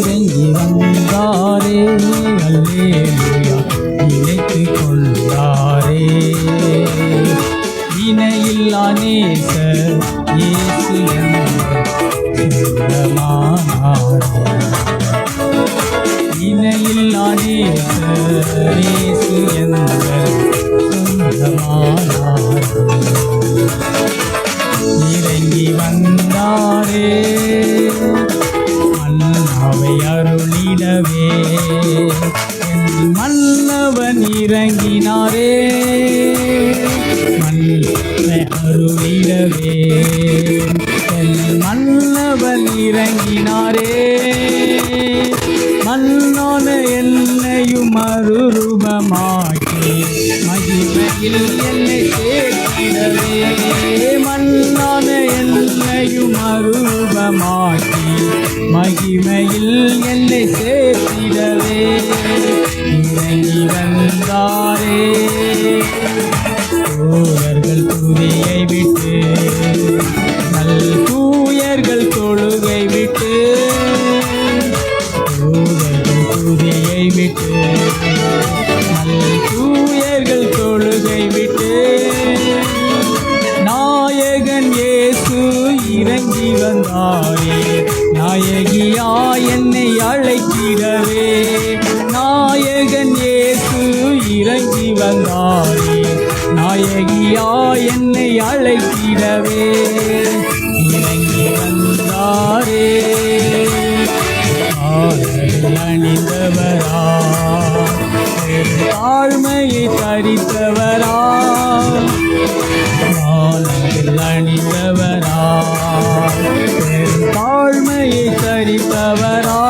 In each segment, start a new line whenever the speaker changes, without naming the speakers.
இறங்கி வந்தாரே அல்லேலூயா, இணைத்து கொண்டாரே. இணையில்லா நேசர் இயேசு சொந்தமானாரே. இணையில்லா நேசர் இயேசு சொந்தமானாரே. இறங்கி வந்தாரே மன்னாவை அருளிடவே, என் மன்னவன் இறங்கினாரே. மன்னவை அருளிடவே, என் மன்னவன் இறங்கினாரே. மன்னான என்னையும் மறுரூபமாக்கி மகிமையில் என்னை சேர்த்திடவே. மன்னான என்னையும் மறுரூபமாக்கி மகிமையில் என்னை சேர்த்திடவே இறங்கி வந்தாரே. தூயர்கள் துதியை விட்டு நல் தூயர்கள் தொழுகை விட்டு, தூயர்கள் துதியை விட்டு நல் தூயர்கள் தொழுகை விட்டு, நாயகன் இயேசு இறங்கி வந்தாரே. நாயகியா என்னை அழைத்திடவே, நாயகன் இயேசு இறங்கி வந்தாரே. நாயகியா என்னை அழைத்திடவே இறங்கி வந்தாரே. அணிந்தவரா, தாழ்மையை தரித்தவரா, அணிந்தவரா, தாழ்மையை தரித்தவரா.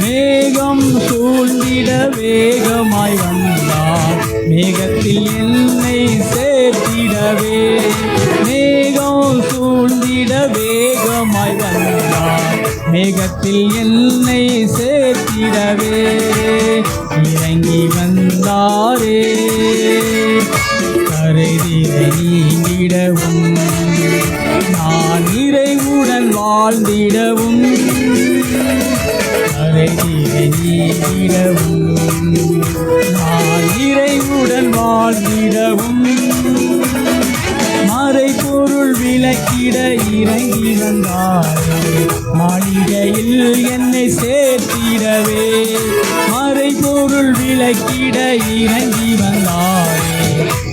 மேகம் சூழ்ந்திட வேகமாய் வந்தார், மேகத்தில் என்னை சேர்த்திடவே. மேகம் சூழ்ந்திட வேகமாய் வந்தார், மேகத்தில் என்னை சேர்த்திடவே இறங்கி வந்தாரே. கரைதிரை நீங்கிடவும் நான் நிறைவுடன் வாழ்ந்திடவும், கரைதிரை நீங்கிடவும் நான் நிறைவுடன் வாழ்ந்திடவும், மறைபொருள் விளக்கிட இறங்கி வந்தாரே. மாளிகையில் என்னை சேர்த்திடவே, மறைபொருள் விளக்கிட இறங்கி வந்தாரே.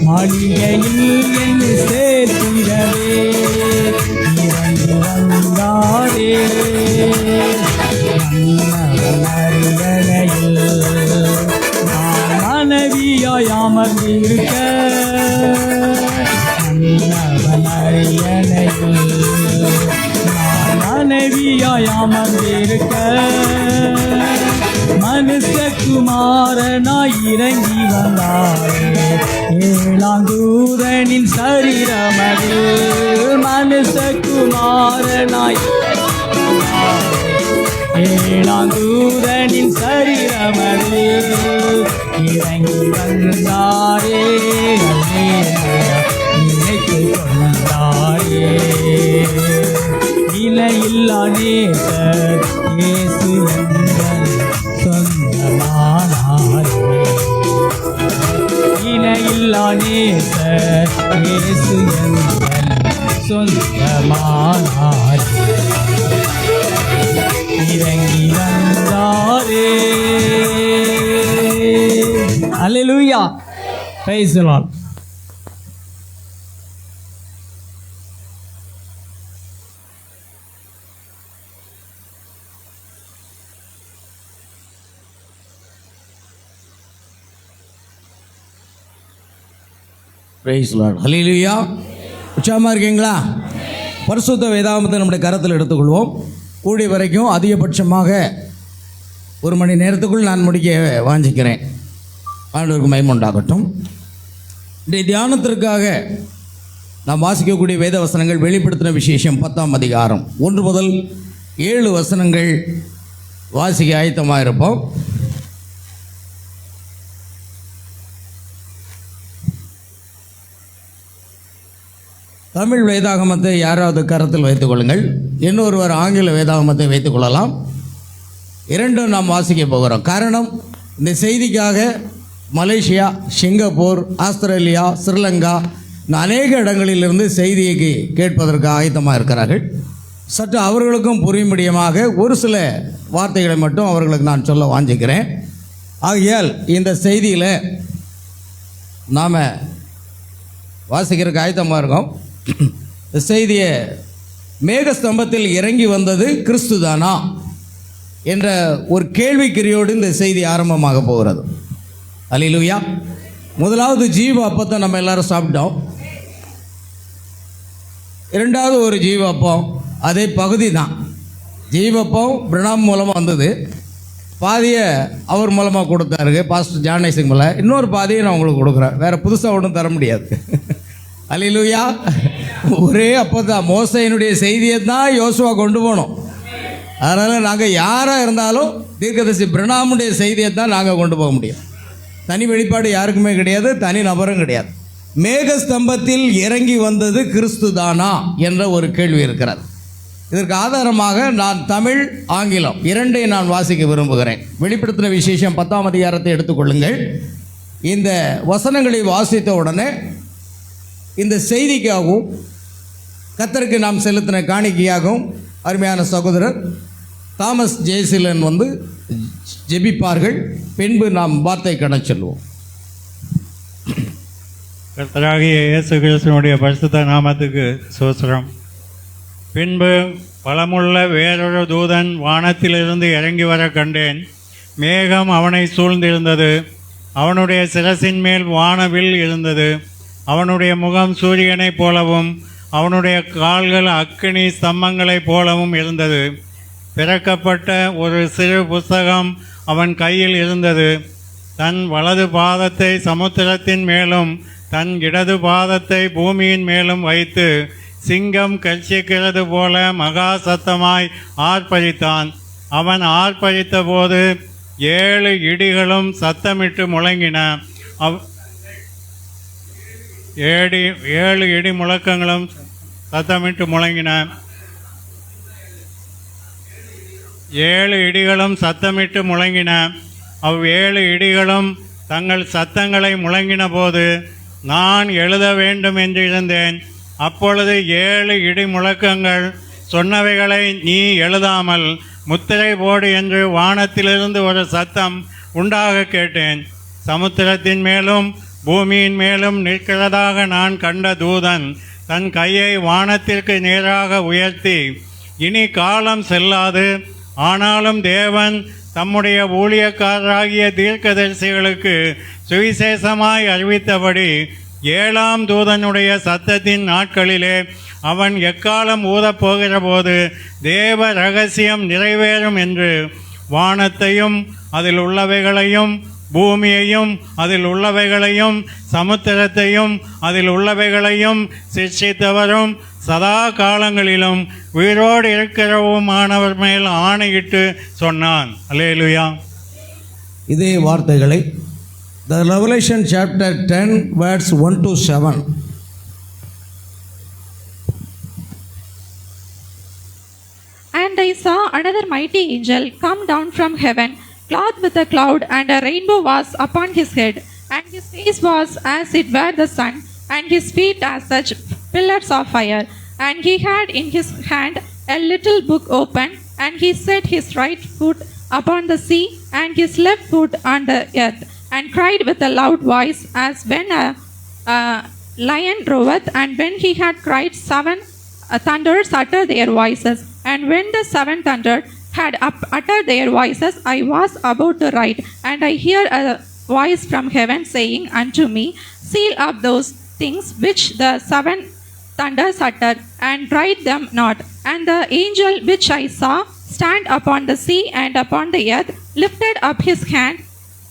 மாளிகையில் என்னை சேர்த்திடவே இறங்கி வந்தாரே. மன்னவனரியணையில் நான் மனைவியாய் அமர்ந்திருக்க, மன்னவனரியணையில் நான் மனைவியாய் அமர்ந்திருக்க, மனுஷகுமாரனாய் இறங்கி வந்தாரே. ஏழாந்தூதனின் சரீரமதில் மனுஷகுமாரனாய், ஏழாந்தூதனின் சரீரமதில் இறங்கி வந்தாரே. நினைத்து கொண்டாரே. இலையில்லா நேசர் இயேசு எங்கள் சொந்தமானாரே. இலையில்லா நேசர் இயேசு எங்கள் சொந்தமானாரே. இறங்கி வந்தாரே. Alleluia, praise the Lord.
Praise the Lord. Hallelujah. உற்சாகமாக இருக்கீங்களா? பரிசுத்த வேதாகமத்தை நம்முடைய கரத்தில் எடுத்துக்கொள்வோம். கூடிய வரைக்கும் அதிகபட்சமாக 1 மணி நேரத்துக்குள் நான் முடிக்க வாஞ்சிக்கிறேன். ஆண்டவருக்கு மகிமை உண்டாகட்டும். இன்றைய தியானத்திற்காக நாம் வாசிக்கக்கூடிய வேத வசனங்கள் வெளிப்படுத்தின விசேஷம் 10ஆம் அதிகாரம் 1 முதல் 7 வசனங்கள் வாசிக்க ஆயத்தமாக இருப்போம். தமிழ் வேதாகமத்தை யாராவது கரத்தில் வைத்துக் கொள்ளுங்கள். இன்னொருவர் ஆங்கில வேதாகமத்தை வைத்துக் கொள்ளலாம். இரண்டும் நாம் வாசிக்க போகிறோம். காரணம், இந்த செய்திக்காக மலேசியா, சிங்கப்பூர், ஆஸ்திரேலியா, ஸ்ரீலங்கா அநேக இடங்களிலிருந்து செய்தியை கேட்பதற்கு ஆயத்தமாக இருக்கிறார்கள். சற்று அவர்களுக்கும் புரியும்படியமாக ஒரு சில வார்த்தைகளை மட்டும் அவர்களுக்கு நான் சொல்ல வாஞ்சிக்கிறேன். ஆகையால் இந்த செய்தியில் நாம் வாசிக்கிறதுக்கு ஆயத்தமாக இருக்கோம். இந்த செய்தியை மேகஸ்தம்பத்தில் இறங்கி வந்தது கிறிஸ்து தானா என்ற ஒரு கேள்விக்குறியோடு இந்த செய்தி ஆரம்பமாக போகிறது. அல்லேலூயா. முதலாவது ஜீவ அப்பத்தை நம்ம எல்லாரும் சாப்பிட்டோம். இரண்டாவது ஒரு ஜீவ அப்பம், அதே பகுதி தான். ஜீவப்பம் பிரணாம் மூலமாக வந்தது. பாதியை அவர் மூலமாக கொடுத்தாரு, பாஸ்டர் ஜானேசிங் மூலம். இன்னொரு பாதியை நான் உங்களுக்கு கொடுக்குறேன். வேறு புதுசாக ஒன்றும் தர முடியாது. அல்லேலூயா. ஒரே அப்போதான் மோசையினுடைய செய்தியை தான் யோசுவா கொண்டு போனோம். அதனால் நாங்கள் யாராக இருந்தாலும் தீர்க்கதரிசி பிரணாமுடைய செய்தியை தான் நாங்கள் கொண்டு போக முடியும். தனி வெளிப்பாடு யாருக்குமே கிடையாது, தனி நபரும் கிடையாது. மேகஸ்தம்பத்தில் இறங்கி வந்தது கிறிஸ்து தானா என்ற ஒரு கேள்வி இருக்கிறது. இதற்கு ஆதாரமாக நான் தமிழ், ஆங்கிலம் இரண்டையும் நான் வாசிக்க விரும்புகிறேன். வெளிப்படுத்தின விசேஷம் 10ஆம் அதிகாரத்தை எடுத்துக்கொள்ளுங்கள். இந்த வசனங்களை வாசித்த உடனே இந்த செய்திக்காகவும் கர்த்தருக்கு நாம் செலுத்தின காணிக்கையாகவும் அருமையான சகோதரர் தாமஸ் ஜெயசீலன் ஜெபிப்பார்கள். பின்பு நாம் வார்த்தை கடை செல்வோம்.
கர்த்தராகிய இயேசு கிறிஸ்துவினுடைய பரிசுத்த நாமத்துக்கு ஸ்தோத்திரம். பின்பு பலமுள்ள வேறொரு தூதன் வானத்திலிருந்து இறங்கி வர கண்டேன். மேகம் அவனை சூழ்ந்திருந்தது. அவனுடைய சிரசின் மேல் வானவில் இருந்தது. அவனுடைய முகம் சூரியனைப் போலவும் அவனுடைய கால்கள் அக்கினி ஸ்தம்பங்களைப் போலவும் இருந்தது. பிறக்கப்பட்ட ஒரு சிறு புஸ்தகம் அவன் கையில் இருந்தது. தன் வலது பாதத்தை சமுத்திரத்தின் மேலும் தன் இடது பாதத்தை பூமியின் மேலும் வைத்து சிங்கம் கர்ச்சிக்கிறது போல மகா சத்தமாய் ஆர்ப்பரித்தான். அவன் ஆர்ப்பரித்த போது 7 இடிகளும் சத்தமிட்டு முழங்கின. 7 இடி முழக்கங்களும் சத்தமிட்டு முழங்கின. 7 இடிகளும் சத்தமிட்டு முழங்கின. 7 இடிகளும் தங்கள் சத்தங்களை முழங்கின போது நான் எழுத வேண்டும் என்று இருந்தேன். அப்பொழுது 7 இடி முழக்கங்கள் சொன்னவைகளை நீ எழுதாமல் முத்திரை போடு என்று வானத்திலிருந்து ஒரு சத்தம் உண்டாக கேட்டேன். சமுத்திரத்தின் மேலும் பூமியின் மேலும் நிற்கிறதாக நான் கண்ட தூதன் தன் கையை வானத்திற்கு நேராக உயர்த்தி, இனி காலம் செல்லாது, ஆனாலும் தேவன் தம்முடைய ஊழியக்காரராகிய தீர்க்கதரிசிகளுக்கு சுவிசேஷமாய் அறிவித்தபடி 7ஆம் தூதனுடைய சத்தத்தின் நாட்களிலே அவன் எக்காலம் ஊதப்போகிற போது தேவ ரகசியம் நிறைவேறும் என்று வானத்தையும் அதில் உள்ளவைகளையும் பூமியையும் அதில் உள்ளவைகளையும் சமுத்திரத்தையும் அதில் உள்ளவைகளையும் சிருஷ்டித்தவரும் சதா காலங்களிலும் உயிரோடு இருக்கிறவுமானவர் மேல் ஆணையிட்டு சொன்னான். அல்லேலூயா.
இதே வார்த்தைகளை The Revelation chapter 10 verse 1 to 7.
And I saw another mighty angel come down from heaven, clothed with a cloud, and a rainbow was upon his head, and his face was as it were the sun, and his feet as such pillars of fire. And he had in his hand a little book open, and he set his right foot upon the sea, and his left foot on the earth, and cried with a loud voice, as when a lion roareth. And when he had cried, 7 thunders uttered their voices. And when the 7 thundered had uttered their voices, I was about to write, and I hear a voice from heaven saying unto me, Seal up those things which the 7 thunders uttered, and write them not. And the angel which I saw stand upon the sea and upon the earth lifted up his hand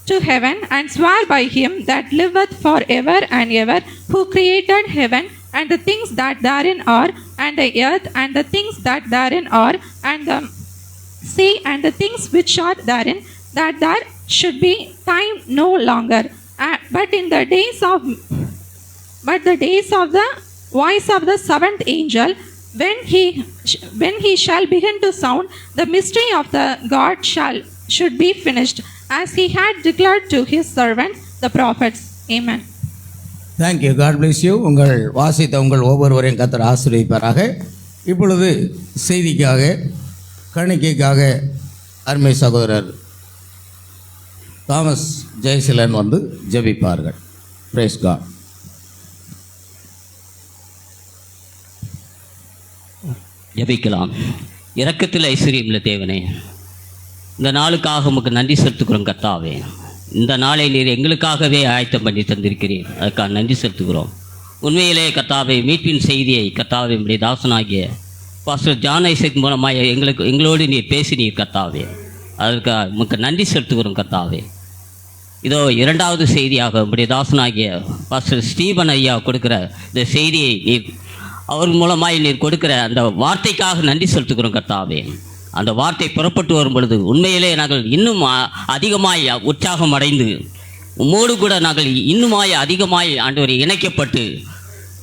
to heaven, and swore by him that liveth for ever and ever, who created heaven and the things that therein are, and the earth and the things that therein are, and the sea and the things which are therein, that there should be time no longer. But the days of the voice of the seventh angel, when he shall begin to sound, the mystery of the God should be finished, as he had declared to his servants the prophets. Amen.
Thank you. God bless you. உங்கள் வாசித்த உங்கள் ஒவ்வொருவரையும் கர்த்தர் ஆசீர்வதிப்பாராக. இப்பொழுது செய்திக்காக கணிக்கைக்காக அருமை சகோதரர் Thomas Jayaseelan வந்து ஜெபிப்பார்கள். Price God.
ஜெபிக்கலாம். இரக்கத்தில் ஐஸ்வர்யமுள்ள தேவனே, இந்த நாளுக்காக உமக்கு நன்றி செலுத்துகிறோம் கர்த்தாவே. இந்த நாளை நீர் எங்களுக்காகவே ஆயத்தம் பண்ணி தந்திருக்கிறீர், அதுக்காக நன்றி செலுத்துகிறோம். உண்மையிலே கர்த்தாவே, மீட்பின் செய்தியை கர்த்தாவே நம்முடைய தாசனாகிய பாஸ்டர் ஜான் ஐசக் மூலமாக எங்களோடு நீர் பேசினீர் கர்த்தாவே, அதற்காக உமக்கு நன்றி செலுத்துகிறோம் கர்த்தாவே. இதோ இரண்டாவது செய்தியாக நம்முடைய தாசனாகிய பாஸ்டர் ஸ்டீபன் ஐயா கொடுக்கிற இந்த செய்தியை நீர் அவர் மூலமாக நீர் கொடுக்கிற அந்த வார்த்தைக்காக நன்றி செலுத்துகிறோம் கர்த்தாவே. அந்த வார்த்தை புறப்பட்டு வரும் பொழுது உண்மையிலே நாங்கள் இன்னும் அதிகமாய் உற்சாகம் அடைந்து உம்மோடு கூட நாங்கள் இன்னுமாய் அதிகமாய் ஆண்டவரை இணைக்கப்பட்டு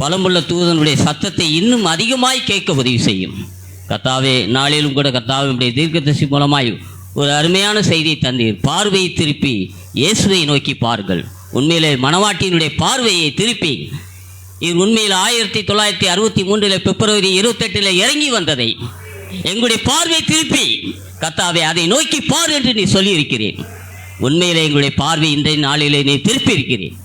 பலமுள்ள தூதனுடைய சத்தத்தை இன்னும் அதிகமாய் கேட்க உதவி செய்யும் கர்த்தாவே. நாளிலும் கூட கர்த்தாவே நம்முடைய தீர்க்கதரிசி மூலமாய் ஒரு அருமையான செய்தியை தந்தீர். பார்வையை திருப்பி இயேசுவை நோக்கி பாருங்கள். உண்மையிலே மணவாட்டியினுடைய பார்வையை திருப்பி இது உண்மையில் 1963 பிப்ரவரி 28 இறங்கி வந்ததை எங்களுடைய பார்வை திருப்பி கர்த்தாவே அதை நோக்கி பார் என்று நீ சொல்லியிருக்கிறேன். உண்மையிலே எங்களுடைய பார்வை இன்றைய நாளிலே நீ திருப்பி இருக்கிறேன்.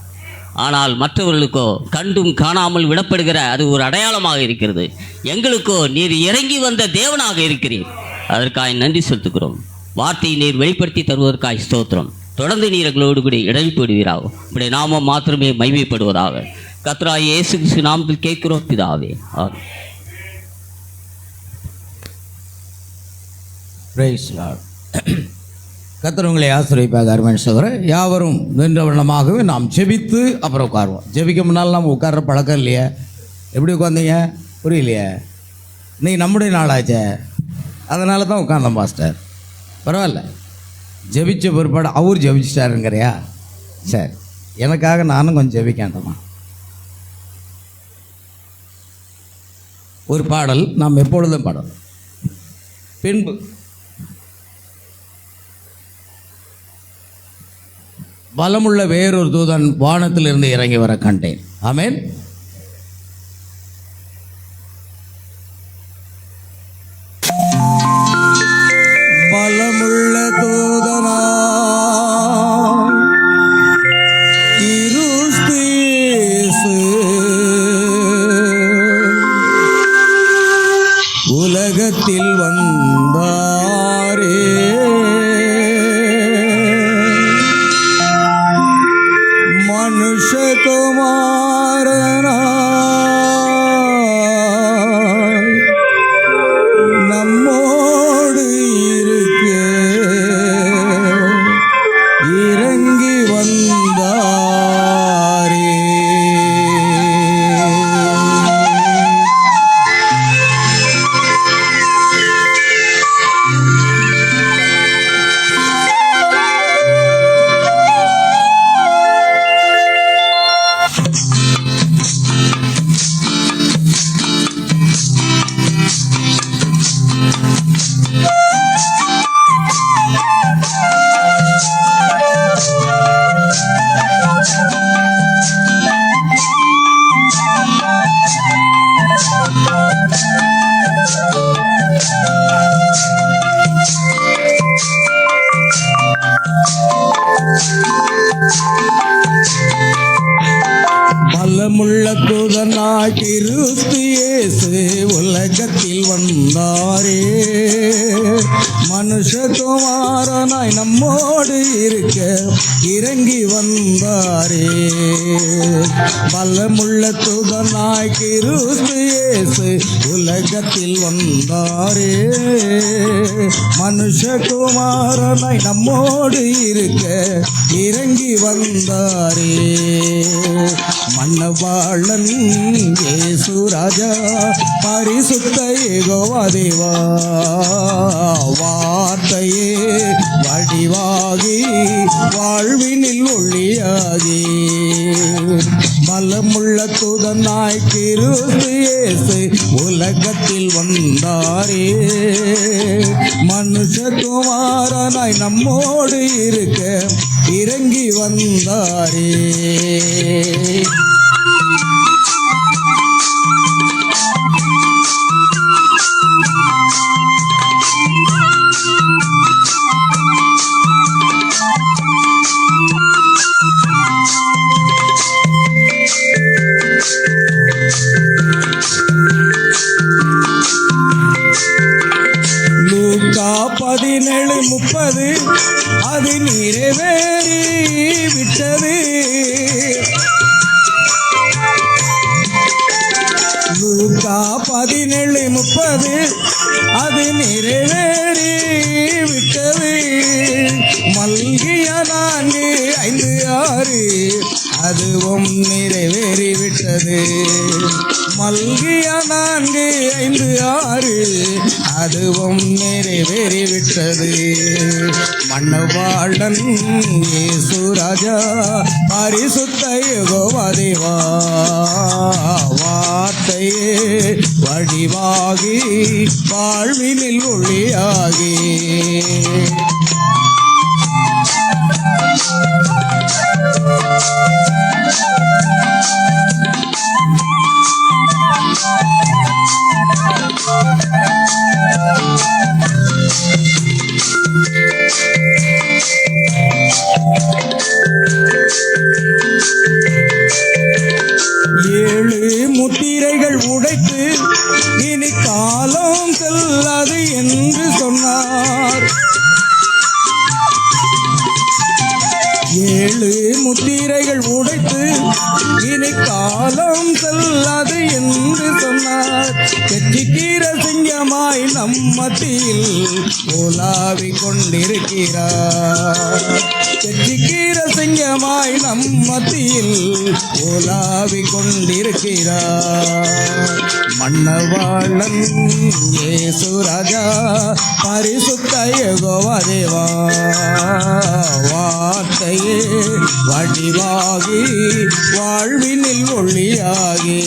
ஆனால் மற்றவர்களுக்கோ கண்டும் காணாமல் விடப்படுகிற அது ஒரு அடையாளமாக இருக்கிறது. எங்களுக்கோ நீர் இறங்கி வந்த தேவனாக இருக்கிறீர், அதற்காக நன்றி செலுத்துகிறோம். வார்த்தையை நீர் வெளிப்படுத்தி தருவதற்காக ஸ்தோத்திரம். தொடர்ந்து நீர் எங்களோடு கூட இடைப்படுவீராக. இப்படி நாமம் மாத்திரமே மகிமைப்படுவதாக கர்த்தராகிய இயேசு கிறிஸ்து நாமத்தில் கேட்கிறோம் பிதாவே.
Praise Lord. கர்த்தர் உங்களை ஆசீர்வதிப்பாக. அருமையான சகோதரர், யாவரும் நின்ற வண்ணமாகவே நாம் ஜெபித்து அப்புறம் உட்காருவோம். ஜெபிக்க முன்னால் நம்ம உட்கார்ற பழக்கம் இல்லையா? எப்படி உட்காந்தீங்க? புரியலையே? இன்னைக்கு நம்முடைய நாளாச்சே, அதனால தான் உட்காந்தோம் பாஸ்டர். பரவாயில்ல, ஜெபிச்ச பிற்பாடு அவர் ஜெபிச்சிட்டாருங்கிறியா? சரி, எனக்காக நானும் கொஞ்சம் ஜெபிக்காண்டோமா. ஒரு பாடல் நாம் எப்பொழுதும் பாடல். பின்பு பலமுள்ள வேறொரு தூதன் வானத்திலிருந்து இறங்கி வர கண்டேன். ஆமென். பலமுள்ள தூதனா கிறிஸ்து இயேசு உலகத்தில் வந்தாரே, மனுஷகுமாரனாய் நம்மோடு இருக்க இறங்கி வந்தாரே. பலமுள்ள தூதனாய் கிறிஸ்து இயேசு உலகத்தில் வந்தாரே, மனுஷகுமாரனாய் நம்மோடு இருக்க இறங்கி வந்தாரே. பலமுள்ள தூதனாய் கிறிஸ்து இயேசு உலகத்தில் வந்தாரே, மனுஷகுமாரனாய் நம்மோடு இருக்க இறங்கி வந்தாரே. மன்னவாள மணவாளன் இயேசு ராஜா பரிசுத்த யெகோவா தேவா வார்த்தையே வடிவாகி வாழ்வினில் ஒளியாகி மலமுள்ள தூதனாய் கிறிஸ்து இயேசு உலகத்தில் வந்தாரே மனுஷகுமாரனாய் நம்மோடு இருக்க இறங்கி வந்தாரே. லூக்கா 17:30 அது நிறைவேறி விட்டது. லூக்கா 17:30 அது நிறைவேறி விட்டது. மல்கிய 4:5-6 அதுவும் நிறைவேறி விட்டது. மல்கிய 4:5-6 அதுவும் நிறைவேறி விட்டது. மணவாளன் இயேசு ராஜா பரிசுத்த யெகோவா தேவா வார்த்தையே வடிவாகி வாழ்வினில் ஒளியாகி ஏழு முத்திரைகள் உடைத்து இனி காலம் செல்லாது என்று சொன்னார். ஏழு முத்திரைகள் உடைத்து இனி காலம் செல்லாது என்று சொன்னார். கெச்சிக்கிற சிங்கமாய் நம் மத்தியில் உலாவிக் கொண்டிருக்கிறார். கெச்சிக்கிற சிங்கமாய் நம் மத்தியில் உலாவிக் கொண்டிருக்கிறார். மணவாளன் இயேசு ராஜா பரிசுத்த யெகோவா தேவா வார்த்தையே வடிவாகி வாழ்வினில் ஒளியாகி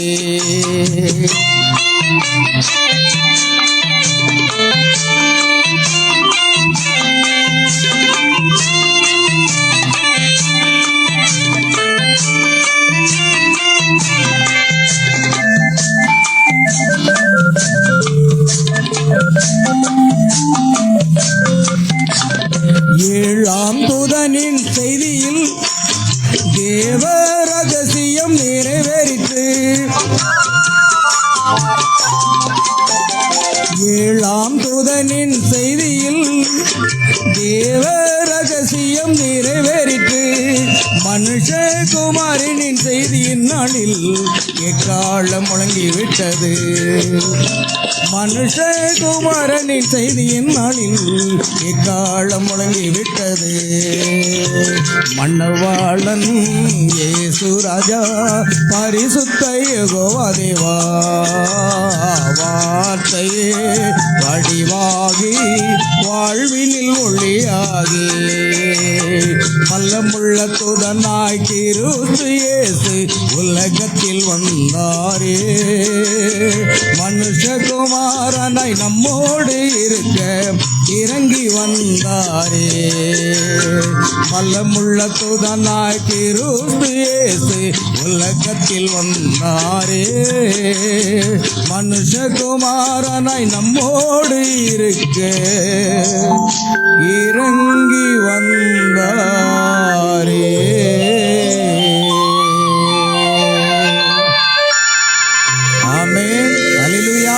ஏழாம் தூதனின் செய்தியில் தேவ ரகசியம் நிறைவேறிற்று. ஏழாம் தூதனின் செய்தியில் தேவ ரகசியம் நிறைவேறிற்று. மனுஷகுமாரனின் செய்தியின் நாளில் எக்காலம் முழங்கிவிட்டது. மனுஷகுமாரனின் செய்தியின் நாளில் எக்காலம் முழங்கிவிட்டது. மணவாளன் இயேசு ராஜா பரிசுத்த யெகோவா தேவா வார்த்தையே வடிவாகி வாழ்வினில் ஒளியாகி மல்லமுள்ள தூதனாய் கிறிஸ்து இயேசு உலகத்தில் வந்தாரே மனுஷகுமாரனாய் நம்மோடு இருக்க இறங்கி வந்தாரே. மல்லமுள்ள தூதனாய் கிறிஸ்து இயேசு உலகத்தில் வந்தாரே மனுஷகுமாரனாய் நம்மோடு இருக்க இறங்கி வந்தாரே. ஆமென். அல்லேலூயா.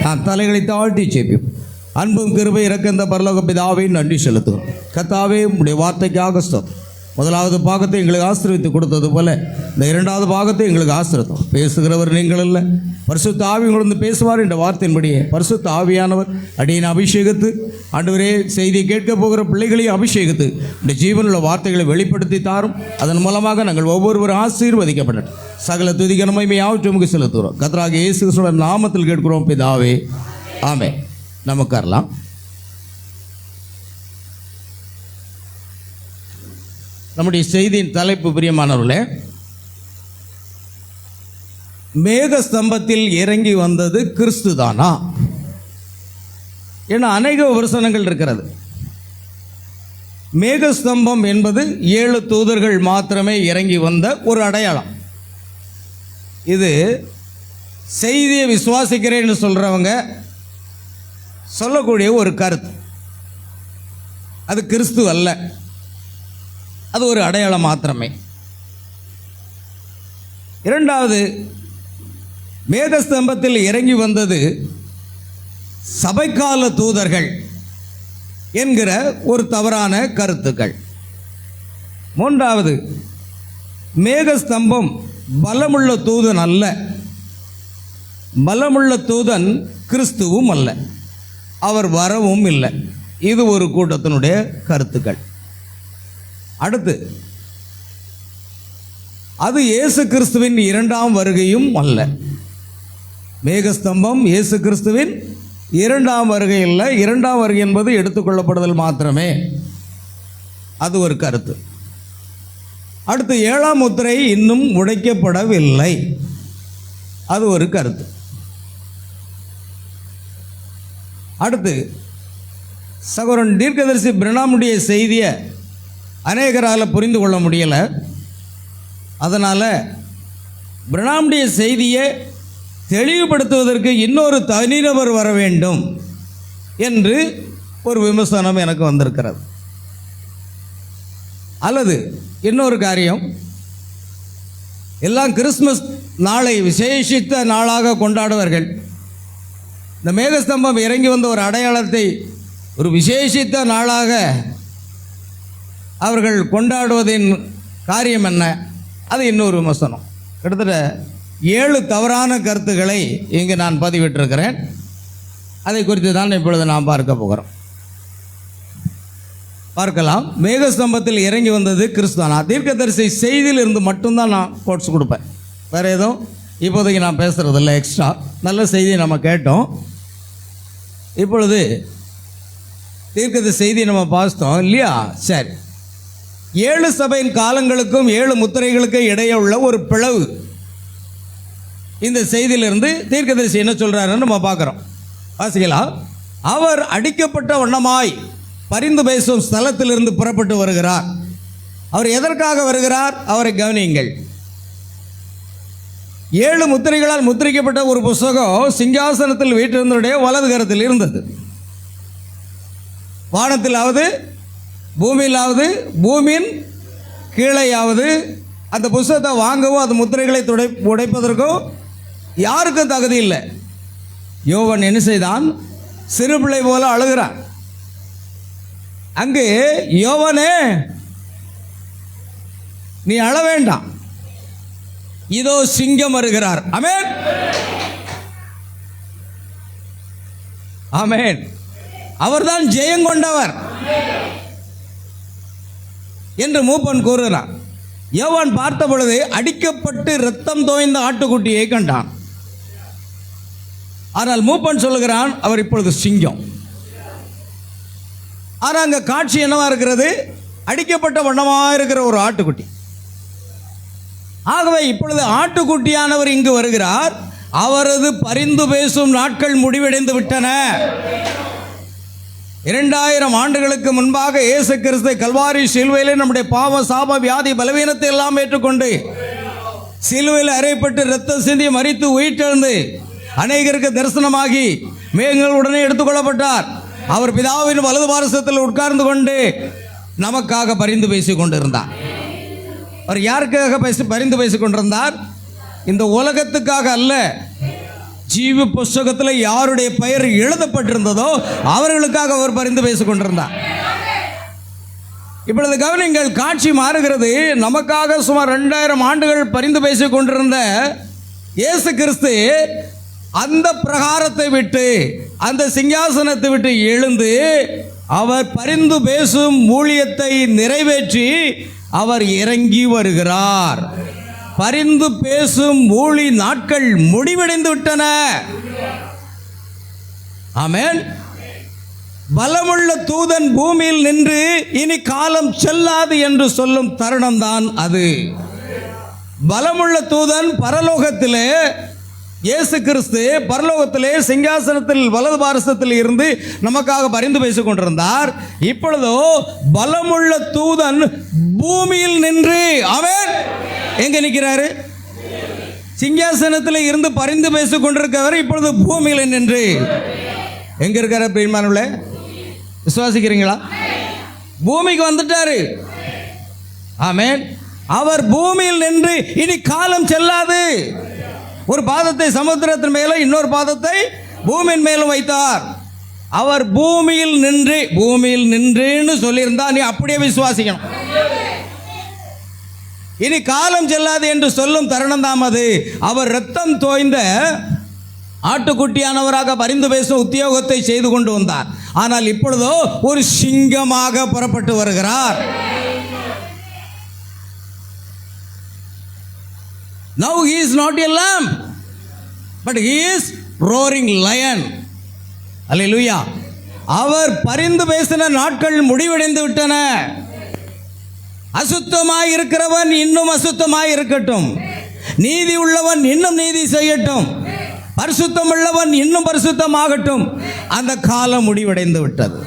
நாம் தலைகளை தாழ்த்தி ஜெபிப்போம். அன்பும் கிருபை இறக்கின்ற பரலோக பிதாவே நன்றி செலுத்துவோம். கர்த்தாவே உம்முடைய வார்த்தைக்காக ஸ்தோத்திரம். முதலாவது பாகத்தை எங்களுக்கு ஆசீர்வதித்து கொடுத்தது போல இந்த இரண்டாவது பாகத்தை எங்களுக்கு ஆசீர்வதித்தோம். பேசுகிறவர் நீங்கள் இல்லை, பரிசுத்த ஆவி உங்களது பேசுவார் என்ற வார்த்தையின்படியே பரிசுத்த ஆவியானவர் அடியின் அபிஷேகத்து ஆண்டவரே செய்தி கேட்க போகிற பிள்ளைகளையும் அபிஷேகத்து இந்த ஜீவனுள்ள வார்த்தைகளை வெளிப்படுத்தி தாரும். அதன் மூலமாக நாங்கள் ஒவ்வொருவரும் ஆசீர்வதிக்கப்படட்டும். சகல துதிக்க மகிமை யாவற்றையும் உமக்கு செலுத்துகிறோம். கர்த்தராகிய இயேசு கிறிஸ்துவின் நாமத்தில் கேட்கிறோம் பிதாவே, ஆமென். நமக்கு வரலாம். நம்முடைய செய்தியின் தலைப்பு பிரியமானவர்களே, மேக ஸ்தம்பத்தில் இறங்கி வந்தது கிறிஸ்து தானா? ஏன்னா அநேக விமர்சனங்கள் இருக்கிறது. மேகஸ்தம்பம் என்பது 7 தூதர்கள் மாத்திரமே இறங்கி வந்த ஒரு அடையாளம். இது செய்தியை விசுவாசிக்கிறேன்னு சொல்கிறவங்க சொல்லக்கூடிய ஒரு கருத்து. அது கிறிஸ்து அல்ல, அது ஒரு அடையாளம் மாத்திரமே. இரண்டாவது, மேகஸ்தம்பத்தில் இறங்கி வந்தது சபைக்கால தூதர்கள் என்கிற ஒரு தவறான கருத்துக்கள். மூன்றாவது, மேகஸ்தம்பம் பலமுள்ள தூதன் அல்ல, பலமுள்ள தூதன் கிறிஸ்துவும் அல்ல, அவர் வரவும் இல்லை. இது ஒரு கூட்டத்தினுடைய கருத்துக்கள். அடுத்து, அது இயேசு கிறிஸ்துவின் 2ஆம் வருகையும் அல்ல. மேகஸ்தம்பம் இயேசு கிறிஸ்துவின் 2ஆம் வருகை இல்லை. 2ஆம் வருகை என்பது எடுத்துக்கொள்ளப்படுதல் மாத்திரமே. அது ஒரு கருத்து. அடுத்து, 7ஆம் முத்திரை இன்னும் உடைக்கப்படவில்லை. அது ஒரு கருத்து. அடுத்து, சகோதரன் தீர்க்கதரிசி பிரணாமுடைய செய்தியை அநேகரால் புரிந்து கொள்ள முடியலை. அதனால் பிரணாமுடைய செய்தியை தெளிவுபடுத்துவதற்கு இன்னொரு தனிநபர் வர வேண்டும் என்று ஒரு விமர்சனம் எனக்கு வந்திருக்கிறது. அல்லது இன்னொரு காரியம், எல்லாம் கிறிஸ்மஸ் நாளை விசேஷித்த நாளாக கொண்டாடுவார்கள். இந்த மேகஸ்தம்பம் இறங்கி வந்த ஒரு அடையாளத்தை ஒரு விசேஷித்த நாளாக அவர்கள் கொண்டாடுவதின் காரியம் என்ன? அது இன்னொரு விமர்சனம். கிட்டத்தட்ட 7 தவறான கருத்துக்களை இங்கு நான் பதிவிட்டிருக்கிறேன். அதை குறித்து தான் இப்பொழுது நாம் பார்க்க போகிறோம். பார்க்கலாம். மேகஸ்தம்பத்தில் இறங்கி வந்தது கிறிஸ்துவானா? தீர்க்கதரிசி செய்தியில் இருந்து மட்டும்தான் நான் கோட்ஸ் கொடுப்பேன். வேறு எதுவும் இப்போதைக்கு நான் பேசுகிறதில்ல. எக்ஸ்ட்ரா நல்ல செய்தியை நம்ம கேட்டோம். இப்பொழுது தீர்க்கதரிசி செய்தி நம்ம பார்த்தோம் இல்லையா? சரி, 7 சபையின் காலங்களுக்கும் 7 முத்திரைகளுக்கும் இடையே உள்ள ஒரு பிளவு இந்த செய்தியிலிருந்து தீர்க்கதரிசி என்ன சொல்றாருன்னு நம்ம பார்க்குறோம். வாசிக்கலாம். அவர் அடிக்கப்பட்ட வண்ணமாய் பரிந்து பேசும் ஸ்தலத்திலிருந்து புறப்பட்டு வருகிறார். அவர் எதற்காக வருகிறார்? அவரை கவனியுங்கள். 7 முத்திரைகளால் முத்திரிக்கப்பட்ட ஒரு புஸ்தகம் சிங்காசனத்தில் வீட்டிருந்தனுடைய வலது கரத்தில் இருந்தது. வானத்திலாவது பூமியிலாவது பூமியின் கீழேயாவது அந்த புஸ்தகத்தை வாங்கவும் அது முத்திரைகளை உடைப்பதற்கும் யாருக்கும் தகுதி இல்லை. யோவான் என்ன செய்தான்? சிறு பிள்ளை போல அழுகிறான். அங்கு யோவானே, நீ அழ வேண்டாம், இதோ சிங்கம் வருகிறார். ஆமென், ஆமென். அவர்தான் ஜெயம் கொண்டவர் என்று மூப்பன் கூறுகிறான். யோவான் பார்த்த பொழுது அடிக்கப்பட்டு இரத்தம் தோய்ந்த ஆட்டுக்குட்டியை கண்டான். ஆனால் மூப்பன் சொல்லுகிறான், அவர் இப்பொழுது சிங்கம். ஆனால் அங்கே காட்சி என்னவா இருக்கிறது? அடிக்கப்பட்ட வண்ணமாக இருக்கிற ஒரு ஆட்டுக்குட்டி. ஆகவே இப்பொழுது ஆட்டுக்குட்டியானவர் இங்கு வருகிறார். அவரது பரிந்து பேசும் நாட்கள் முடிவடைந்து விட்டன. 2000 ஆண்டுகளுக்கு முன்பாக இயேசு கிறிஸ்து கல்வாரி சிலுவையிலே நம்முடைய பாவ சாப வியாதி பலவீனத்தை எல்லாம் ஏற்றுக்கொண்டு சிலுவையில் அறையப்பட்டு இரத்தம் சிந்தி மரித்து உயிர்த்தெழுந்து அநேகருக்கு தரிசனமாகி மேகங்கள் உடனே எடுத்துக்கொள்ளப்பட்டார். அவர் பிதாவின் வலது பாரசத்தில் உட்கார்ந்து கொண்டு நமக்காக பரிந்து பேசிக் கொண்டிருந்தார். அவர் யாருக்காக பரிந்து பேசிக் கொண்டிருந்தார்? இந்த உலகத்துக்காக அல்ல. ஜீவ புஸ்தகத்தில் யாருடைய பெயர் எழுதப்பட்டிருந்ததோ அவர்களுக்காக அவர் பரிந்து பேசிக் கொண்டிருந்தார். இப்பொழுது கவனிங்கள், காட்சி மாறுகிறது. நமக்காக சுமார் 2000 ஆண்டுகள் பரிந்து பேசிக் கொண்டிருந்த இயேசு கிறிஸ்து அந்த பிரகாரத்தை விட்டு, அந்த சிங்காசனத்தை விட்டு எழுந்து அவர் பரிந்து பேசும் ஊழியத்தை நிறைவேற்றி அவர் இறங்கி வருகிறார். பரிந்து பேசும் ஊழி நாட்கள் முடிவடைந்து விட்டன. ஆமென். பலமுள்ள தூதன் பூமியில் நின்று இனி காலம் செல்லாது என்று சொல்லும் தருணம் தான் அது. பலமுள்ள தூதன் பரலோகத்திலே, இயேசு கிறிஸ்து பரலோகத்திலே சிங்காசனத்தில் வலது பாரசத்தில் இருந்து நமக்காக பரிந்து பேசிக் கொண்டிருந்தார். இப்பொழுதோ பலமுள்ள தூதன் பூமியில் நின்று, அவன் எங்க நிற்கிறாரு? சிங்காசனத்தில் இருந்து பரிந்து பேசிக் கொண்டிருக்கிறவர் இப்பொழுது பூமியில் நின்று எங்க இருக்காரு? பிரியமானவர்களே, விசுவாசிக்கிறீங்களா? பூமிக்கு வந்துட்டாரு. ஆமென். அவர் பூமியில் நின்று இனி காலம் செல்லாது. ஒரு பாதத்தை சமுத்திரத்தின் மேல, இன்னொரு பாதத்தை பூமியின் மேலும் வைத்தார். அவர் பூமியில் நின்றுன்னு சொல்லியிருந்தா நீ அப்படியே விசுவாசிக்கணும். இனி காலம் செல்லாது என்று சொல்லும் தருணம் தான் அது. அவர் இரத்தம் தோய்ந்த ஆட்டுக்குட்டியானவராக பரிந்து பேசும் உத்தியோகத்தை செய்து கொண்டு வந்தார். ஆனால் இப்பொழுதோ ஒரு சிங்கமாக புறப்பட்டு வருகிறார். Now he is not a lamb, but he is roaring lion. Hallelujah. அவர் பரிந்து பேசின நாட்கள் முடிவடைந்து விட்டன. அசுத்தமாய் இருக்கிறவன் இன்னும் அசுத்தமாய் இருக்கட்டும், நீதி உள்ளவன் இன்னும் நீதி செய்யட்டும், பரிசுத்தம் உள்ளவன் இன்னும் பரிசுத்தமாகட்டும். அந்த காலம் முடிவடைந்து விட்டது.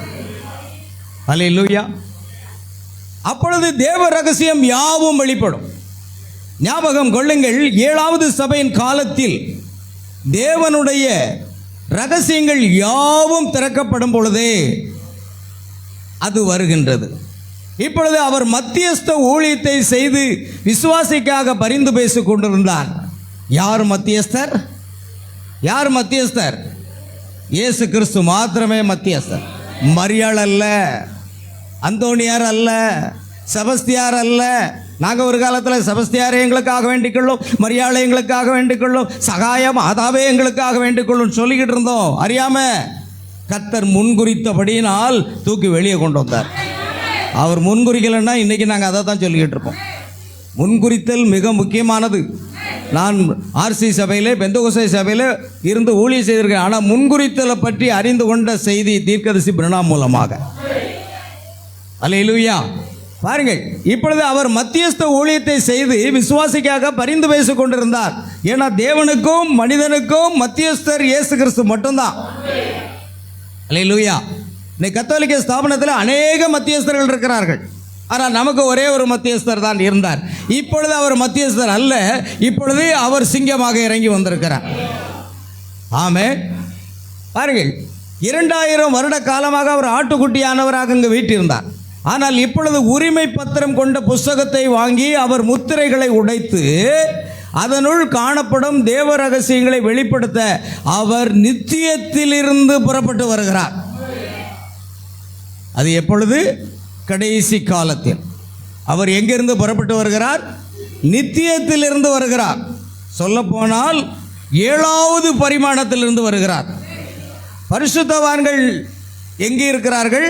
ஹல்லேலூயா. அப்பொழுது தேவ ரகசியம் யாவும் வெளிப்படும். ஞாபகம் கொள்ளுங்கள், 7வது சபையின் காலத்தில் தேவனுடைய ரகசியங்கள் யாவும் திறக்கப்படும் பொழுதே அது வருகின்றது. இப்பொழுது அவர் மத்தியஸ்த ஊழியத்தை செய்து விசுவாசிக்காக பரிந்து பேசிக் கொண்டிருந்தார். யார் மத்தியஸ்தர்? யார் மத்தியஸ்தர்? இயேசு கிறிஸ்து மாத்திரமே மத்தியஸ்தர். மரியாள் அல்ல, அந்தோனியார் அல்ல, செபஸ்தியார் அல்ல. நாங்கள் ஒரு காலத்தில் செபஸ்தியாரை எங்களுக்காக வேண்டிக்கொள்ளும், மரியாளை எங்களுக்காக வேண்டிக்கொள்ளும், சகாய மாதாவே எங்களுக்காக வேண்டிக்கொள்ளும் சொல்லிக்கிட்டு இருந்தோம். அறியாம கர்த்தர் முன்குறித்தபடியினால் தூக்கி வெளியே கொண்டு வந்தார். அவர் முன்குறிக்கலைன்னா இன்னைக்கு நாங்கள் அதை தான் சொல்லிக்கிட்டு இருப்போம். முன்குறித்தல் மிக முக்கியமானது. நான் ஆர்சி சபையில், பெந்தகோஸ்தே சபையில் இருந்து ஊழியம் செய்திருக்கேன். ஆனால் முன்குறித்தலை பற்றி அறிந்து கொண்ட செய்தி தீர்க்கதரிசி பிரணாம் மூலமாக. அல்லேலூயா. பாருங்கள், இப்பொழுது அவர் மத்தியஸ்த ஊழியத்தை செய்து விசுவாசிக்காக பரிந்து பேசிக் கொண்டிருந்தார். ஏன்னா தேவனுக்கும் மனிதனுக்கும் மத்தியஸ்தர் இயேசு கிறிஸ்து மட்டும்தான். அல்லேலூயா. இன்னைக்கு கத்தோலிக்க ஸ்தாபனத்தில் அநேக மத்தியஸ்தர்கள் இருக்கிறார்கள். ஆனால் நமக்கு ஒரே ஒரு மத்தியஸ்தர் தான் இருந்தார். இப்பொழுது அவர் மத்தியஸ்தர் அல்ல, இப்பொழுது அவர் சிங்கமாக இறங்கி வந்திருக்கிறார். ஆமென். பாருங்கள், 2000 வருட காலமாக அவர் ஆட்டுக்குட்டியானவராக இங்கு வீட்டிருந்தார். ஆனால் இப்பொழுது உரிமை பத்திரம் கொண்ட புஸ்தகத்தை வாங்கி அவர் முத்திரைகளை உடைத்து அதனுள் காணப்படும் தேவ ரகசியங்களை வெளிப்படுத்த அவர் நித்தியத்திலிருந்து புறப்பட்டு வருகிறார். அது எப்பொழுது? கடைசி காலத்தில். அவர் எங்கிருந்து புறப்பட்டு வருகிறார்? நித்தியத்திலிருந்து வருகிறார். சொல்லப்போனால் 7வது பரிமாணத்திலிருந்து வருகிறார். பரிசுத்தவான்கள் எங்கே இருக்கிறார்கள்?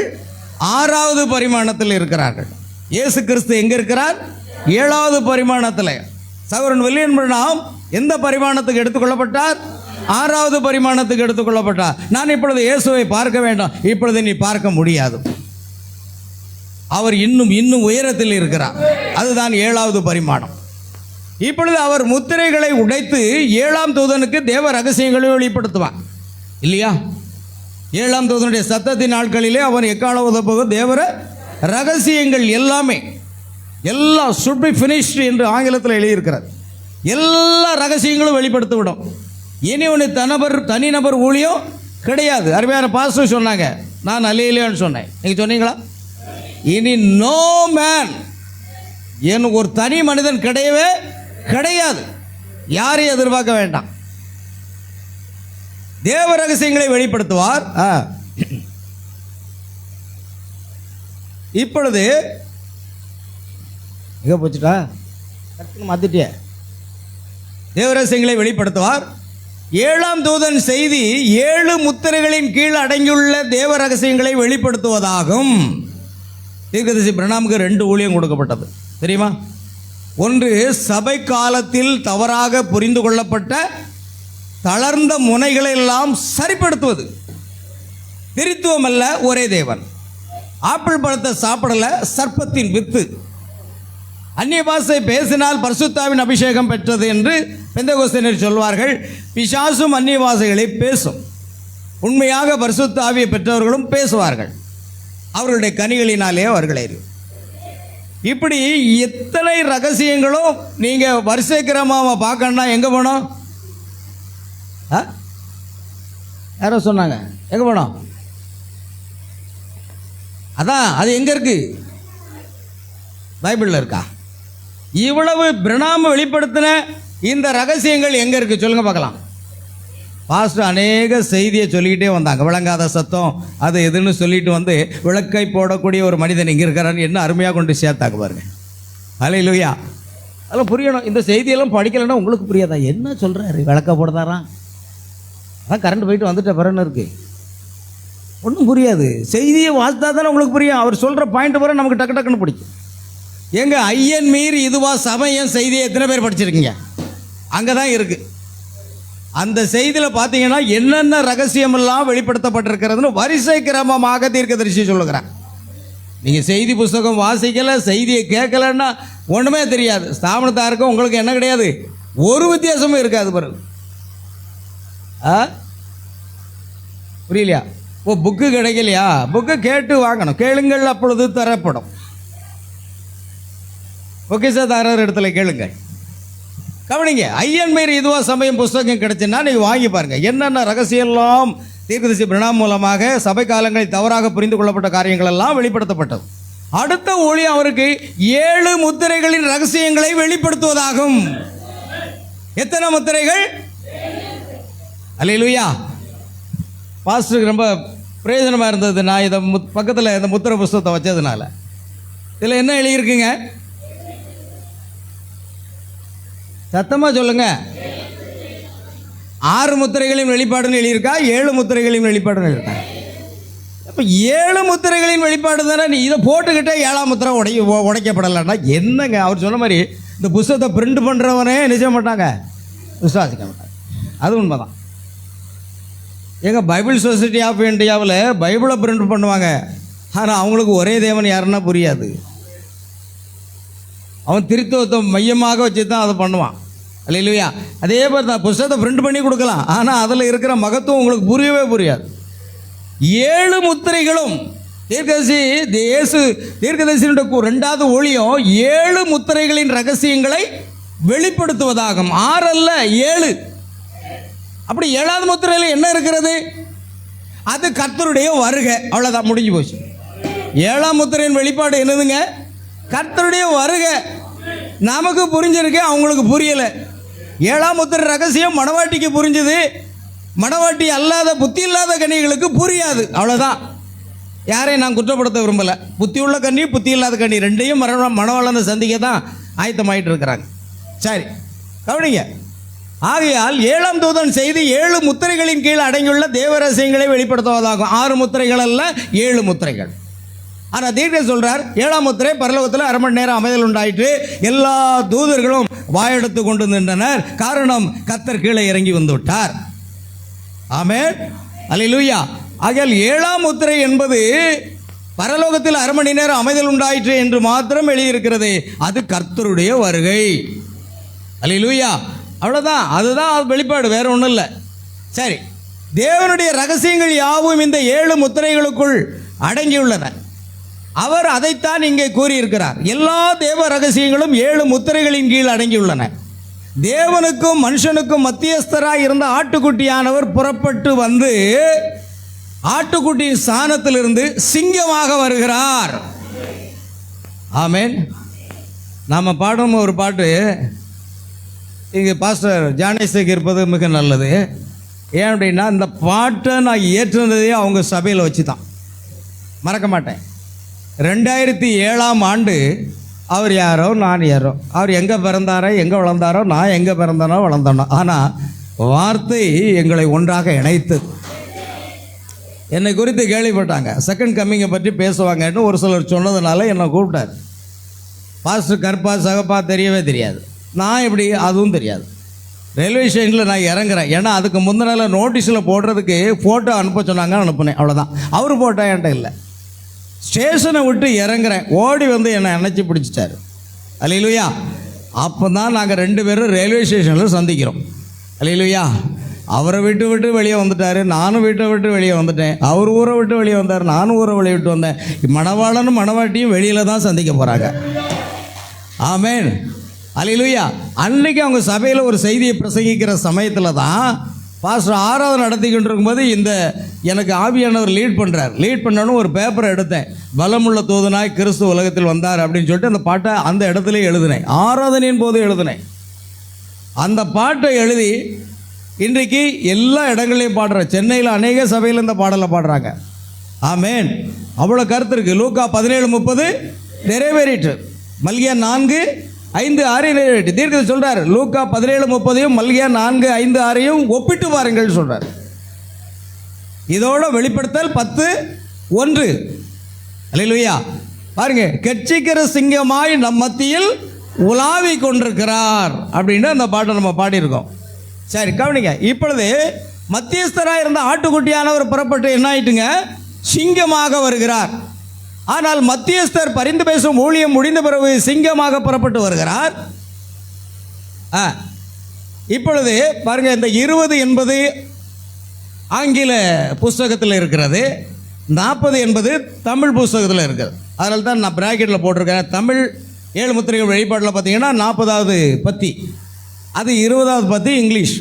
6வது பரிமாணத்தில் இருக்கிறார்கள். இயேசு கிறிஸ்து எங்கே இருக்கிறார்? 7வது பரிமாணத்தில். சகோதரன் வில்லியம் பிரணாம் எந்த பரிமாணத்துக்கு எடுத்துக்கொள்ளப்பட்டார்? 6வது பரிமாணத்துக்கு எடுத்துக்கொள்ளப்பட்டார். நான் இப்பொழுது இயேசுவை பார்க்க வேண்டாம், இப்பொழுது நீ பார்க்க முடியாது. அவர் இன்னும் உயரத்தில் இருக்கிறார். அதுதான் 7வது பரிமாணம். இப்பொழுது அவர் முத்திரைகளை உடைத்து 7ஆம் தூதனுக்கு தேவ ரகசியங்களை வெளிப்படுத்துவார் இல்லையா? 7ஆம் தூதனுடைய சத்தத்தின் நாட்களிலே அவன் எக்கால உதப்போக தேவர ரகசியங்கள் எல்லாமே எல்லாம் should be finished என்று ஆங்கிலத்தில் எழுதியிருக்கிறார். எல்லா ரகசியங்களும் வெளிப்படுத்தி விடும். இனி ஒன்று தனிநபர் ஊழியம் கிடையாது. அருமையான பாஸ்டர் சொன்னாங்க, நான் அல்லேலூயான்னு சொன்னேன். நீங்கள் சொன்னீங்களா? இனி நோ மேன், எனக்கு ஒரு தனி மனிதன் கிடையவே கிடையாது. யாரையும் எதிர்பார்க்க வேண்டாம். தேவ ரகசியங்களை வெளிப்படுத்துவார். இப்பொழுது எங்க போச்சுட்டா மாத்திட்டிய. தேவ ரகசியங்களை வெளிப்படுத்துவார். 7ஆம் தூதன் செய்தி 7 முத்திரைகளின் கீழ் அடங்கியுள்ள தேவ ரகசியங்களை வெளிப்படுத்துவதாகும். தீர்க்கதரிசி பிரணாமுக்கு 2 ஊழியம் கொடுக்கப்பட்டது தெரியுமா? ஒன்று, சபை காலத்தில் தவறாக புரிந்து கொள்ளப்பட்ட தளர்ந்த முனைகளை எல்லாம் சரிப்படுத்துவது. திரித்துவம் அல்ல, ஒரே தேவன். ஆப்பிள் பழத்தை சாப்பிடல, சர்ப்பத்தின் வித்து. அந்நிய பாஷை பேசினால் பரிசுத்தாவின் அபிஷேகம் பெற்றது என்று பெந்தகோஸ்தியர் சொல்வார்கள். பிசாசும் அந்நிய பாஷைகளை பேசும். உண்மையாக பரிசுத்த ஆவியை பெற்றவர்களும் பேசுவார்கள். அவர்களுடைய கனிகளினாலே அவர்கள் அறியும். இப்படி எத்தனை ரகசியங்களும் நீங்கள் வரிசை கிரமமாக பார்க்கணும்னா எங்கே போனோம்? யாரோ சொன்னாங்க, எங்கே போனோம்? அதான், அது எங்கே இருக்கு? பைபிளில் இருக்கா? இவ்வளவு பிரணாம வெளிப்படுத்தின இந்த ரகசியங்கள் எங்கே இருக்கு சொல்லுங்க பார்க்கலாம். பாஸ்டர் அநேக செய்தியை சொல்லிக்கிட்டே வந்தாங்க. விளங்காத சத்தம் அது எதுன்னு சொல்லிட்டு வந்து விளக்கை போடக்கூடிய ஒரு மனிதன் இங்கே இருக்கிறான்னு என்ன அருமையாக கொண்டு சேர்த்தாக்க பாருங்க. ஹல்லேலூயா. அதெல்லாம் புரியணும். இந்த செய்தியெல்லாம் படிக்கலைன்னா உங்களுக்கு புரியாதா? என்ன சொல்கிறாரு? விளக்க போடுதாராம், அதான் கரண்ட் போயிட்டு வந்துட்ட பிறன்னு இருக்கு. ஒன்றும் புரியாது. செய்தியை வாசித்தா தானே உங்களுக்கு புரியும். அவர் சொல்கிற பாயிண்ட் வர நமக்கு டக்கு டக்குன்னு பிடிக்கும். எங்க ஐயன் மீறி இதுவா சமயம் செய்தியை எத்தனை பேர் படிச்சிருக்கீங்க? அங்கே தான் இருக்குது. அந்த செய்தியில் பார்த்தீங்கன்னா என்னென்ன ரகசியமெல்லாம் வெளிப்படுத்தப்பட்டிருக்கிறதுன்னு வரிசை கிரமமாக தீர்க்கதரிசி சொல்லுகிறான். நீங்கள் செய்தி புஸ்தகம் வாசிக்கலை, செய்தியை கேட்கலன்னா ஒன்றுமே தெரியாது. ஸ்தாபனத்தாருக்கும் உங்களுக்கு என்ன கிடையாது, ஒரு வித்தியாசமும் இருக்காது. பிறகு புரியலையா? ஓ, புக்கு கிடைக்கலையா? புக்கு கேட்டு வாங்கணும். கேளுங்கள் அப்பொழுது தரப்படும். பொக்கிஷதாரர் இடத்துல கேளுங்கள். கவனிங்க, ஐயன் மீறி இதுவா சமயம் புஸ்தகம் கிடைச்சுன்னா நீங்கள் வாங்கி பாருங்க. என்னென்ன ரகசியெல்லாம் தீர்க்கதரிசி பிரணாம் மூலமாக சபை காலங்களில் தவறாக புரிந்து கொள்ளப்பட்ட காரியங்கள் எல்லாம் வெளிப்படுத்தப்பட்டது. அடுத்த ஊழியம் அவருக்கு 7 முத்திரைகளின் ரகசியங்களை வெளிப்படுத்துவதாகும். எத்தனை முத்திரைகள்? அல்லேலூயா. பாஸ்டருக்கு ரொம்ப பிரயோஜனமாக இருந்தது. நான் இதை பக்கத்தில் இந்த முத்திரை புஸ்தகத்தை வச்சதுனால. இதில் என்ன எழுதியிருக்குங்க? சத்தமாக சொல்லுங்க. 6 முத்திரைகளின் வெளிப்பாடுன்னு எழுதியிருக்கா, 7 முத்திரைகளின் வெளிப்பாடுன்னு எழுதியிருக்கா? அப்போ 7 முத்திரைகளின் வெளிப்பாடு தானே. நீ இதை போட்டுக்கிட்டே 7ஆம் முத்திரை உடைக்கப்படலைன்னா என்னங்க? அவர் சொன்ன மாதிரி இந்த புஸ்தகத்தை பிரிண்ட் பண்ணுறவனே நிச்சய மாட்டாங்க, விசுவாசிக்க மாட்டாங்க. அது உண்மைதான். எங்கள் பைபிள் சொசைட்டி ஆஃப் இந்தியாவில் பைபிளை பிரிண்ட் பண்ணுவாங்க. ஆனால் அவங்களுக்கு ஒரே தேவன் யாருன்னா புரியாது. அவன் திருத்துவத்தை மையமாக வச்சு தான் அதை பண்ணுவான். அல்லேலூயா. அதே மாதிரி தான் புஸ்தகத்தை பிரிண்ட் பண்ணி கொடுக்கலாம், ஆனால் அதில் இருக்கிற மகத்துவம் உங்களுக்கு புரியவே புரியாது. 7 முத்திரைகளும் தீர்க்கதரிசியினுடைய 2வது ஊழியம் 7 முத்திரைகளின் ரகசியங்களை வெளிப்படுத்துவதாகும். 6 அல்ல, 7. அப்படி 7வது முத்திரையில் என்ன இருக்கிறது? அது கர்த்தருடைய வருகை. அவ்வளோதான், முடிஞ்சு போச்சு. 7ஆம் முத்திரையின் வெளிப்பாடு என்னதுங்க? கர்த்தருடைய வருகை. நமக்கு புரிஞ்சிருக்கு, அவங்களுக்கு புரியலை. 7ஆம் முத்திரை ரகசியம் மணவாட்டிக்கு புரிஞ்சுது, மணவாட்டி அல்லாத புத்தி இல்லாத கன்னிகளுக்கு புரியாது. அவ்வளோதான். யாரையும் நான் குற்றப்படுத்த விரும்பலை. புத்தி உள்ள கன்னி, புத்தி இல்லாத கன்னி ரெண்டையும் மணவாளனை சந்திக்க தான் ஆயத்தமாயிட்டு இருக்கிறாங்க. சரி, கவனிங்க. ஆகையால் 7ஆம் தூதன் செய்தி 7 முத்திரைகளின் கீழ் அடங்கியுள்ள தேவ ரகசியங்களை வெளிப்படுத்துவதாகும். 6 முத்திரைகள் அல்ல, 7 முத்திரைகள். ஆனால் தீர்க்க சொல்றார், 7ஆம் முத்திரை பரலோகத்தில் 1/2 மணி நேரம் அமைதல் உண்டாயிற்று. எல்லா தூதர்களும் வாயெடுத்து கொண்டு நின்றனர். காரணம், கர்த்தர் கீழே இறங்கி வந்து விட்டார். ஆமென், அல்லேலூயா. ஆகையால் 7ஆம் முத்திரை என்பது பரலோகத்தில் 1/2 மணி நேரம் அமைதல் உண்டாயிற்று என்று மாத்திரம் எழுதியிருக்கிறது. அது கர்த்தருடைய வருகை. அல்லேலூயா. அவ்வளோதான், அதுதான் வெளிப்பாடு, வேற ஒன்றும் இல்லை. சரி, தேவனுடைய ரகசியங்கள் யாவும் இந்த 7 முத்திரைகளுக்குள் அடங்கியுள்ளன. அவர் அதைத்தான் இங்கே கூறியிருக்கிறார். எல்லா தேவ ரகசியங்களும் 7 முத்திரைகளின் கீழ் அடங்கியுள்ளன. தேவனுக்கும் மனுஷனுக்கும் மத்தியஸ்தராய் இருந்த ஆட்டுக்குட்டியானவர் புறப்பட்டு வந்து ஆட்டுக்குட்டியின் ஸ்தானத்திலிருந்து சிங்கமாக வருகிறார். ஆமென். நாம் பாடும் ஒரு பாட்டு இங்கே பாஸ்டர் ஜானேசுக்கு இருப்பது மிக நல்லது. ஏன் அப்படின்னா, இந்த பாட்டை நான் ஏற்றுனதே அவங்க சபையில் வச்சு தான், மறக்க மாட்டேன். 2007ஆம் ஆண்டு அவர் யாரோ நான் யாரோ, அவர் எங்கே பிறந்தாரோ எங்கே வளர்ந்தாரோ, நான் எங்கே பிறந்தானோ வளர்ந்தானோ, ஆனால் வார்த்தை எங்களை ஒன்றாக இணைத்து என்னை குறித்து கேள்விப்பட்டாங்க. செகண்ட் கம்மிங்கை பற்றி பேசுவாங்கன்னு ஒரு சிலர் சொன்னதுனால என்னை கூப்பிட்டார். பாஸ்டர் கற்பா சகப்பா தெரியவே தெரியாது. நான் எப்படி அதுவும் தெரியாது. ரயில்வே ஸ்டேஷனில் நான் இறங்குறேன். ஏன்னா அதுக்கு முந்தின நாள் நோட்டீஸில் போடுறதுக்கு ஃபோட்டோ அனுப்ப சொன்னாங்க, அனுப்புனேன், அவ்வளோதான். அவர் ஃபோட்டோ என்கிட்ட இல்லை. ஸ்டேஷனை விட்டு இறங்குறேன், ஓடி வந்து என்னை அணைச்சி பிடிச்சிட்டாரு. அல்லேலூயா. அப்போ தான் நாங்கள் 2 பேரும் ரயில்வே ஸ்டேஷனில் சந்திக்கிறோம். அல்லேலூயா. அவரை விட்டு வெளியே வந்துட்டார், நானும் வீட்டை விட்டு வெளியே வந்துட்டேன். அவர் ஊரை விட்டு வெளியே வந்தார், நானும் ஊரை வெளியே விட்டு வந்தேன். மணவாளனும் மணவாட்டியும் வெளியில் தான் சந்திக்க போகிறாங்க. ஆமேன். அல்லேலூயா. அன்றைக்கி அவங்க சபையில் ஒரு செய்தியை பிரசங்கிக்கிற சமயத்தில் தான் பாஸ்டர் ஆராதனை நடத்திக்கிட்டு இருக்கும்போது எனக்கு ஆவியானவர் லீட் பண்ணணும். ஒரு பேப்பரை எடுத்தேன், பலமுள்ள தூதனாய் கிறிஸ்து உலகத்தில் வந்தார் அப்படின்னு சொல்லிட்டு அந்த பாட்டை அந்த இடத்துல எழுதினேன். ஆராதனையின் போது எழுதினேன். அந்த பாட்டை எழுதி இன்றைக்கு எல்லா இடங்களையும் பாடுறேன். சென்னையில் அநேக சபையில் இந்த பாடலை பாடுறாங்க. ஆமேன். அவ்வளோ கருத்து இருக்குது. லூக்கா 17:30 நிறைவேறிட்டு. மல்கியா 4:5-6 நிறைவேறிட்டு. தீர்க்கதரிசி சொல்கிறார், லூக்கா 17:30 மல்கியா 4:5-6 ஒப்பிட்டு பாருங்கள் சொல்கிறார். இதோட வெளிப்படுத்தல் 10:1. அல்லேலூயா. பாருங்க, கெர்ச்சிக்கிற சிங்கமாய் நம் மத்தியில் உலாவி கொண்டிருக்கிறார் அப்படின்னு அந்த பாட்டை நம்ம பாடியிருக்கோம். சரி, கவனிங்க. இப்பொழுது மத்தியஸ்தராக இருந்த ஆட்டுக்குட்டியானவர் புறப்பட்டு என்ன ஆயிட்டுங்க, சிங்கமாக வருகிறார். ஆனால் மத்தியஸ்தர் பரிந்து பேசும் ஊழியம் முடிந்த பிறகு சிங்கமாக புறப்பட்டு வருகிறார். இப்பொழுது பாருங்க, இந்த 20 என்பது ஆங்கில புஸ்தகத்தில் இருக்கிறது, 40 என்பது தமிழ் புஸ்தகத்தில் இருக்கிறது. அதனால தான் நான் பிராக்கெட்டில் போட்டிருக்கேன். தமிழ் 7 முத்திரைகள் வெளிப்பாட்டில் பார்த்தீங்கன்னா 40வது பத்தி, அது 20வது பத்தி இங்கிலீஷ்.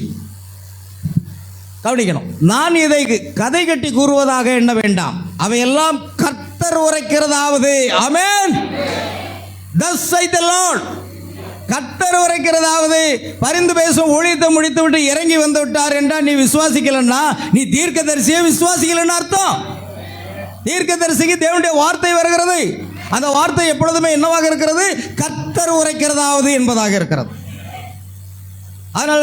கவனிக்கணும். நான் இதை கதை கட்டி கூறுவதாக எண்ண வேண்டாம், அவையெல்லாம் கர்த்தர் உரைக்கிறதாவது. ஆமென். Thus saith the Lord. கர்த்தர் உரைக்கிறதாவது. பரிந்து பேசும் ஊழியத்தை முடித்து விட்டு இறங்கி வந்து விட்டார் என்றால் நீ விசுவாசிக்கலன்னா நீ தீர்க்கதரிசியை விசுவாசிக்கலன்னு அர்த்தம். தீர்க்கதரிசிக்கு தேவனுடைய வார்த்தை வருகிறது. அந்த வார்த்தை எப்பொழுதுமே என்னவாக இருக்கிறது, கர்த்தர் உரைக்கிறதாவது என்பதாக இருக்கிறது. அதனால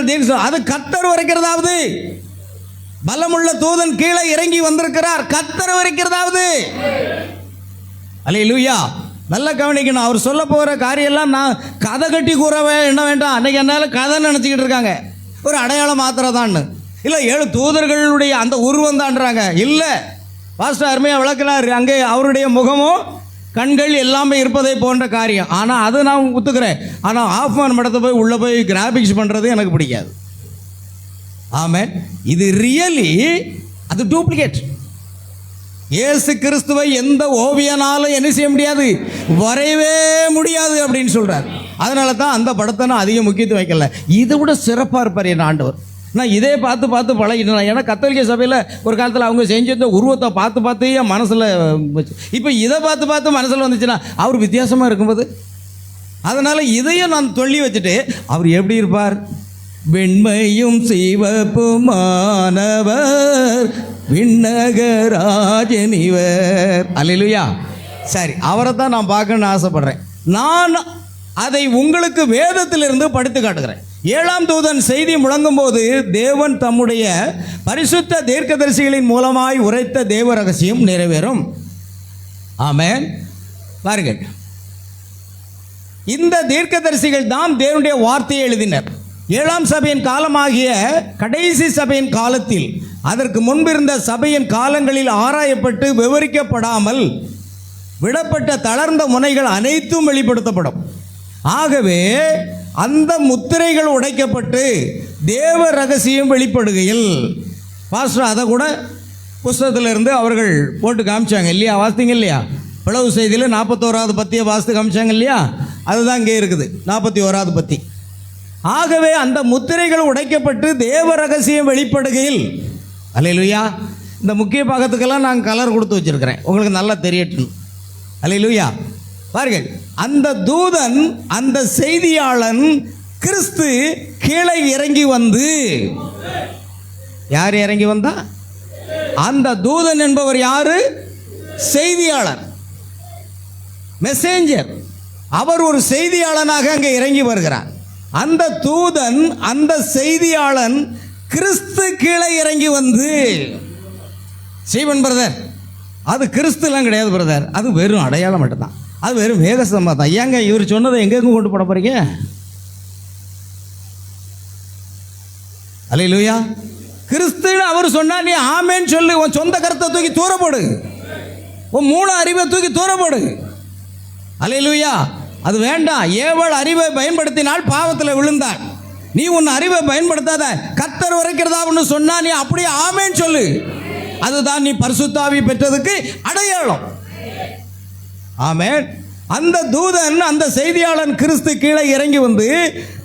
அது கர்த்தர் உரைக்கிறதாவது. பலமுள்ள தூதன் கீழே இறங்கி வந்திருக்கிறார், கர்த்தர் உரைக்கிறதாவது. அல்லேலூயா. நல்லா கவனிக்கணும். அவர் சொல்ல போகிற காரியெல்லாம் நான் கதை கட்டி கூறவே என்ன வேண்டாம். அன்னைக்கு என்னால் கதை நினச்சிக்கிட்டு இருக்காங்க, ஒரு அடையாளம் மாத்திரதான்னு. இல்லை 7 தூதர்களுடைய அந்த உருவம் தான்றாங்க. இல்லை, பாஸ்டர் அருமையாக விளக்கினார். அங்கே அவருடைய முகமும் கண்கள் எல்லாமே இருப்பதை போன்ற காரியம். ஆனால் அது நான் ஒத்துக்கிறேன். ஆனால் ஆஃப்மேன் மடத்தை போய் உள்ளே போய் கிராபிக்ஸ் பண்ணுறது எனக்கு பிடிக்காது. ஆமென். இது ரியலி, அது டூப்ளிகேட். இயேசு கிறிஸ்துவை எந்த ஓவியனாலும் என்ன செய்ய முடியாது, வரையவே முடியாது அப்படின்னு சொல்கிறார். அதனால தான் அந்த படத்தை நான் அதிக முக்கியத்துவம் வைக்கல. இதை விட சிறப்பாக இருப்பார் என் ஆண்டவர். நான் இதே பார்த்து பழகிட்டேன். ஏன்னா கத்தோலிக்க சபையில் ஒரு காலத்தில் அவங்க செஞ்ச உருவத்தை பார்த்து என் மனசில் வச்சு, இப்போ இதை பார்த்து மனசில் வந்துச்சுன்னா அவர் வித்தியாசமாக இருக்கும்போது, அதனால் இதையும் நான் சொல்லி வச்சுட்டு அவர் எப்படி இருப்பார், வெண்மையும் சிவப்புமானவர் விண்ணகராஜனிவர். அல்லேலூயா. சரி, அவரை தான் நான் பார்க்கணும்னு ஆசைப்படுறேன். நான் அதை உங்களுக்கு வேதத்திலிருந்து படித்து காட்டுகிறேன். 7ஆம் தூதன் செய்தி முழங்கும் போது தேவன் தம்முடைய பரிசுத்த தீர்க்கதரிசிகளின் மூலமாய் உரைத்த தேவ ரகசியம் நிறைவேறும். ஆமென். பாருங்கள், இந்த தீர்க்கதரிசிகள் தான் தேவனுடைய வார்த்தையை எழுதினர். 7ஆம் சபையின் காலமாகிய கடைசி சபையின் காலத்தில் அதற்கு முன்பிருந்த சபையின் காலங்களில் ஆராயப்பட்டு விவரிக்கப்படாமல் விடப்பட்ட தளர்ந்த முனைகள் அனைத்தும் வெளிப்படுத்தப்படும். ஆகவே அந்த முத்திரைகள் உடைக்கப்பட்டு தேவ ரகசியம் வெளிப்படுகையில், பாஸ்டர் அதை கூட புஸ்தகத்தில் இருந்து அவர்கள் போட்டு காமிச்சாங்க இல்லையா, வாசித்தீங்க இல்லையா? பிளவு செய்தியில் 41வது பத்தியை வாசித்து காமிச்சாங்க இல்லையா? அதுதான் இங்கே இருக்குது, 41வது பத்தி. ஆகவே அந்த முத்திரைகள் உடைக்கப்பட்டு தேவ ரகசியம் வெளிப்படுகையில், அல்லேலூயா. இந்த முக்கிய பாகத்துக்கெல்லாம் நான் கலர் கொடுத்து வச்சிருக்கிறேன், உங்களுக்கு நல்லா தெரியட்டும். அல்லேலூயா. பாருங்கள், அந்த தூதன், அந்த செய்தியாளன் கிறிஸ்து கீழே இறங்கி வந்து, யார் இறங்கி வந்தா? அந்த தூதன் என்பவர் யாரு? செய்தியாளர், மெசேஞ்சர். அவர் ஒரு செய்தியாளனாக அங்கே இறங்கி வருகிறார். அந்த தூதன், அந்த செய்தியாளன் கிறிஸ்து கீழே இறங்கி வந்து, சீவன் பிரதர், அது கிறிஸ்துலாம் கிடையாது பிரதர், அது வெறும் அடையாளம் மட்டும்தான். அது வெறும் வேக சம்மதம். ஏங்க இவர் சொன்னதை எங்கெங்க கொண்டு போட போறீங்க? அல்லேலூயா. கிறிஸ்துன்னு அவர் சொன்னா நீ ஆமேன்னு சொல்லு. உன் சொந்த கருத்தை தூக்கி தூரப்போடு, உன் மூணு அறிவை தூக்கி தூரப்போடு. அல்லேலூயா. அது வேண்டாம். ஏவல் அறிவை பயன்படுத்தினால் பாவத்தில் விழுந்தாள். நீ உன் அறிவை பயன்படுத்தாத. கர்த்தர் உரைக்கிறதா ஒன்று சொன்னா நீ அப்படியே ஆமேன்னு சொல்லு. அதுதான் நீ பரிசுத்த ஆவி பெற்றதுக்கு அடையாளம். ஆமென். அந்த தூதன், அந்த செய்தியாளன் கிறிஸ்து கீழே இறங்கி வந்து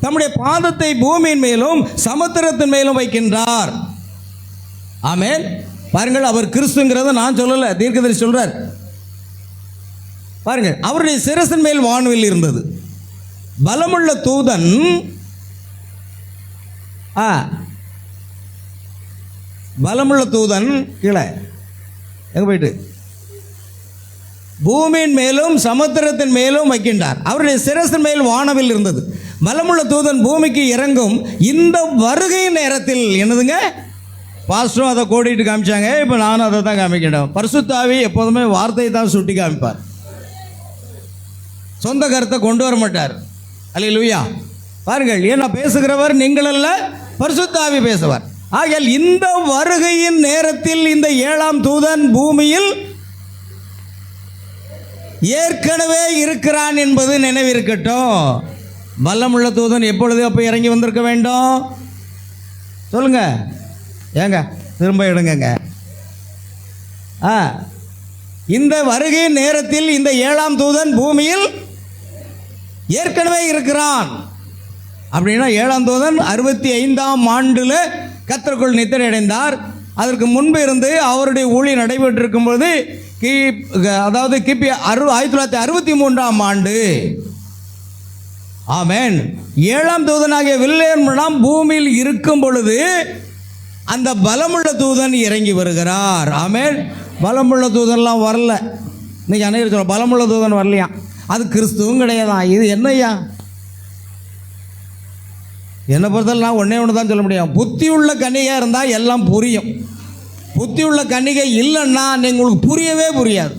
தம்முடைய பாதத்தை பூமியின் மேலும் சமுத்திரத்தின் மேலும் வைக்கின்றார். ஆமென். பாருங்கள், அவர் கிறிஸ்துங்கிறத நான் சொல்லல, தீர்க்கதரிசி சொல்றார். பாருங்கள், அவருடைய சிரசின் மேல் வானவில் இருந்தது. பலமுள்ள தூதன் பலமுள்ள தூதன் கீழே எங்க போயிட்டு பூமியின் மேலும் சமுத்திரத்தின் மேலும் வைக்கின்றார். அவருடைய சிரசின் மேல் வானவில் இருந்தது. பலமுள்ள தூதன் பூமிக்கு இறங்கும் இந்த வருகை நேரத்தில் என்னதுங்க, பாஸ்டரும் அதை கோடிட்டு காமிச்சாங்க. இப்போ நானும் அதை தான் காமிக்கிட்டேன். பரிசுத்த ஆவி எப்போதுமே வார்த்தையை தான் சுட்டி காமிப்பார், சொந்த கருத்தை கொண்டு வர மாட்டார். அல்லேலூயா. பாருங்கள், ஏன்னா பேசுகிறவர் நீங்கள் அல்ல, பரிசுத்த ஆவி பேசுவார். ஆகையால் இந்த வருகையின் நேரத்தில் இந்த 7ஆம் தூதன் பூமியில் ஏற்கனவே இருக்கிறான் என்பது நினைவிருக்கட்டும். பலமுள்ள தூதன் எப்பொழுது அப்போ இறங்கி வந்திருக்க வேண்டும்? சொல்லுங்க ஏங்க, திரும்ப எடுங்க. இந்த வருகை நேரத்தில் இந்த 7ஆம் தூதன் பூமியில் ஏற்கனவே இருக்கிறான். அப்படின்னா 7ஆம் தூதன் 65ஆம் ஆண்டில் கர்த்தருக்குள் நித்திரை அடைந்தார். அதற்கு முன்பு இருந்து அவருடைய ஊழியம் நடைபெற்றிருக்கும் பொழுது அதாவது கிபி 1963ஆம் ஆண்டு. ஆமென். 7ஆம் தூதனாகிய வில்லியம் பூமியில் இருக்கும் பொழுது அந்த பலமுள்ள தூதன் இறங்கி வருகிறார். ஆமென். பலமுள்ள தூதன்லாம் வரல. இன்னைக்கு அனைவரும் சொல்ல பலமுள்ள தூதன் வரலையா? அது கிறிஸ்துவும் கிடையாதான். இது என்னையா? என்னை பொறுத்தவரை நான் ஒன்று தான் சொல்ல முடியும். புத்தி உள்ள கன்னிகையாக இருந்தால் எல்லாம் புரியும். புத்தி உள்ள கன்னிகை இல்லைன்னா உங்களுக்கு புரியவே புரியாது.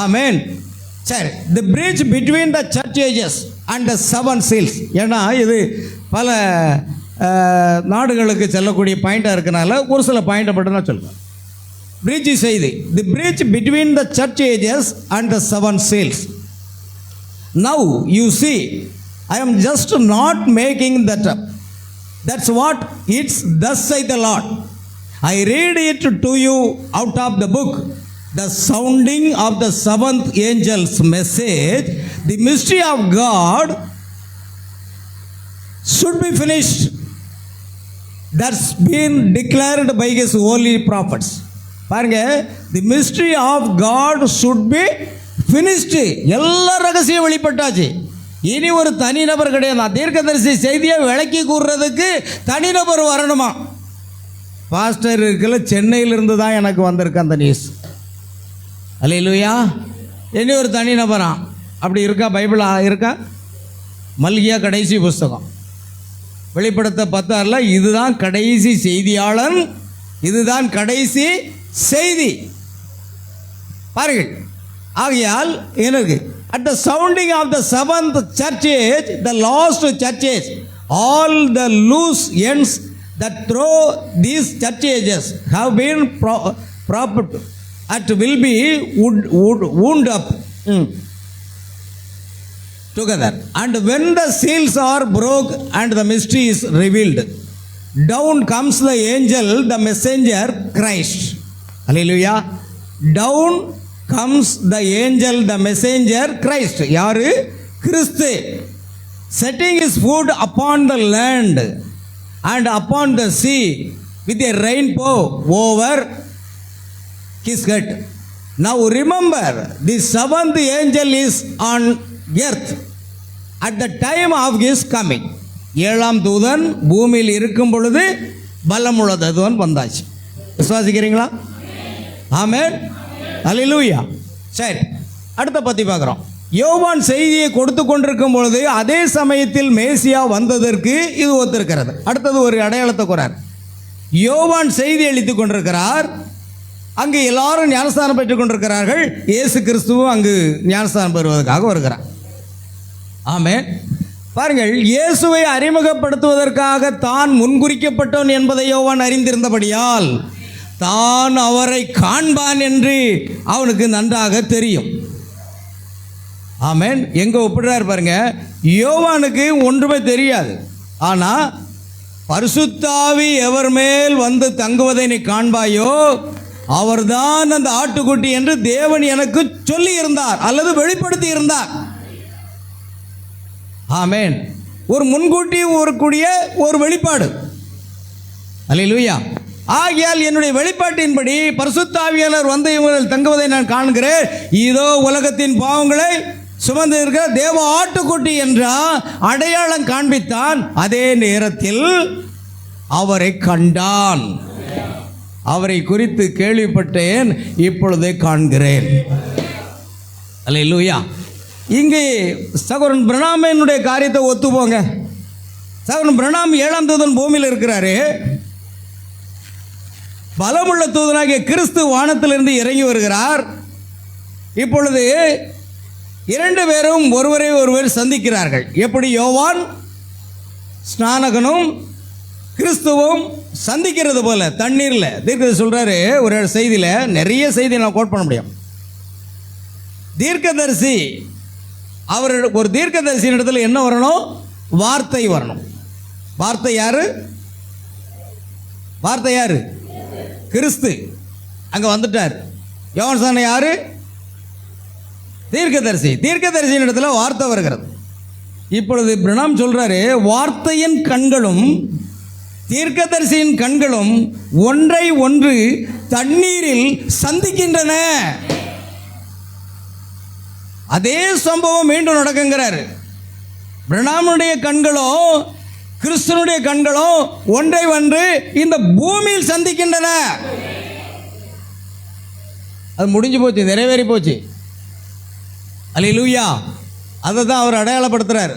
ஆமென். சரி, the bridge between the church ages and the 7 seals. ஏன்னா இது பல நாடுகளுக்கு செல்லக்கூடிய பாயிண்டாக இருக்கனால ஒரு சில பாயிண்டை மட்டும் தான் சொல்லுவேன். பிரிட்ஜ் செய்தி, the bridge between the church ages and the 7 seals. Now you see, I am just not making that up. That's what it's thus saith the Lord. I read it to you out of the book, the sounding of the 7th angel's message. The mystery of God should be finished. That's been declared by his holy prophets. பாருங்க, the mystery of God should be finished. எல்லா ரகசியம் வெளிப்பட்டாச்சு. இனி ஒரு தனிநபர் கிடையாது. தீர்க்கதரிசி செய்தியை விளக்கி கூறுறதுக்கு தனிநபர் வரணுமா? பாஸ்டர் இருக்குல்ல, சென்னையிலிருந்து தான் எனக்கு வந்திருக்கு அந்த நியூஸ். அல்லேலூயா. இனி ஒரு தனிநபரா அப்படி இருக்கா? பைபிள் இருக்கா? மல்கியா கடைசி புஸ்தகம் வெளிப்படுத்த 10:6 இதுதான் கடைசி செய்தியாளன், இதுதான் கடைசி செய்தி. பாருங்கள். ஆகையால் எனக்கு at the sounding of the 7th church age, the last church age, all the loose ends that through these church ages have been propped at will be wound up together. And when the seals are broke and the mystery is revealed, down comes the angel, the messenger, Christ. Hallelujah. Down comes the angel, the messenger, Christ. யாரு? கிறிஸ்து. Setting his foot upon the land and upon the sea with a rainbow over his head. Now remember, the 7th angel is on earth at the time of his coming. 7ஆம் தூதன் பூமியில் இருக்கும் பொழுது பலமுள்ள தூதன் வந்தாச்சு. விசுவாசிக்கிறீங்களா? ஆமென். அல்லேலூயா. சரி, அடுத்த பத்தி பார்க்குறோம். யோவான் செய்தியை கொடுத்து கொண்டிருக்கும் பொழுது அதே சமயத்தில் மேசியா வந்ததற்கு இது ஒத்திருக்கிறது. அடுத்தது ஒரு அடையாளத்தை கூறார். யோவான் செய்தி அளித்து கொண்டிருக்கிறார். அங்கு எல்லாரும் ஞானஸ்தானம் பெற்றுக் கொண்டிருக்கிறார்கள். இயேசு கிறிஸ்துவும் அங்கு ஞானஸ்தானம் பெறுவதற்காக வருகிறார். ஆமென். பாருங்கள், இயேசுவை அறிமுகப்படுத்துவதற்காக தான் முன்குறிக்கப்பட்டவன் என்பதை யோவான் அறிந்திருந்தபடியால் தான் அவரை காண்பான் என்று அவனுக்கு நன்றாக தெரியும். ஆமென். எங்க ஒப்பிடுறார் பாருங்க, யோவானுக்கு ஒன்றுமே தெரியாது. ஆனால் பரிசுத்தாவி எவர் மேல் வந்து தங்குவதை நீ காண்பாயோ அவர்தான் அந்த ஆட்டுக்குட்டி என்று தேவன் எனக்கு சொல்லி இருந்தார் அல்லது வெளிப்படுத்தி இருந்தார். ஆமென். ஒரு முன்கூட்டி வரக்கூடிய ஒரு வெளிப்பாடு. அல்லேலூயா. ஆகையால் என்னுடைய வெளிப்பாட்டின்படி பரிசுத்தாவியானவர் வந்து இவர்கள் தங்குவதை நான் காண்கிறேன். இதோ உலகத்தின் பாவங்களை சுமந்து இருக்கிற தேவ ஆட்டுக்குட்டி என்ற அடையாளம் காண்பித்தான். அதே நேரத்தில் அவரை கண்டான். அவரை குறித்து கேள்விப்பட்டேன், இப்பொழுதே காண்கிறேன். அல்லேலூயா. இங்கே சகோதரன் பிரணாமினுடைய காரியத்தை ஒத்துப்போங்க. சகோதரன் பிரணாம் 7ஆம் தூதன் பூமியில் இருக்கிறாரு. பலமுள்ள தூதனாகிய கிறிஸ்து வானத்திலிருந்து இறங்கி வருகிறார். இப்பொழுது 2 பேரும் ஒருவரை ஒருவர் சந்திக்கிறார்கள். எப்படி? யோவான் ஸ்நானகனும் கிறிஸ்துவும் சந்திக்கிறது போல தண்ணீரில். தீர்க்கதரிசி சொல்றாரு ஒரு செய்தியில், நிறைய செய்தி நான் கோட் பண்ண முடியும். தீர்க்கதரிசி அவர் ஒரு தீர்க்கதரிசியின் இடத்துல என்ன வரணும்? வார்த்தை வரணும். வார்த்தை யாரு? வார்த்தை யாரு? கிறிஸ்து. அங்கே வந்துட்டார். யோவான் ஸ்நானன் யாரு? தீர்க்கதரிசி. தீர்க்கதரிசியின் இடத்துல வார்த்தை வருகிறது. இப்பொழுது பிரணாம் சொல்றாரு, வார்த்தையின் கண்களும் தீர்க்கதரிசியின் கண்களும் ஒன்றை ஒன்று தண்ணீரில் சந்திக்கின்றன. அதே சம்பவம் மீண்டும் நடக்குங்கிறாரு. பிரணாமுடைய கண்களோ கிறிஸ்துவனுடைய கண்களோ ஒன்றை ஒன்று இந்த பூமியில் சந்திக்கின்றன. அது முடிஞ்சு போச்சு, நிறைவேறி போச்சு. அல்லேலூயா. அதை தான் அவர் அடையாளப்படுத்துறார்.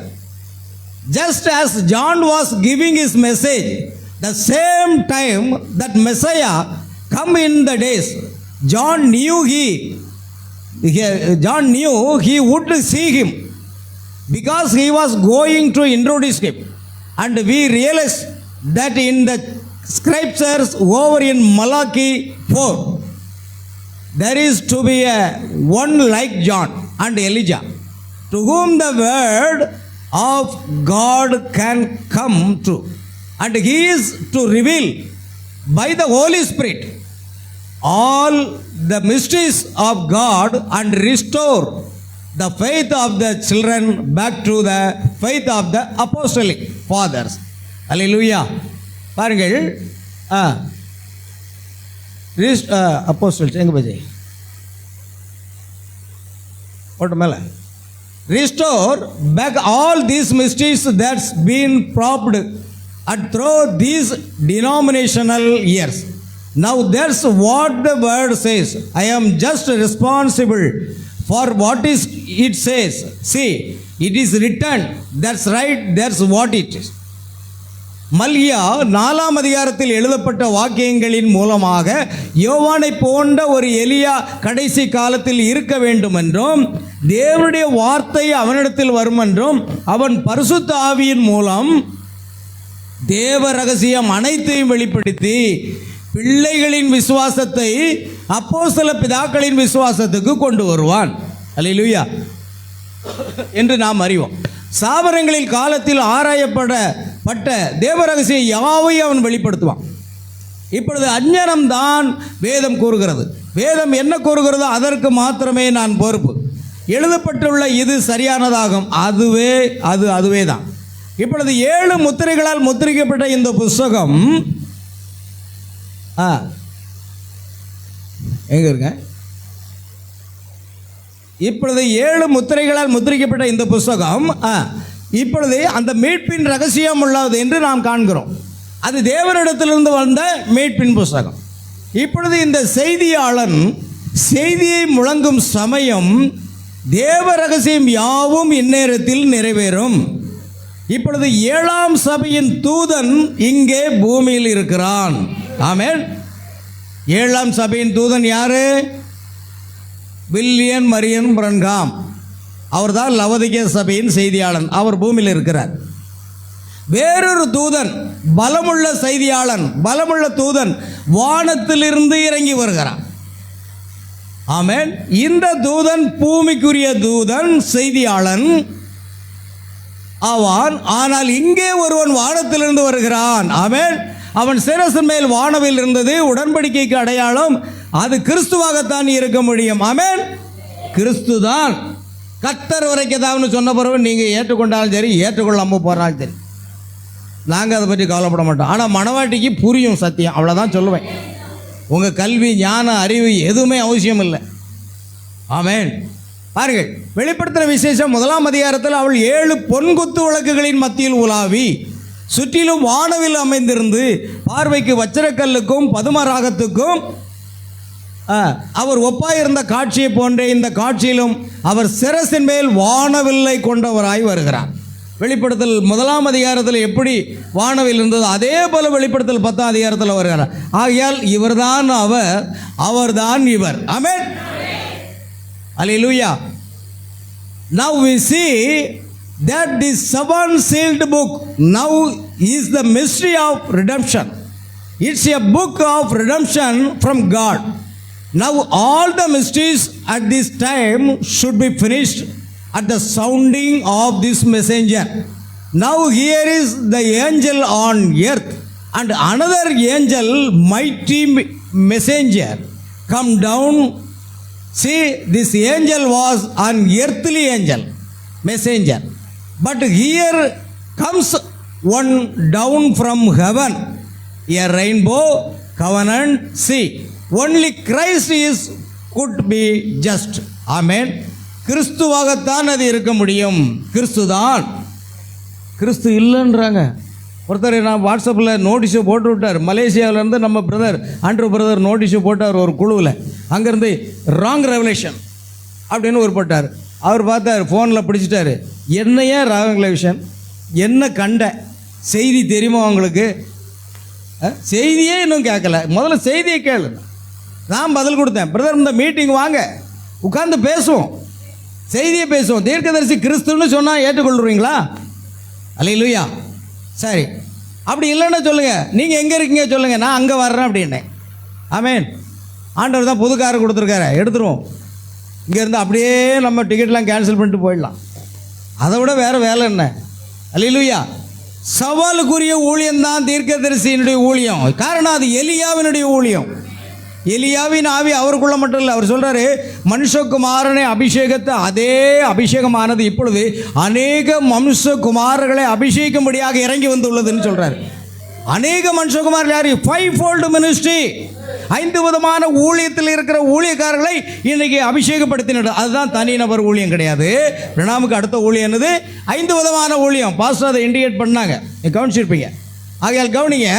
Just as John was giving his message, the same time that Messiah come in the days, John knew he would see him because he was going to introduce him. And we realize that in the scriptures over in Malachi 4, there is to be a one like John and Elijah, to whom the word of God can come true, and he is to reveal by the Holy Spirit all the mysteries of God and restore the faith of the children back to the faith of the apostolic fathers. Hallelujah. பாருங்கள், apostles எங்க போச்சு? போட்ட மேல. Restore back all these mysteries that's been propped and through these denominational years. Now that's what the word says. I am just responsible for what is it says. See, it is written. That's right. That's what it is. மல்கியா 4ஆம் அதிகாரத்தில் எழுதப்பட்ட வாக்கியங்களின் மூலமாக யோவானை போன்ற ஒரு எலியா கடைசி காலத்தில் இருக்க வேண்டும் என்றும், தேவனுடைய வார்த்தை அவனிடத்தில் வரும் என்றும், அவன் பரிசுத்த ஆவியின் மூலம் தேவ ரகசியம் அனைத்தையும் வெளிப்படுத்தி பிள்ளைகளின் விசுவாசத்தை அப்போஸ்தல பிதாக்களின் விசுவாசத்துக்கு கொண்டு வருவான். அல்லேலூயா என்று நாம் அறிவோம். சாபரங்களில் காலத்தில் ஆராயப்பட்ட தேவ ரகசிய யாவையும் அவன் வெளிப்படுத்துவான். இப்பொழுது அஞ்ஞானம்தான் வேதம் கூறுகிறது. வேதம் என்ன கூறுகிறதோ அதற்கு மாத்திரமே நான் பொறுப்பு. எழுதப்பட்டுள்ள இது சரியானதாகும். அதுவே தான். இப்பொழுது 7 முத்திரைகளால் முத்திரிக்கப்பட்ட இந்த புஸ்தகம் எங்க இருக்க? இப்பொழுது 7 முத்திரைகளால் முத்திரிக்கப்பட்ட இந்த புஸ்தகம் இப்பொழுது அந்த மீட்பின் ரகசியம் உள்ளது என்று நாம் காண்கிறோம். அது தேவனிடத்திலிருந்து வந்த மீட்பின் புஸ்தகம். இப்பொழுது இந்த செய்தியாளன் செய்தியை முழங்கும் சமயம் தேவ ரகசியம் யாவும் இந்நேரத்தில் நிறைவேறும். இப்பொழுது 7ஆம் சபையின் தூதன் இங்கே பூமியில் இருக்கிறான். ஆமென். ஏழாம் சபையின் தூதன் யாரு? வில்லியம் மரியன் பிரன்காம். அவர்தான் லவோதிக்கேய சபையின் செய்தியாளன். அவர் பூமியில் இருக்கிறார். வேறொரு தூதன், பலமுள்ள செய்தியாளன், பலமுள்ள தூதன் வானத்திலிருந்து இறங்கி வருகிறான். ஆமென். இந்த தூதன் பூமிக்குரிய தூதன், செய்தியாளன் ஆவான். ஆனால் இங்கே ஒருவன் வானத்திலிருந்து வருகிறான். ஆமென். அவன் சிரசின் மேல் வானவில் இருந்தது. உடன்படிக்கைக்கு அடையாளம். அது கிறிஸ்துவாகத்தான் இருக்க முடியும். ஆமென். கிறிஸ்து தான். கர்த்தர் வரைக்கும் சொன்ன பிறகு நீங்கள் ஏற்றுக்கொண்டாலும் சரி, ஏற்றுக்கொள்ளாமல் போகிறாலும் சரி, நாங்கள் அதை பற்றி கவலைப்பட மாட்டோம். ஆனால் மணவாட்டிக்கு புரியும் சத்தியம், அவ்வளோதான் சொல்லுவேன். உங்கள் கல்வி, ஞான, அறிவு எதுவுமே அவசியம் இல்லை. ஆமென். பாருங்கள், வெளிப்படுத்துகிற விசேஷம் 1ஆம் அதிகாரத்தில் அவள் 7 பொன்குத்து விளக்குகளின் மத்தியில் உலாவி சுற்றிலும் வானவில் அமைந்திருந்து பார்வைக்கு வச்சிரக்கல்லுக்கும் பதுமராகத்துக்கும் அவர் ஒப்பாயிருந்த காட்சியை போன்றே இந்த காட்சியிலும் அவர் சிரசின் மேல் வானவில்லை கொண்டவராய் வருகிறார். வெளிப்படுத்தல் 1ஆம் அதிகாரத்தில் எப்படி வானவில் இருந்தது, அதே போல வெளிப்படுத்தல் 10ஆம் அதிகாரத்தில் வருகிறார். ஆகையால் இவர்தான் அவர், அவர்தான் இவர். ஆமென். அல்லேலூயா. Now we see that this seven sealed book now is the mystery of redemption. It's a book of redemption from God. Now all the mysteries at this time should be finished at the sounding of this messenger. Now here is the angel on earth, and another angel, mighty messenger, come down. See, this angel was an earthly angel, messenger. But here comes one down from heaven, a rainbow, covenant, see. Only Christ is could be just. Amen. கிறிஸ்துவாகத்தான் அது இருக்க முடியும். கிறிஸ்து தான். கிறிஸ்து இல்லைன்றாங்க. ஒருத்தர் நான் வாட்ஸ்அப்பில் நோட்டீஸை போட்டு விட்டார். மலேசியாவிலேருந்து நம்ம பிரதர் ஆண்ட்ரூ பிரதர் நோட்டீஸை போட்டார் ஒரு குழுவில். அங்கேருந்து ராங் ரெவலேஷன் அப்படின்னு ஒரு போட்டார். அவர் பார்த்தார், ஃபோனில் பிடிச்சிட்டாரு. என்னையே ராங் ரெவலேஷன், என்ன கண்ட செய்தி தெரியுமா உங்களுக்கு? செய்தியே இன்னும் கேட்கல, முதல்ல செய்தியை கேளு. நான் பதில் கொடுத்தேன், பிரதர் இந்த மீட்டிங் வாங்க, உட்கார்ந்து பேசுவோம், செய்தியை பேசுவோம். தீர்க்கதரிசி கிறிஸ்துன்னு சொன்னால் ஏற்றுக்கொள்ளுறீங்களா? அல்லேலூயா. சரி, அப்படி இல்லைன்னு சொல்லுங்கள். நீங்கள் எங்கே இருக்கீங்க சொல்லுங்கள், நான் அங்கே வர்றேன் அப்படின்னேன். ஆமென். ஆண்டவர் தான் புது காரை கொடுத்துருக்காரு, எடுத்துருவோம். இங்கேருந்து அப்படியே நம்ம டிக்கெட்லாம் கேன்சல் பண்ணிட்டு போயிடலாம். அதை விட வேறு வேலை என்ன? அல்லேலூயா. சவாலுக்குரிய ஊழியம்தான் தீர்க்கதரிசியினுடைய ஊழியம். காரணம் அது எலியாவினுடைய ஊழியம். எலியாவின் ஆவி அவருக்குள்ள மட்டும் இல்லை. அவர் சொல்கிறாரு, மனுஷகுமாரனை அபிஷேகத்தை, அதே அபிஷேகமானது இப்பொழுது அநேக மனுஷகுமாரர்களை அபிஷேகிக்கும்படியாக இறங்கி வந்துள்ளதுன்னு சொல்கிறார். அநேக மனுஷகுமார் யார்? 5-fold மினிஸ்ட்ரி, 5 விதமான ஊழியத்தில் இருக்கிற ஊழியக்காரர்களை இன்னைக்கு அபிஷேகப்படுத்தினது. அதுதான் தனிநபர் ஊழியம் கிடையாது. பிரணாமுக்கு அடுத்த ஊழியம் என்னது? 5 விதமான ஊழியம். பாஸ்டர் அதை இண்டிகேட் பண்ணாங்க, கவனிச்சிருப்பீங்க. ஆகையால் கவனிங்க.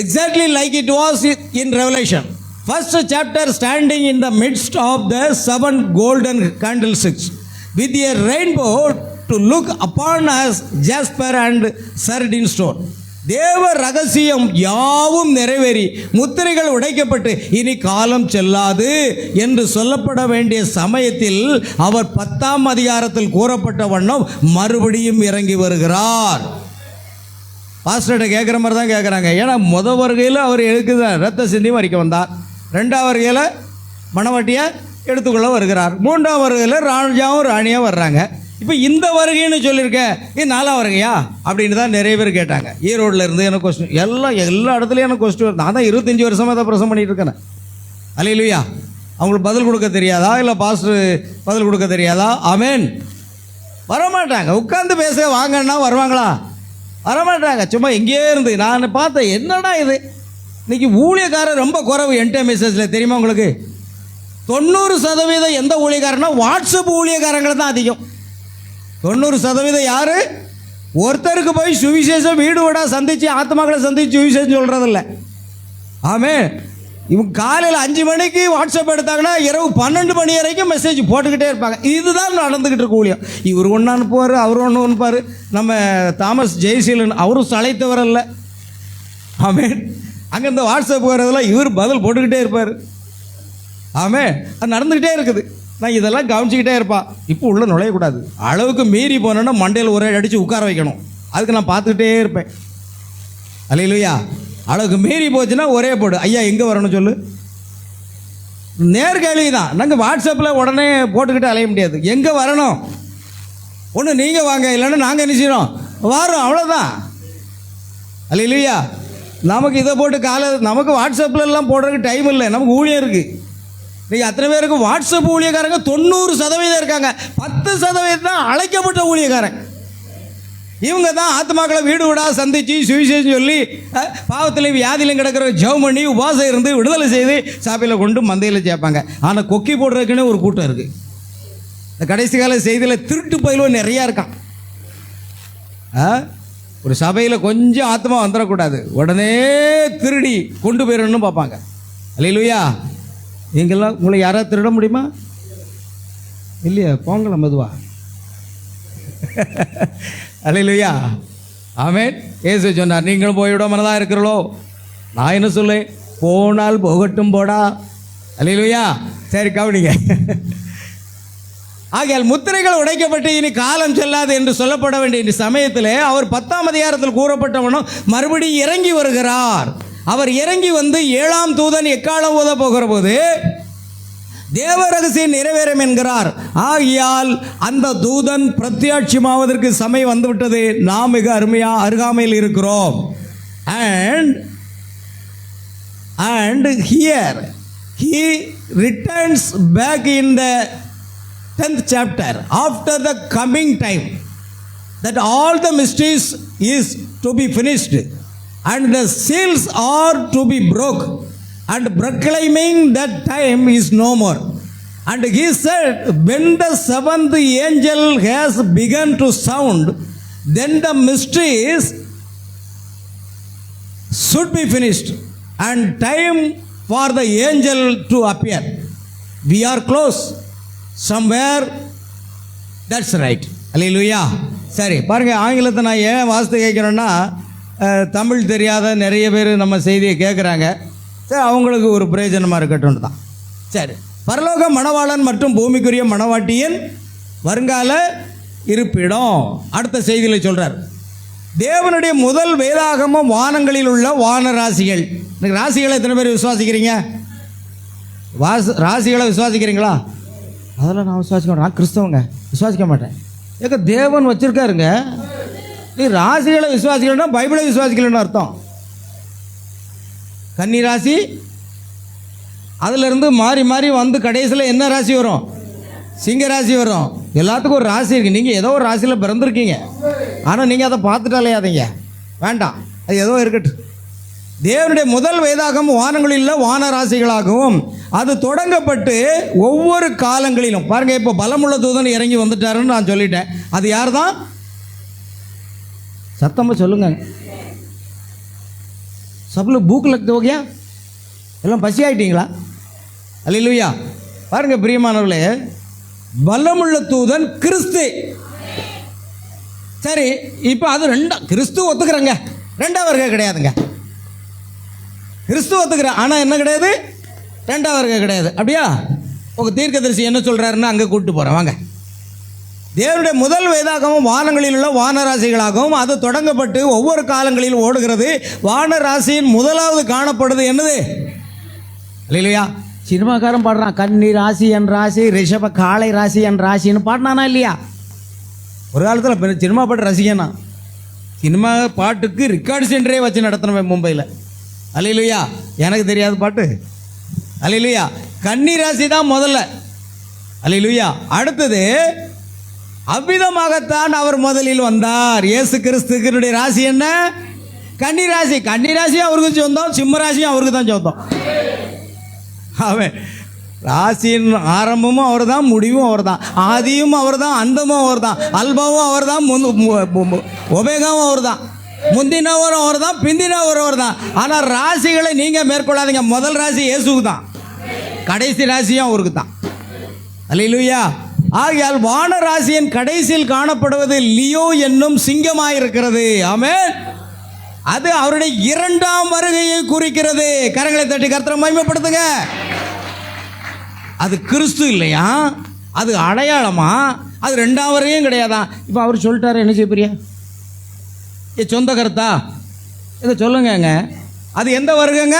Exactly like it was in Revelation. First chapter, standing in the midst of the 7 golden candlesticks with a rainbow to look upon as jasper and sardine stone. தேவ ரகசியம் யாவும் நிறைவேறி முத்திரைகள் உடைக்கப்பட்டு இனி காலம் செல்லாது என்று சொல்லப்பட வேண்டிய சமயத்தில் அவர் 10ஆம் அதிகாரத்தில் கூறப்பட்ட வண்ணம் மறுபடியும் இறங்கி வருகிறார். பாஸ்டர்கிட்ட கேட்குற மாதிரி தான் கேட்குறாங்க. ஏன்னா வருகையில் அவர் எடுக்குதார், ரத்த சிந்தி மறிக்க வந்தார். 2ஆம் வருகையில் மணவாட்டியை எடுத்துக்கொள்ள வருகிறார். 3ஆம் வருகையில் ராஜாவும் ராணியாக வர்றாங்க. இப்போ இந்த வருகைன்னு சொல்லியிருக்கேன், இது 4ஆம் வருகையா அப்படின்னு தான் நிறைய பேர் கேட்டாங்க. ஈரோடில் இருந்து எனக்கு கொஸ்டின், எல்லா இடத்துலையும் எனக்கு கொஸ்டின் வருது. நான் தான் 25 வருஷமாக தான் பிரசங்கம் பண்ணிகிட்டு இருக்கேன். அல்லேலூயா. அவங்களுக்கு பதில் கொடுக்க தெரியாதா? இல்லை பாஸ்டர் பதில் கொடுக்க தெரியாதா? ஆமென். வரமாட்டாங்க. உட்காந்து பேச வாங்கன்னா வருவாங்களா? வரமாட்டாங்க. சும்மா எங்கேயே இருந்து நான் பார்த்தேன், என்னடா இது இன்னைக்கு ஊழியக்காரர் ரொம்ப குறைவு. என்கிட்ட மெசேஜில் தெரியுமா உங்களுக்கு? 90% எந்த ஊழியக்காரன்னா வாட்ஸ்அப் ஊழியக்காரங்களை தான் அதிகம். 90% யார்? ஒருத்தருக்கு போய் சுவிசேஷம் வீடு வீடாக சந்தித்து ஆத்மாக்களை சந்தித்து சுவிசேஷம் சொல்கிறதில்ல. ஆமென். இவங்க காலையில் 5 மணிக்கு வாட்ஸ்அப் எடுத்தாங்கன்னா இரவு 12 மணி வரைக்கும் மெசேஜ் போட்டுக்கிட்டே இருப்பாங்க. இதுதான் நடந்துக்கிட்டு இருக்க ஊழியம். இவர் ஒன்று அனுப்புவார், அவர் ஒன்று அனுப்புவார். நம்ம தாமஸ் ஜெயசீலன் அவரும் சளைத்தவர் அல்ல. ஆமென். அங்கே இந்த வாட்ஸ்அப் வரதெல்லாம் இவர் பதில் போட்டுக்கிட்டே இருப்பார். ஆமே, அது நடந்துக்கிட்டே இருக்குது. நான் இதெல்லாம் கவனிச்சிக்கிட்டே இருப்பான். இப்போ உள்ளே நுழையக்கூடாது, அளவுக்கு மீறி போனோன்னா மண்டையில் ஒரே அடித்து உட்கார வைக்கணும். அதுக்கு நான் பார்த்துக்கிட்டே இருப்பேன். அல்லேலூயா. அளவுக்கு மீறி போச்சுன்னா ஒரே போடு, ஐயா எங்கே வரணும் சொல்லு. நேர்கேள்வி தான். நாங்கள் வாட்ஸ்அப்பில் உடனே போட்டுக்கிட்டு அலைய முடியாது. எங்கே வரணும், ஒன்று நீங்கள் வாங்க, இல்லைன்னா நாங்கள் என்ன செய்கிறோம், வரோம், அவ்வளோதான். அல்லேலூயா. நமக்கு இதை போட்டு நமக்கு வாட்ஸ்அப்பில் எல்லாம் போடுறதுக்கு டைம் இல்லை, நமக்கு ஊழியம் இருக்குது. நீங்கள் அத்தனை பேருக்கு வாட்ஸ்அப் ஊழியக்காரங்க 90% இருக்காங்க. 10% தான் அழைக்கப்பட்ட ஊழியக்காரன். இவங்க தான் ஆத்மாக்களை வீடு வீடாக சந்தித்து சுவிசேஷம் சொல்லி பாவத்திலையும் வியாதியிலையும் கிடக்கிற ஜெபம் பண்ணி உபாசம் இருந்து விடுதலை செய்து சாப்பியில் கொண்டு மந்தையில் சேர்ப்பாங்க. ஆனால் கொக்கி போடுறதுக்குன்னு ஒரு கூட்டம் இருக்குது. இந்த கடைசி கால செய்தியில் திருட்டு பயிலும் நிறையா இருக்கான். ஒரு சபையில் கொஞ்சம் ஆத்மா வந்துடக்கூடாது, உடனே திருடி கொண்டு போயிடணும்னு பார்ப்பாங்க. அல்லேலூயா. நீங்கள்லாம் உங்களை யாராவது திருட முடியுமா? இல்லையா, போங்களா மெதுவா. அல்லேலூயா. ஆமென். இயேசு சொன்னார், நீங்களும் போய்விட மனதாக இருக்கிறளோ, நான் என்ன சொல்லேன், போனால் போகட்டும் போடா. அல்லேலூயா. சரி கவனிங்க. ஆகையால் முத்திரைகள் உடைக்கப்பட்டு இனி காலம் செல்லாது என்று சொல்லப்பட வேண்டிய இந்த சமயத்தில் அவர் 10ஆம் அதிகாரத்தில் கூறப்பட்டவனும் மறுபடியும் இறங்கி வருகிறார். அவர் இறங்கி வந்து 7ஆம் தூதன் எக்காலம் ஊத போகிற போது தேவ ரகசியம் நிறைவேறும் என்கிறார். ஆகையால் அந்த தூதன் பிரத்யட்சமாவதற்கு சமயம் வந்துவிட்டது. நாம் மிக அருகாமையில் இருக்கிறோம். and here he returns back in the 10th chapter after the coming time, that all the mysteries is to be finished and the seals are to be broke, and proclaiming that time is no more. And he said, when the 7th angel has begun to sound, then the mysteries should be finished and time for the angel to appear. We are close somewhere. That's right. Hallelujah. சரி பாருங்கள், ஆங்கிலத்தை நான் ஏன் வாசித்து கேட்குறேன்னா, தமிழ் தெரியாத நிறைய பேர் நம்ம செய்தியை கேட்குறாங்க. சரி, அவங்களுக்கு ஒரு பிரயோஜனமாக இருக்கட்டும் தான். சரி, பரலோக மணவாளன் மற்றும் பூமிக்குரிய மணவாட்டியின் வருங்கால இருப்பிடம் அடுத்த செய்தியில் சொல்கிறார். தேவனுடைய முதல் வேதாகமம் வானங்களில் உள்ள வான ராசிகள். இந்த ராசிகளை எத்தனை பேர் விசுவாசிக்கிறீங்க? ராசிகளை விசுவாசிக்கிறீங்களா? அதெல்லாம் நான் விசுவாசிக்க மாட்டேன், நான் கிறிஸ்தவங்க, விசுவாசிக்க மாட்டேன். ஏக்க தேவன் வச்சுருக்காருங்க. நீ ராசிகளை விசுவாசிக்கலன்னா பைபிளை விசுவாசிக்கலன்னு அர்த்தம். கன்னி ராசி, அதிலிருந்து மாறி மாறி வந்து கடைசியில் என்ன ராசி வரும்? சிங்க ராசி வரும். எல்லாத்துக்கும் ஒரு ராசி இருக்குது. நீங்கள் ஏதோ ஒரு ராசியில் பிறந்திருக்கீங்க, ஆனால் நீங்கள் அதை பார்த்துட்டாலே அதீங்க வேண்டாம், அது ஏதோ இருக்கட்டும். தேவனுடைய முதல் வேதாகம் வானங்களில் வான ராசிகளாகவும் அது தொடங்கப்பட்டு ஒவ்வொரு காலங்களிலும் பாருங்கள். இப்போ பலமுள்ள தூதன் இறங்கி வந்துட்டாருன்னு நான் சொல்லிட்டேன். அது யார் தான்? சத்தமாக சொல்லுங்க. சப்ல பூக் லக்து ஹோ கயா? எல்லாம் பசி ஆகிட்டீங்களா? அல்லேலூயா. பாருங்க பிரியமானவர்களே, பலமுள்ள தூதன் கிறிஸ்து. சரி, இப்போ அது கிறிஸ்து ஒத்துக்கிறேங்க, ரெண்டாவது வர்க்கம் கிடையாதுங்க. கிறிஸ்து ஒத்துக்கிறேன், ஆனால் என்ன கிடையாது? ரெண்டாவது வர்க்கம் கிடையாது. அப்படியா? உங்கள் தீர்க்கதரிசி என்ன சொல்கிறாருன்னு அங்கே கூப்பிட்டு போகிறேன் வாங்க. தேவனுடைய முதல் வேதாகமும் வானங்களில் உள்ள வானராசிகளாகவும் அது தொடங்கப்பட்டு ஒவ்வொரு காலங்களிலும் ஓடுகிறது. வானராசியின் முதலாவது காணப்படுது என்னது? இல்லையா? சினிமாக்காரன் பாடுறான், கன்னி ராசி என் ராசி, ரிஷப காளை ராசி என் ராசின்னு பாடினானா இல்லையா? ஒரு காலத்தில் சினிமா பாட்டு ரசிகனா, சினிமா பாட்டுக்கு ரெக்கார்டு சென்டரே வச்சு நடத்தினவன் மும்பையில். அல்லேலூயா. எனக்கு தெரியாத பாட்டு. அல்லேலூயா. கன்னி ராசி தான் முதல்ல. அல்லேலூயா. அடுத்தது அவ்விதமாகத்தான் அவர் முதலில் வந்தார். இயேசு கிறிஸ்துவினுடைய ராசி என்ன? கன்னி ராசி. கன்னி ராசியும் அவருக்கு சொந்தம், சிம்ம ராசியும் அவருக்கு தான் சொந்தம். அவன் ராசியின் ஆரம்பமும் அவர் தான், முடிவும் அவர் தான், ஆதியும் அவர் தான், அந்தமும் அவர் தான், அல்பாவும் அவர் தான், ஒபேகாவும் அவர் தான், முந்தினவரும் அவர் தான், பிந்தினவரும் அவர் தான். ஆனால் ராசிகளை நீங்கள் மேற்கொள்ளாதீங்க. முதல் ராசி இயேசுக்கு தான், கடைசி ராசியும் அவருக்கு தான். அல்லேலூயா. ஆகையால் வான ராசியின் கடைசியில் காணப்படுவது லியோ என்னும் சிங்கமாயிருக்கிறது. ஆமென். அது அவருடைய இரண்டாம் வருகையை குறிக்கிறது. கரங்களை தட்டி கர்த்தரை மகிமைப்படுத்துங்க. அது கிறிஸ்து இல்லையா, அது அடையாளமா, அது ரெண்டாம் வருகையும் கிடையாதான். இப்போ அவர் சொல்லிட்டாரு, என்ன செய்ய போறியா? சொந்த கருத்தா இதை சொல்லுங்க. அது எந்த வருகைங்க?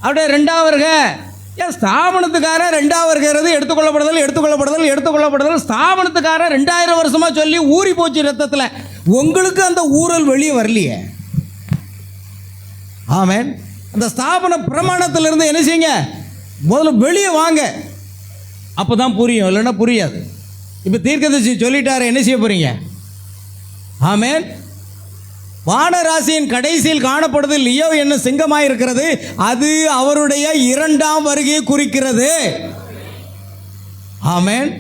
அப்படியே ரெண்டாம் வருகை. ஏன் ஸ்தாபனத்துக்காரன் ரெண்டாம் வருகிறது, எடுத்துக்கொள்ளப்படுதல் ஸ்தாபனத்துக்காரன் 2000 வருஷமா சொல்லி ஊறி போச்சு ரத்தத்தில். உங்களுக்கு அந்த ஊரல் வெளியே வரலையே. ஆமென். அந்த ஸ்தாபன பிரமாணத்திலிருந்து என்ன செய்யுங்க, முதல்ல வெளியே வாங்க, அப்போ தான் புரியும், இல்லைன்னா புரியாது. இப்போ தீர்க்கதரிசி சொல்லிட்டாரு, என்ன செய்ய போறீங்க? ஆமென். வானராசியின் கடைசியில் காணப்படுது லியோ என்ன சிங்கமாய் இருக்கிறது, அது அவருடைய இரண்டாம் வருகையை குறிக்கிறது. ஆமென்.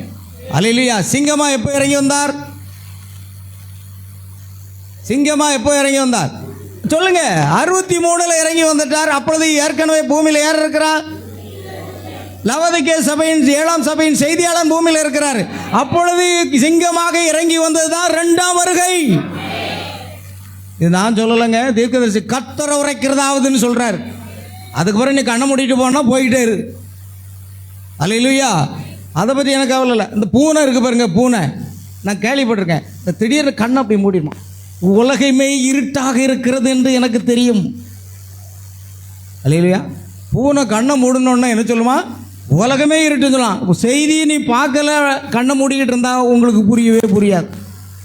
அல்லேலூயா. சிங்கமா எப்போ இறங்கி வந்தார்? சிங்கமா எப்போ இறங்கி வந்தார் சொல்லுங்க? 63 இறங்கி வந்துட்டார். அப்பொழுது ஏற்கனவே பூமியில் யார் இருக்கிறார்? லவோதிக்கே சபையின் 7ஆம் சபையின் செய்தியாளர் பூமியில் இருக்கிறார். அப்பொழுது சிங்கமாக இறங்கி வந்ததுதான் இரண்டாம் வருகை. இது நான் சொல்லலைங்க, தீர்க்கதரிசி கர்த்தர் உரைக்கிறதாவதுன்னு சொல்றாரு. அதுக்கு பிறகு நீ கண்ணை மூடிட்டு போனா போயிட்டே இரு. அல்லேலூயா. அதை பற்றி எனக்கு கவலை இல்லை. இந்த பூனை இருக்கு பாருங்க, பூனை நான் கேள்விப்பட்டிருக்கேன். இந்த திடீர்னு கண்ணை அப்படி மூடிடுமா, உலகமே இருட்டாக இருக்கிறது என்று எனக்கு தெரியும். அல்லேலூயா. பூனை கண்ணை மூடணுன்னா என்ன சொல்லுமா? உலகமே இருட்டுன்னு சொல்லலாம். செய்தியை நீ பார்க்கல, கண்ணை மூடிக்கிட்டு இருந்தா உங்களுக்கு புரியவே புரியாது.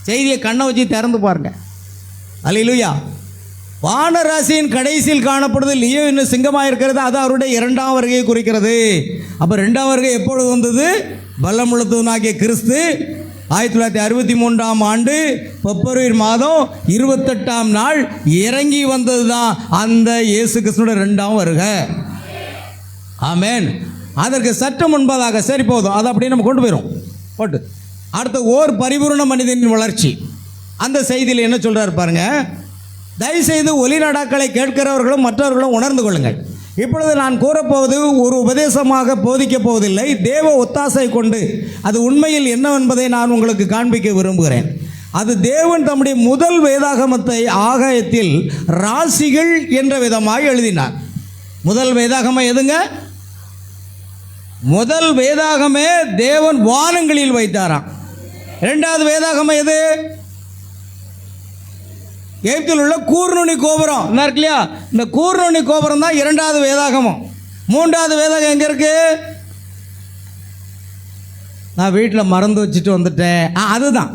செய்தியை கண்ணை வச்சு திறந்து பாருங்க. அல்லேலூயா. வானராசியின் கடைசியில் காணப்படுது லியோ இன்னும் சிங்கமாக இருக்கிறது, அது அவருடைய இரண்டாம் வருகையை குறிக்கிறது. அப்போ ரெண்டாம் வருகை எப்பொழுது வந்தது? பலமுள்ளதுனாகிய கிறிஸ்து 1963ஆம் ஆண்டு பிப்ரவரி மாதம் 28ஆம் நாள் இறங்கி வந்தது தான் அந்த இயேசு கிறிஸ்துவோட ரெண்டாம் வருகை. ஆமென். அதற்கு சற்று முன்பதாக, சரி போதும், அதை அப்படியே நம்ம கொண்டு போயிடும் போட்டு அடுத்த ஓர் பரிபூர்ண மனிதனின் வளர்ச்சி. அந்த செய்தியில் என்ன சொல்றாரு பாருங்க. தயவுசெய்து ஒலி நாடாக்களை கேட்கிறவர்களும் மற்றவர்களும் உணர்ந்து கொள்ளுங்கள். இப்பொழுது நான் கூறப்போவது ஒரு உபதேசமாக போதிக்கப் போவதில்லை, தேவ ஒத்தாசை கொண்டு அது உண்மையில் என்னவென்பதை நான் உங்களுக்கு காண்பிக்க விரும்புகிறேன். அது தேவன் தம்முடைய முதல் வேதாகமத்தை ஆகாயத்தில் ராசிகள் என்ற விதமாக எழுதினார். முதல் வேதாகமம் எதுங்க? முதல் வேதாகமே தேவன் வானங்களில் வைத்தாராம். இரண்டாவது வேதாகமம் எது? எகிப்தில் உள்ள கூர்நுனி கோபுரம் இருக்கு இல்லையா, இந்த கூர்நுனி கோபுரம் தான் இரண்டாவது வேதாகமம். மூன்றாவது வேதாகம் எங்க இருக்கு? நான் வீட்டில் மறந்து வச்சுட்டு வந்துட்டேன். அதுதான்,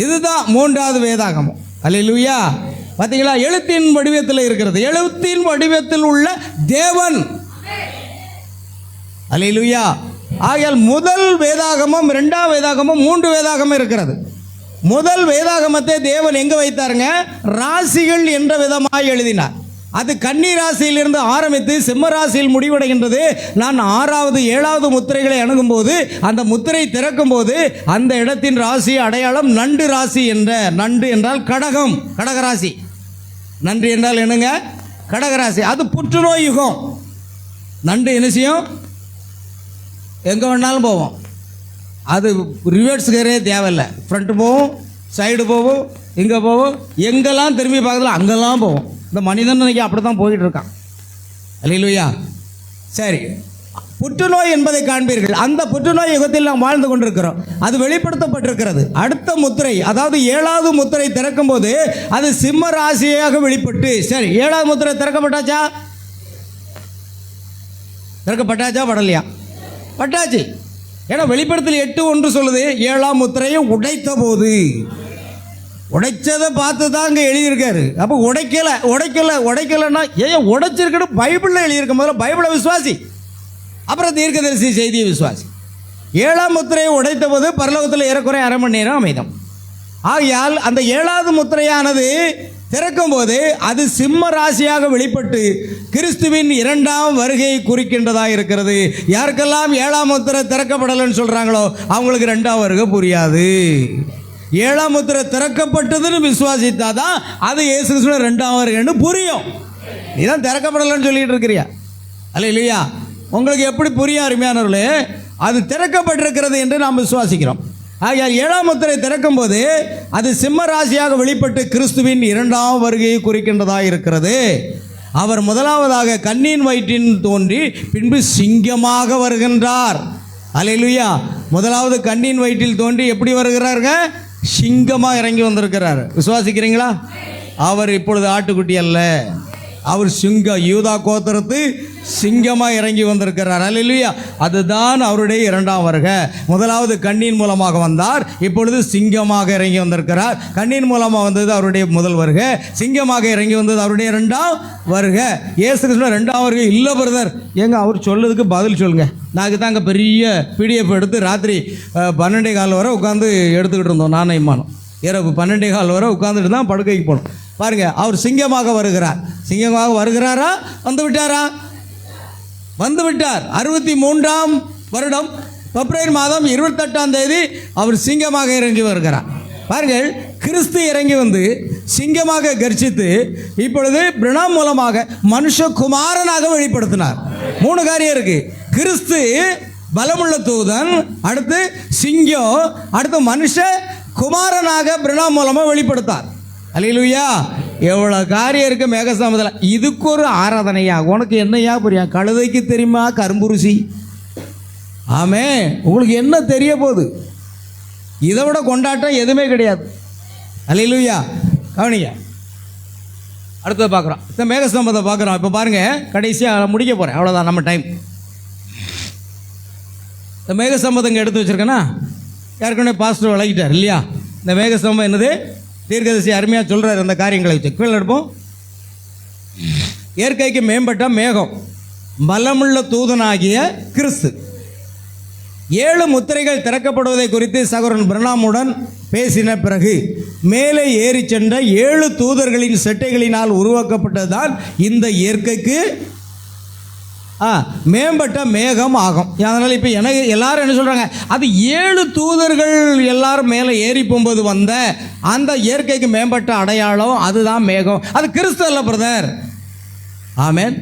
இதுதான் மூன்றாவது வேதாகமம். அல்லேலூயா. பார்த்தீங்களா? எழுத்தின் வடிவத்தில் இருக்கிறது, எழுத்தின் வடிவத்தில் உள்ள தேவன். அல்லேலூயா. ஆகையால் முதல் வேதாகமம், இரண்டாம் வேதாகமம், 3 வேதாகமம் இருக்கிறது. முதல் வேதாகமத்தை தேவன் எங்க வைத்தாருங்க? ராசிகள் என்ற விதமாக எழுதினார். அது கன்னி ராசியிலிருந்து ஆரம்பித்து சிம்ம ராசியில் முடிவடைகின்றது. நான் 6வது 7வது முத்திரைகளை அணுகும்போது, அந்த முத்திரை திறக்கும் போது அந்த இடத்தின் ராசி அடையாளம் நண்டு ராசி என்ற, நண்டு என்றால் கடகம், கடகராசி. நன்று என்றால் என்னங்க? கடகராசி. அது புற்றுநோய் யுகம். நண்டு என்ன செய்யும்? எங்கே வேணாலும் போவோம். அது ரிவர்ஸ் கேரே தேவையில்லை, ஃப்ரண்ட் போவோம், சைடு போவோம், இங்கே போவோம், எங்கெல்லாம் திரும்பி பார்க்கல அங்கெல்லாம் போவோம். இந்த மனிதன் இன்னைக்கு அப்படி தான் போயிட்டு இருக்கான். அல்லேலூயா. சரி, புற்றுநோய் என்பதை காண்பீர்கள். அந்த புற்றுநோய் யுகத்தில் நாம் வாழ்ந்து கொண்டிருக்கிறோம். அது வெளிப்படுத்தப்பட்டிருக்கிறது. அடுத்த முத்திரை, அதாவது 7வது முத்திரை திறக்கும் போது அது சிம்ம ராசியாக வெளிப்பட்டு, சரி 7வது முத்திரை திறக்கப்பட்டாச்சா? திறக்கப்பட்டாச்சா? படலையா? பட்டாச்சு. ஏன்னா வெளிப்படுத்தல் 8:1 சொல்லுது, 7ஆம் முத்திரையை உடைத்த போது. உடைச்சதை பார்த்து தான் அங்கே எழுதியிருக்காரு. அப்போ உடைக்கலைன்னா ஏன் உடைச்சிருக்கணும்? பைபிளில் எழுதியிருக்க. முதல்ல பைபிளை விசுவாசி, அப்புறம் தீர்க்கதரிசி செய்தியை விசுவாசி. 7ஆம் முத்திரையை உடைத்த போது பரலோகத்தில் ஏறக்குறைய 1/2 மணி நேரம் அமைதம். ஆகையால் அந்த 7வது முத்திரையானது திறக்கும் போது அது சிம்ம ராசியாக வெளிப்பட்டு கிறிஸ்துவின் இரண்டாம் வருகையை குறிக்கின்றதாக இருக்கிறது. யாருக்கெல்லாம் 7ஆம் முத்திரை திறக்கப்படலைன்னு சொல்றாங்களோ அவங்களுக்கு 2ஆம் வருகை புரியாது. 7ஆம் முத்திரை திறக்கப்பட்டதுன்னு விசுவாசித்தாதான் அது இயேசு கிறிஸ்துவின் 2ஆம் வருகைன்னு புரியும். இதான் திறக்கப்படலைன்னு சொல்லிட்டு இருக்கிறியா? அல்லேலூயா. உங்களுக்கு எப்படி புரியும் அருமையானவர்களே? அது திறக்கப்பட்டிருக்கிறது என்று நாம் விசுவாசிக்கிறோம். ஆகையால் 7ஆம் முத்திரை திறக்கும் போது அது சிம்ம ராசியாக வெளிப்பட்டு கிறிஸ்துவின் 2ஆம் வருகையை குறிக்கின்றதாக இருக்கிறது. அவர் முதலாவதாக கன்னியின் வயிற்றின் தோன்றி பின்பு சிங்கமாக வருகின்றார். அல்லேலூயா. முதலாவது கன்னியின் வயிற்றில் தோன்றி எப்படி வருகிறாருங்க? சிங்கமாக இறங்கி வந்திருக்கிறார். விசுவாசிக்கிறீங்களா? அவர் இப்பொழுது ஆட்டுக்குட்டி அல்ல, அவர் சிங்கம், யூதா கோத்திரத்து சிங்கமாக இறங்கி வந்திருக்கிறார். அல்லேலூயா. அதுதான் அவருடைய 2ஆம் வருகை. முதலாவது கண்ணின் மூலமாக வந்தார், இப்பொழுது சிங்கமாக இறங்கி வந்திருக்கிறார். கண்ணின் மூலமாக வந்தது அவருடைய முதல் வருகை, சிங்கமாக இறங்கி வந்தது அவருடைய 2ஆம் வருகை. இயேசு கிறிஸ்துவின் 2ஆம் வருகை இல்லை பிரதர். ஏங்க அவர் சொல்லதுக்கு பதில் சொல்லுங்க. நாங்கள் தான் அங்கே பெரிய பிடிஎஃப் எடுத்து ராத்திரி 12:15 வரை உட்காந்து எடுத்துக்கிட்டு இருந்தோம். நானும் இம்மானும் இரவு 12:15 வரை உட்காந்துட்டு தான் படுக்கைக்கு போனோம். பாருங்க, அவர் சிங்கமாக வருகிறார். சிங்கமாக வருகிறாரா? வந்து விட்டாரா? வந்து விட்டார். 63ஆம் வருடம் பிப்ரவரி மாதம் 28ஆம் தேதி அவர் சிங்கமாக இறங்கி வருகிறார். பாருங்கள், கிறிஸ்து இறங்கி வந்து சிங்கமாக கர்ஜித்து இப்பொழுது பிரணாம் மூலமாக மனுஷகுமாரனாக வெளிப்படுத்தினார். 3 காரியம் இருக்கு. கிறிஸ்து பலமுள்ள தூதன், அடுத்து சிங்கம், அடுத்து மனுஷ குமாரனாக பிரணாம் மூலமாக வெளிப்படுத்தார். அல்லேலூயா. எவ்வளோ காரியம் இருக்கு மேகஸ்தாமத்தில். இதுக்கு ஒரு ஆராதனையா? உனக்கு என்னையா புரியும்? கழுதைக்கு தெரியுமா கரும்பு ருசி? ஆமே, உங்களுக்கு என்ன தெரிய போகுது? இதை விட கொண்டாட்டம் எதுவுமே கிடையாது. அல்லேலூயா. கவனிங்க, அடுத்தது பார்க்குறோம். இந்த மேகஸ்தம்பத்தை பார்க்குறோம். இப்போ பாருங்கள், கடைசியாக முடிக்க போகிறேன், அவ்வளோதான் நம்ம டைம். இந்த மேகஸ்தம்பத்தை இங்கே எடுத்து வச்சுருக்கேன்னா ஏற்கனவே பாஸ்டர் விளக்கிட்டார் இல்லையா? இந்த மேகஸ்தம்பம் என்னது? தீர்க்கதரிசி அருமையாக சொல்கிறார். அந்த காரியங்களை வச்சு கீழே எடுப்போம். இயற்கைக்கு மேம்பட்ட மேகம், பலமுள்ள தூதனாகிய கிறிஸ்து. 7 முத்திரைகள் திறக்கப்படுவதை குறித்து சகோதரன் பிரணாமுடன் பேசின பிறகு மேலே ஏறி சென்ற 7 தூதர்களின் செட்டைகளினால் உருவாக்கப்பட்டதுதான் இந்த இயற்கைக்கு மேம்பட்ட மேகம் ஆகும். அதனால் இப்போ எனக்கு எல்லாரும் என்ன சொல்கிறாங்க? அது 7 தூதர்கள் எல்லாரும் மேலே ஏறி போகும்போது வந்த அந்த இயற்கைக்கு மேம்பட்ட அடையாளம் அதுதான் மேகம். அது கிறிஸ்து அல்ல பிரதர். ஆமேன்.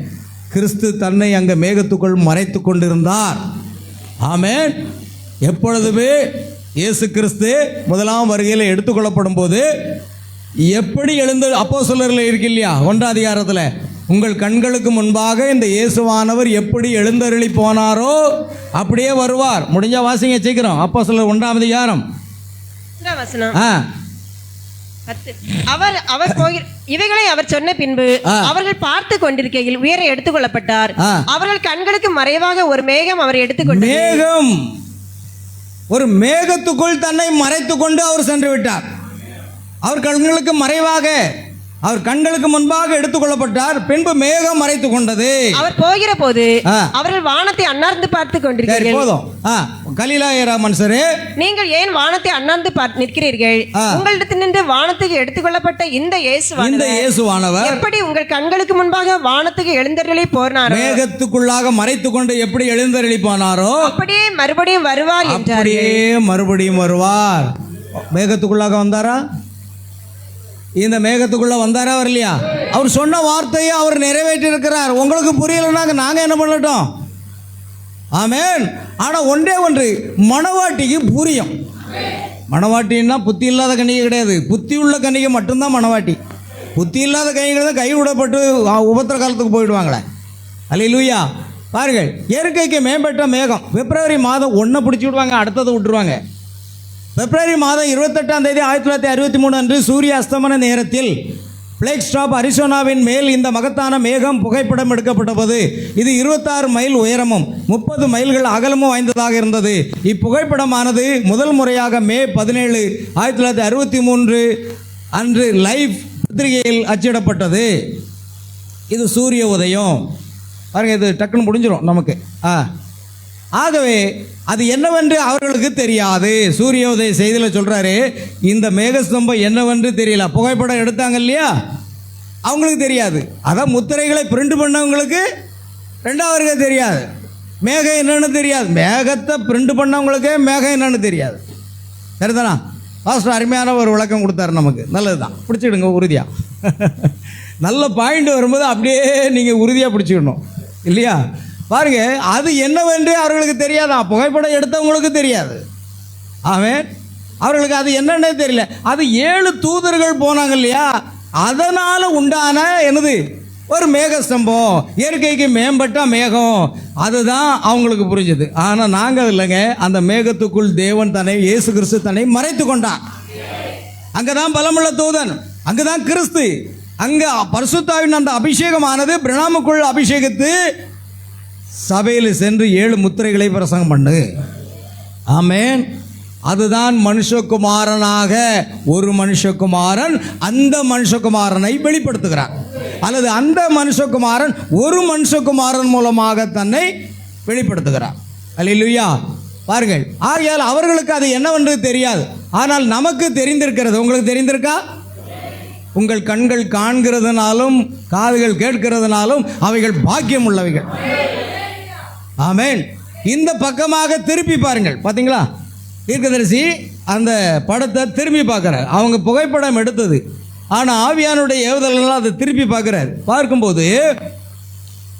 கிறிஸ்து தன்னை அங்கே மேகத்துக்குள் மறைத்து கொண்டிருந்தார். ஆமேன். எப்பொழுதுமே இயேசு கிறிஸ்து முதலாம் வருகையில் எடுத்துக்கொள்ளப்படும் போது எப்படி எழுந்து அப்போஸ்தலர்கள் இருக்கு இல்லையா? 1ஆம் அதிகாரத்தில் உங்கள் கண்களுக்கு முன்பாக இந்த இயேசுவானவர் எப்படி எழுந்தருளி போனாரோ அப்படியே வருவார். முடிஞ்ச வாசிங்க சீக்கிரம். அப்போஸ்தலர் 1ஆம் அதிகாரம்
இவைகளை அவர் சொன்ன பின்பு அவர்கள் பார்த்து கொண்டிருக்கையில் உயர எடுத்துக்கொள்ளப்பட்டார். அவர்கள் கண்களுக்கு மறைவாக ஒரு மேகம் அவரை எடுத்துக்கொண்டு,
மேகம், ஒரு மேகத்துக்குள் தன்னை மறைத்து கொண்டு அவர் சென்று விட்டார். அவர் கண்களுக்கு மறைவாக, அவர் கண்களுக்கு முன்பாக எடுத்துக்கொள்ளப்பட்டார். பின்பு மேகம் மறைத்து கொண்டது.
அவர் போகிற போது அவர்கள் வானத்தை அண்ணார்ந்து பார்த்து கொண்டிருக்கிறீர்கள்.
போதும். கலிலாயரா மனுஷரே, நீங்கள்
ஏன் வானத்தை அண்ணார்ந்து நிற்கிறீர்கள்? உங்களிடத்திலிருந்து வானத்துக்கு எடுத்துக்கொள்ளப்பட்ட இந்த இயேசுவானவர் எப்படி உங்கள் கண்களுக்கு முன்பாக வானத்துக்கு எழுந்தருளி போனாரோ,
மேகத்துக்குள்ளாக மறைத்து கொண்டு எப்படி எழுந்தருளி போனாரோ
அப்படியே மறுபடியும் வருவார் என்றார்.
அப்படியே மறுபடியும் வருவார். மேகத்துக்குள்ளாக வந்தாரா? இந்த மேகத்துக்குள்ள வந்தாரா வரலையா? அவர் சொன்ன வார்த்தையை அவர் நிறைவேற்றி இருக்கிறார். உங்களுக்கு புரியலன்னாங்க நாங்கள் என்ன பண்ணட்டும்? ஆமேன். ஆனால் ஒன்றே ஒன்று மணவாட்டிக்கு புரியும். மணவாட்டின்னா புத்தி இல்லாத கன்னிகை கிடையாது, புத்தி உள்ள கன்னிகை மட்டும்தான் மணவாட்டி. புத்தி இல்லாத கன்னிகள் தான் கைவிடப்பட்டு உபத்திர காலத்துக்கு போயிடுவாங்களே. அல்லேலூயா. பாருங்கள், இயற்கைக்கு மேம்பட்ட மேகம். பிப்ரவரி மாதம் 1 பிடிச்சி விடுவாங்க, அடுத்ததை விட்டுருவாங்க. பிப்ரவரி மாதம் 28ஆம் தேதி 1963 அன்று சூரிய அஸ்தமன நேரத்தில் பிளேக் ஸ்டாப் அரிசோனாவின் மேல் இந்த மகத்தான மேகம் புகைப்படம் எடுக்கப்பட்டது. இது 26 மைல் உயரமும் 30 மைல்கள் அகலமும் வாய்ந்ததாக இருந்தது. இப்புகைப்படமானது முதல் முறையாக மே 17, 1963 அன்று லைவ் பத்திரிகையில் அச்சிடப்பட்டது. இது சூரிய உதயம். பாருங்க, இது டக்குன்னு முடிஞ்சிடும் நமக்கு. ஆகவே அது என்னவென்று அவர்களுக்கு தெரியாது. சூரிய உதய செய்தியில் சொல்கிறாரு, இந்த மேகஸ்தம்பம் என்னவென்று தெரியல. புகைப்படம் எடுத்தாங்க இல்லையா, அவங்களுக்கு தெரியாது. அதான் முத்திரைகளை பிரிண்ட் பண்ணவங்களுக்கு 2வது தெரியாது, மேகம் என்னன்னு தெரியாது. மேகத்தை பிரிண்ட் பண்ணவங்களுக்கு மேகம் என்னன்னு தெரியாது. சரிதானா? பாஸ்டர் அருமையான ஒரு விளக்கம் கொடுத்தாரு நமக்கு. நல்லது தான், பிடிச்சிடுங்க உறுதியாக. நல்ல பாயிண்ட் வரும்போது அப்படியே நீங்கள் உறுதியாக பிடிச்சிக்கணும் இல்லையா? பாருங்க, அது என்னவென்று அவர்களுக்கு தெரியாதான். புகைப்படம் எடுத்தவங்களுக்கு தெரியாது. ஆமென். அவர்களுக்கு அது என்னன்னே தெரியல. அது 7 தூதர்கள் போனாங்க இல்லையா, அதனால் உண்டான என்னது ஒரு மேகஸ்தம்பம், இயற்கைக்கு மேம்பட்ட மேகம், அதுதான் அவங்களுக்கு புரிஞ்சது. ஆனால் நாங்கள் இல்லைங்க, அந்த மேகத்துக்குள் தேவன் தன்னை, இயேசு கிறிஸ்து தன்னை மறைத்து கொண்டான். அங்கதான் பலமுள்ள தூதன், அங்கதான் கிறிஸ்து, அங்க பரிசுத்தாவின் அந்த அபிஷேகமானது பிரணாமுக்குள் அபிஷேகித்து சபையில் சென்று 7 முத்திரைகளை பிரசங்கம் பண்ணு. ஆமென். அதுதான் மனுஷகுமாரனாக ஒரு மனுஷகுமாரன் அந்த மனுஷகுமாரனை வெளிப்படுத்துகிறார், அல்லது அந்த மனுஷகுமாரன் ஒரு மனுஷகுமாரன் மூலமாக தன்னை வெளிப்படுத்துகிறார். அல்லேலூயா. பாருங்கள், ஆகையால் அவர்களுக்கு அது என்னவென்று தெரியாது, ஆனால் நமக்கு தெரிந்திருக்கிறது. உங்களுக்கு தெரிந்திருக்கா? உங்கள் கண்கள் காண்கிறதுனாலும் காதுகள் கேட்கிறதுனாலும் அவைகள் பாக்கியம் உள்ளவைகள். ஆமென். இந்த பக்கமாக திருப்பி பாருங்கள். பார்த்தீங்களா, தீர்க்கதரிசி அந்த படத்தை திரும்பி பார்க்குறார். அவங்க புகைப்படம் எடுத்தது, ஆனால் ஆவியானுடைய ஏவுதலால் அதை திருப்பி பார்க்குறார். பார்க்கும்போது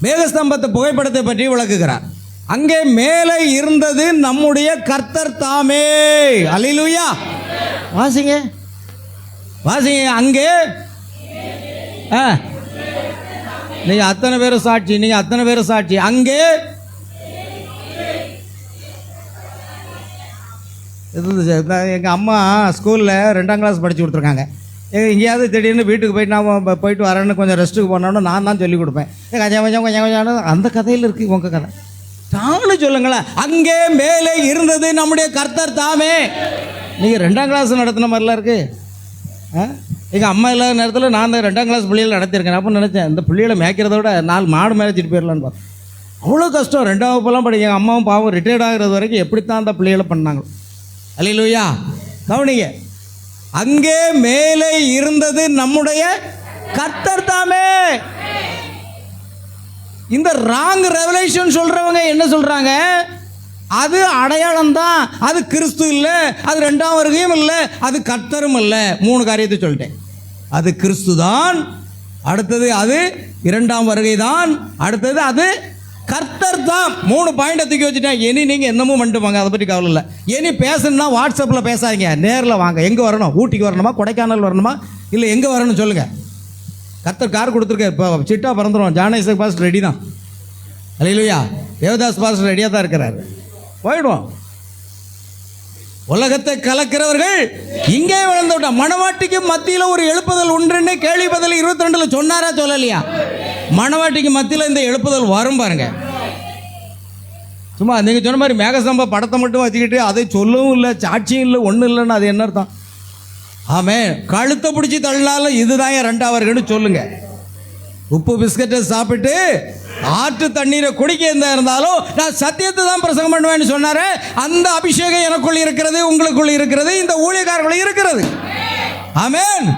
மேகஸ்தம்பத்தை புகைப்படத்தை பற்றி விளக்குகிறார். அங்கே மேலே இருந்தது நம்முடைய கர்த்தர் தாமே. அல்லேலூயா. வாசிங்க வாசிங்க. அங்கே நீங்க அத்தனை பேரும் சாட்சி, நீங்க அத்தனை பேரும் சாட்சி. அங்கே எங்கள் அம்மா ஸ்கூலில் 2ஆம் கிளாஸ் படித்து கொடுத்துருக்காங்க. எங்கேயாவது திடீர்னு வீட்டுக்கு போயிட்டு நான் போயிட்டு வரேன்னு கொஞ்சம் ரெஸ்ட்டுக்கு போனோன்னு நான் தான் சொல்லிக் கொடுப்பேன். கொஞ்சம் கொஞ்சம் கொஞ்சம் கொஞ்சம் அந்த கதையில் இருக்குது உங்கள் கதை. நானும் சொல்லுங்களேன், அங்கே மேலே இருந்தது நம்முடைய கர்த்தர் தாமே. நீங்கள் 2ஆம் கிளாஸ் நடத்தின மாதிரிலாம் இருக்குது. எங்கள் அம்மா இல்லாத நேரத்தில் நான் தான் 2ஆம் கிளாஸ் பிள்ளைகள் நடத்தியிருக்கேன். அப்போ நினச்சேன், இந்த பிள்ளைகளை மேய்க்கிறத விட 4 மாடு மேய்ச்சிட்டு போயிடலான்னு பார்த்தேன். அவ்வளோ கஷ்டம். 2ஆம் வகுப்பெல்லாம் படி எங்கள் அம்மாவும் பாவம் ரிட்டையர்ட் ஆகிறது வரைக்கும் எப்படித்தான் அந்த பிள்ளைகளை பண்ணாங்க. அல்லேலூயா. கவனிங்க, அங்கே மேலே இருந்தது நம்முடைய கர்த்தர் தாமே. இந்த ராங் ரெவலேஷன் சொல்றவங்க என்ன சொல்றாங்க, அது அடையாளம் தான், அது கிறிஸ்து இல்லை, அது 2ஆம் வருகையும் இல்லை, அது கர்த்தரும் இல்லை. 3 காரியத்தை சொல்லிட்டேன். அது கிறிஸ்து தான், அடுத்தது அது 2ஆம் வருகை தான், அடுத்தது அது கர்த்தர் தான். 3 பாயிண்ட் தூக்கி வச்சுட்டேன். இனி நீங்கள் என்னமும் பண்ணிட்டு வாங்க, அதை பற்றி கவலை இல்லை. இனி பேசணும்னா வாட்ஸ்அப்பில் பேசாதீங்க, நேரில் வாங்க. எங்கே வரணும்? ஊட்டிக்கு வரணுமா, கொடைக்கானல் வரணுமா, இல்லை எங்கே வரணும்னு சொல்லுங்கள். கர்த்தர் கார் கொடுத்துருக்க, இப்போ சிட்டா பறந்துடும். ஜானேசக் பாஸ்டர் ரெடி தான். அல்லேலூயா. தேவதாஸ் பாஸ்டர் ரெடியாக தான் இருக்கிறாரு. போயிடுவோம். உலகத்தை கலக்கிறவர்கள் இங்கே விழுந்து விட்டா. மணவாட்டிக்கு மத்தியில் ஒரு எழுப்புதல் உண்டுன்னு கேள்விப்பதில் 22 சொன்னாரா சொல்லலையா? மணவாட்டிக்கு மத்தியில் இந்த எழுப்புதல் வரும் பாருங்க. சும்மா நீங்கள் சொன்ன மாதிரி மேகஸ்தம்ப படத்தை மட்டும் வச்சுக்கிட்டு அதை சொல்லவும் இல்லை, சாட்சியும் இல்லை, ஒன்றும் இல்லைன்னு அது என்ன அர்த்தம்? ஆமே, கழுத்தை பிடிச்சி தள்ளினாலும் இதுதான் 2ஆம் வருகைன்னு சொல்லுங்க. உப்பு பிஸ்கட்டை சாப்பிட்டு ஆற்று தண்ணீரை குடிக்க இருந்தாலும் நான் சத்தியத்தை தான் பிரசங்கம் பண்ணுவேன்னு சொன்னாரு. அந்த அபிஷேகம் எனக்குள் இருக்கிறது, உங்களுக்குள் இருக்கிறது, இந்த ஊழியக்காரர்களும் இருக்கிறது. ஆமென்.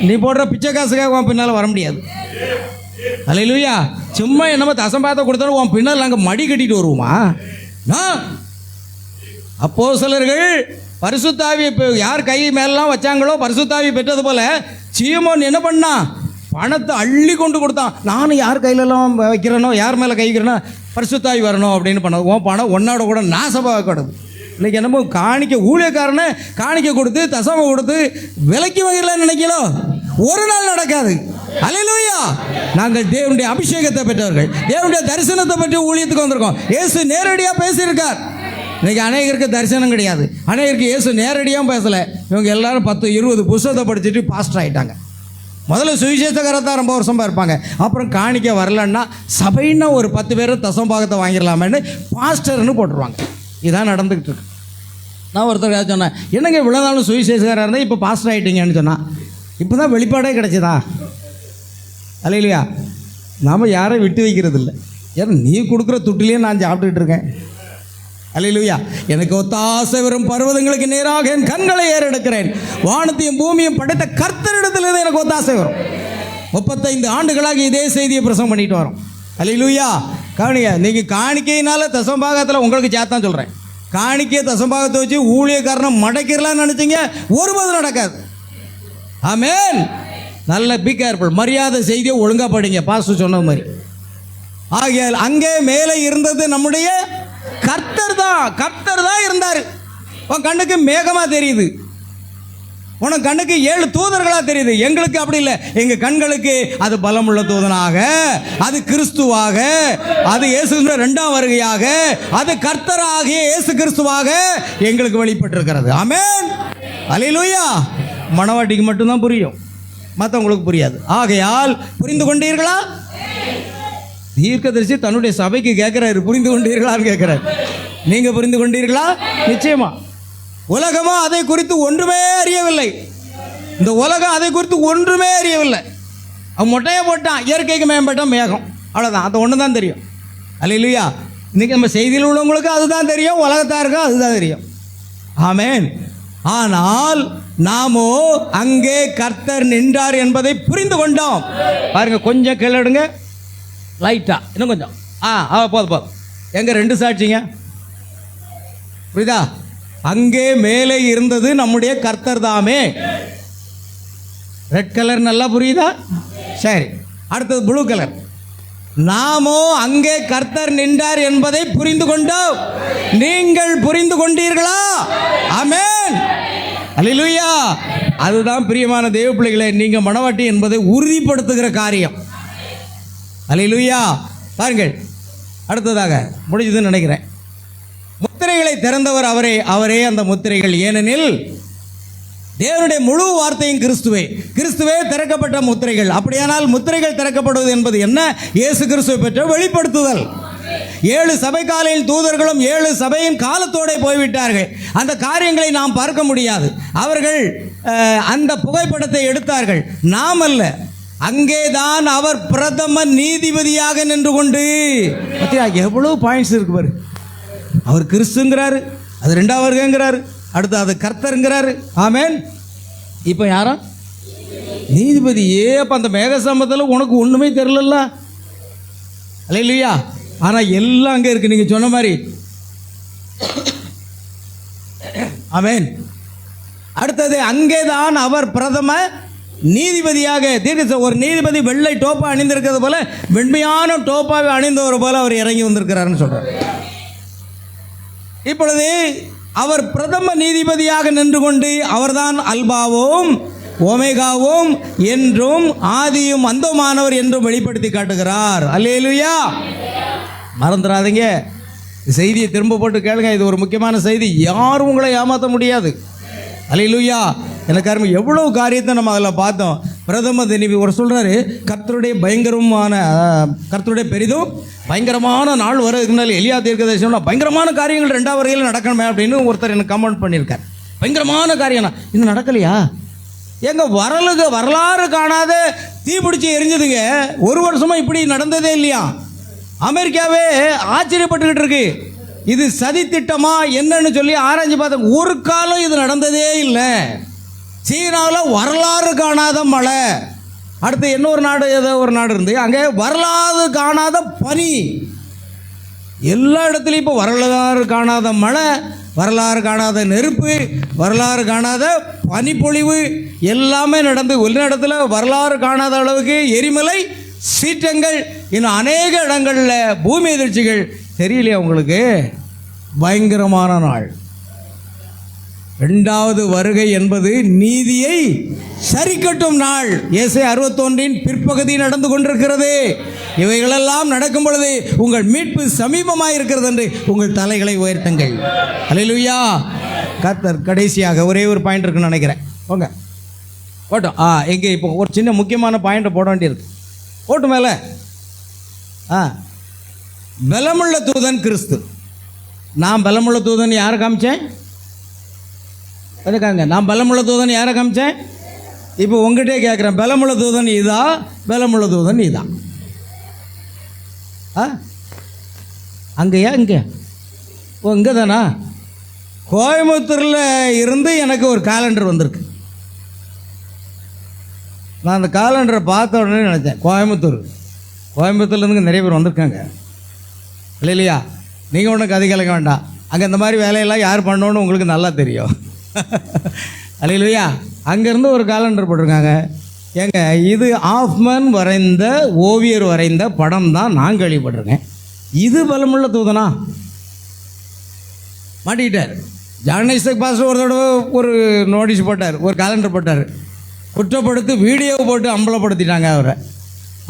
நீ போடுற பிச்சை காசுக்காக உன் பின்னால் வர முடியாது. அல்லேலூயா. சும்மா என்னமோ தசம்பாத்தை கொடுத்தாலும் உன் பின்னால் நாங்கள் மடி கட்டிட்டு வருவோமா? அப்போஸ்தலர்கள் பரிசுத்தாவி யார் கை மேலாம் வச்சாங்களோ பரிசுத்தாவி பெற்றது போல சீமோன் என்ன பண்ணா, பணத்தை அள்ளி கொண்டு கொடுத்தான். நானும் யார் கையிலெல்லாம் வைக்கிறேனோ, யார் மேலே கை வைக்கிறேனோ பரிசுத்தாவி வரணும் அப்படின்னு பண்ணது. உன் பணம் ஒன்னோட கூட நாசமாகக்கூடாது. இன்னைக்கு என்னமோ காணிக்க ஊழியக்காரனை காணிக்க கொடுத்து தசமம் கொடுத்து விலைக்கு வகையில் நினைக்கலாம், ஒரு நாள் நடக்காது. அல்லேலூயா. நாங்கள் தேவனுடைய அபிஷேகத்தை பெற்றவர்கள், தேவனுடைய தரிசனத்தை பற்றி ஊழியத்துக்கு வந்திருக்கோம். இயேசு நேரடியாக பேசியிருக்கார். இன்னைக்கு அநேகருக்கு தரிசனம் கிடையாது, அநேகருக்கு இயேசு நேரடியாக பேசலை. இவங்க எல்லாரும் 10-20 புத்தகத்தை படிச்சுட்டு பாஸ்டர் ஆகிட்டாங்க. முதல்ல சுவிசேஷகரத்தான் ரொம்ப வருஷமாக இருப்பாங்க, அப்புறம் காணிக்க வரலன்னா சபைன்னா ஒரு 10 பேர் தசம்பாகத்தை வாங்கிடலாமேன்னு பாஸ்டர்னு போட்டுருவாங்க. இதான் நடந்துக்கிட்டு இருக்கு. நான் ஒருத்தர் சொன்னேன், என்னங்க இவ்வளோ நாளும் சுவிசேஷகராக இருந்தால் இப்போ பாஸ்டர் ஆகிட்டீங்கன்னு சொன்னான். இப்போ தான் வெளிப்பாடே கிடைச்சதா? அல்லேலூயா. நாம் யாரையும் விட்டு வைக்கிறது இல்லை. ஏன்னா நீ கொடுக்குற துட்டிலேயே நான் சாப்பிட்டுக்கிட்டு இருக்கேன். அல்லேலூயா. எனக்கு ஒத்தாசை வரும் பர்வதங்களுக்கு நேராக என் கண்களை ஏறெடுக்கிறேன். வானத்தையும் பூமியும் படைத்த கர்த்தரிடத்திலிருந்து எனக்கு ஒத்தாசை வரும். 35 ஆண்டுகளாக இதே செய்தியை பிரசங்கம் பண்ணிட்டு வரோம். அல்லேலூயா. கவனிங்க, நீங்கள் காணிக்கையினால தசம்பாகத்தில் உங்களுக்கு சேர்த்தான் சொல்கிறேன். காணிக்கையை தசம்பாகத்தை வச்சு ஊழியக்காரனை மடக்கிறலான்னு நினச்சிங்க, ஒருபோதும் நடக்காது. ஆமென். நல்ல பி கேர்ஃபுல். மரியாதை செய்தியை ஒழுங்காக படிங்க, பாஸ்டர் சொன்ன மாதிரி. ஆகையால் அங்கே மேலே இருந்தது நம்முடைய கர்த்தர் தான். கர்த்தர் தான் இருந்தார். உன் கண்ணுக்கு மேகமாக தெரியுது, உனக்கு கண்ணுக்கு 7 தூதர்களாக தெரியுது, எங்களுக்கு அப்படி இல்லை. எங்கள் கண்களுக்கு அது பலமுள்ள தூதனாக, அது கிறிஸ்துவாக, அது இயேசு 2ஆம் வருகையாக, அது கர்த்தராகிய இயேசு கிறிஸ்துவாக எங்களுக்கு வெளிப்பட்டிருக்கிறது. ஆமென், அல்லேலூயா. மணவாட்டிக்கு மட்டும்தான் புரியும், மற்றவங்களுக்கு புரியாது. ஆகையால் புரிந்து கொண்டீர்களா? தீர்க்கதரிசி தன்னுடைய சபைக்கு கேட்கிறாரு, புரிந்து கொண்டீர்களான்னு கேட்கிறாரு. நீங்க புரிந்து கொண்டீர்களா? நிச்சயமா. உலகமா அதை குறித்து ஒன்றுமே அறியவில்லை. இந்த உலகம் அதை குறித்து ஒன்றுமே அறியவில்லை. அவன் மொட்டையை போட்டான், இயற்கைக்கு மேம்பட்ட மேகம், அவ்வளோதான். அது ஒன்று தான் தெரியும். அல்லேலூயா. இன்னைக்கு நம்ம செய்தியில் உள்ளவங்களுக்கு அதுதான் தெரியும், உலகத்தாருக்கு அதுதான் தெரியும். ஆமென். ஆனால் நாமோ அங்கே கர்த்தர் நின்றார் என்பதை புரிந்து கொண்டோம். பாருங்க, கொஞ்சம் கேளுங்க, லைட்டா இன்னும் கொஞ்சம். போதும். எங்க 2 சாட்சிங்க, புரியுதா? அங்கே மேலே இருந்தது நம்முடைய கர்த்தர் தாமே. ரெட் கலர் நல்லா புரியுதா? சரி, அடுத்தது ப்ளூ கலர். நாமோ அங்கே கர்த்தர் நின்றார் என்பதை புரிந்து கொண்டோம். நீங்கள் புரிந்து கொண்டீர்களா? ஆமென், அல்லேலூயா. அதுதான் பிரியமான தேவ பிள்ளைகளே, நீங்க மணவாட்டி என்பதை உறுதிப்படுத்துகிற காரியம். அல்லேலூயா. பாருங்கள், அடுத்ததாக முடிஞ்சதுன்னு நினைக்கிறேன். முத்திரைகளை திறந்தவர் அவரே அந்த முத்திரைகள். ஏனெனில் தேவனுடைய முழு வார்த்தையும் கிறிஸ்துவே திறக்கப்பட்ட முத்திரைகள். அப்படியானால் முத்திரைகள் திறக்கப்படுவது என்பது என்ன? இயேசு கிறிஸ்துவை பெற்ற வெளிப்படுத்துதல். 7 சபை காலையில் தூதர்களும் 7 சபையின் காலத்தோடு போய்விட்டார்கள். அந்த காரியங்களை நாம் பார்க்க முடியாது. அவர்கள் அந்த புகைப்படத்தை எடுத்தார்கள், நாம் அல்ல. அங்கேதான் அவர் பிரதம நீதிபதியாக நின்று கொண்டு, எவ்வளவு பாயிண்ட்ஸ் இருக்கு பாரு. அவர் கிறிஸ்துங்கிறாரு, அது 2ஆம் வருகைங்கிறாரு, அடுத்து அது கர்த்தருங்கிறாரு. ஆமென். இப்போ யாரா? நீதிபதி. அப்போ அந்த மேகசம்பத்தில் உனக்கு ஒன்றுமே தெரியல, அல்லேலூயா. ஆனால் எல்லாம் அங்கே இருக்கு, நீங்கள் சொன்ன மாதிரி. ஆமென். அடுத்தது, அங்கேதான் அவர் பிரதம நீதிபதியாக, ஒரு நீதிபதி வெள்ளை டோப்பா அணிந்திருக்கிறது போல, வெண்மையான டோப்பாவை அணிந்தவர் போல அவர் இறங்கி வந்திருக்கிறாருன்னு சொல்றார். இப்பொழுது அவர் பிரதம நீதிபதியாக நின்று கொண்டு அவர்தான் அல்பாவும் ஓமேகாவும் என்றும் ஆதியும் அந்தமானவர் என்றும் வெளிப்படுத்தி காட்டுகிறார். அல்லேலூயா. மறந்துடாதீங்க, செய்தியை திரும்ப போட்டு கேளுங்க, இது ஒரு முக்கியமான செய்தி. யாரும் உங்களை ஏமாற்ற முடியாது. அல்லேலூயா. எனக்கு அருமை, எவ்வளவு காரியத்தை நம்ம அதில் பார்த்தோம். பிரதம நீதிபதி ஒரு சொல்கிறாரு, கர்த்தருடைய பெரிதும் பயங்கரமான நாள் வருதுக்கு முன்னால் எலியா தீர்க்கதரிசனம் பயங்கரமான காரியங்கள் 2ஆம் வருகையில் நடக்கணுமே அப்படின்னு ஒருத்தர் எனக்கு கமெண்ட் பண்ணியிருக்கார். பயங்கரமான காரியம் இன்னும் நடக்கலையா? எங்க வரலாறு காணாத தீ பிடிச்சி எரிஞ்சதுங்க. 1 வருஷமா இப்படி நடந்ததே இல்லையா? அமெரிக்காவே ஆச்சரியப்பட்டுக்கிட்டு இருக்கு. இது சதி திட்டமா என்னன்னு சொல்லி ஆராய்ச்சி பார்த்தா ஒரு காலம் இது நடந்ததே இல்லை. சீனாவில் வரலாறு காணாத மழை. அடுத்து இன்னொரு நாடு, ஏதோ ஒரு நாடு இருந்து அங்கே வரலாறு காணாத பனி. எல்லா இடத்துலையும் இப்போ வரலாறு காணாத மழை, வரலாறு காணாத நெருப்பு, வரலாறு காணாத பனிப்பொழிவு எல்லாமே நடந்து ஒரு இடத்துல வரலாறு காணாத அளவுக்கு எரிமலை சீற்றங்கள், இன்னும் அநேக இடங்களில் பூமி எதிர்ச்சிகள். தெரியலையா உங்களுக்கு? பயங்கரமான நாள். 2வது வருகை என்பது நீதியை சரிக்கட்டும் நாள். ஏசாயா 61 பிற்பகுதி நடந்து கொண்டிருக்கிறது. இவைகளெல்லாம் நடக்கும் பொழுது உங்கள் மீட்பு சமீபமாக இருக்கிறது என்று உங்கள் தலைகளை உயர்த்துங்கள். அல்லேலூயா. கர்த்தர் கடைசியாக ஒரே ஒரு பாயிண்ட் இருக்குன்னு நினைக்கிறேன். போங்க போட்டோம். எங்கே இப்போ ஒரு சின்ன முக்கியமான பாயிண்ட்டை போட வேண்டியிருக்கு. போட்டு மேலே பலமுள்ள தூதன் கிறிஸ்து. நான் பலமுள்ள தூதன் யாரை காமிச்சேன்? இருக்காங்க. நான் பலமுள்ள தூதன் யாரை காமிச்சேன்? இப்போ உங்ககிட்டே கேட்குறேன், பலமுள்ள தூதன் இதா? பலமுள்ள தூதன் இதா? அங்கேயா? இங்கே? இங்கே தானா? கோயம்புத்தூரில் இருந்து எனக்கு ஒரு காலண்டர் வந்திருக்கு. நான் அந்த காலண்டரை பார்த்த உடனே நினச்சேன், கோயம்புத்தூர்லேருந்து நிறைய பேர் வந்திருக்காங்க இல்லையா? நீங்கள் ஒன்றும் கதை கலக்க வேண்டாம். அங்கே இந்த மாதிரி வேலையெல்லாம் யார் பண்ணணுன்னு உங்களுக்கு நல்லா தெரியும். அல்லேலூயா. அங்கேருந்து ஒரு காலண்டர் போட்டிருக்காங்க. ஏங்க, இது ஆஃப்மன் வரைந்த ஓவியர் வரைந்த படம் தான் நான் கேள்விப்பட்டிருக்கேன். இது பலமுள்ள தூதனா? மாட்டிக்கிட்டார். ஜானேஸ்வக் பாஸ்டர் ஒரு தடவை ஒரு நோட்டீஸ் போட்டார், ஒரு கேலண்டர் போட்டார், குற்றப்படுத்தி வீடியோ போட்டு அம்பலப்படுத்திட்டாங்க அவரை.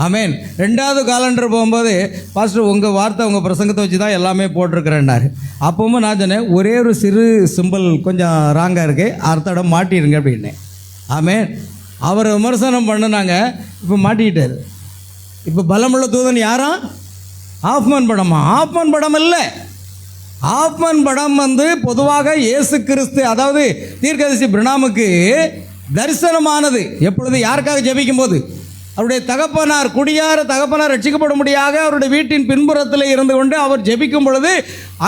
ஆமேன். 2வது காலண்டர் போகும்போது, பாஸ்டர் உங்கள் வார்த்தை உங்கள் பிரசங்கத்தை வச்சு தான் எல்லாமே போட்டிருக்கிறேன்னாரு. அப்பவும் நான் சொன்னேன், ஒரே ஒரு சிறு சிம்பிள் கொஞ்சம் ராங்காக இருக்குது, அடுத்த இடம் மாட்டிடுங்க அப்படின்னேன். ஆமேன். அவரை விமர்சனம் பண்ணினாங்க, இப்போ மாட்டிக்கிட்டார். இப்போ பலமுள்ள தூதன் யாரா? ஆஃப்மன் படமா? ஆஃப்மன் படம் இல்லை. ஆஃப்மன் படம் பொதுவாக இயேசு கிறிஸ்து, அதாவது தீர்க்கதரிசி பிரணாமுக்கு தரிசனமானது. எப்பொழுது? யாருக்காக ஜெபிக்கும் போது, அவருடைய தகப்பனார், குடியார தகப்பனார் ரட்சிக்கப்படும்படியாக அவருடைய வீட்டின் பின்புறத்தில் இருந்து கொண்டு அவர் ஜெபிக்கும் பொழுது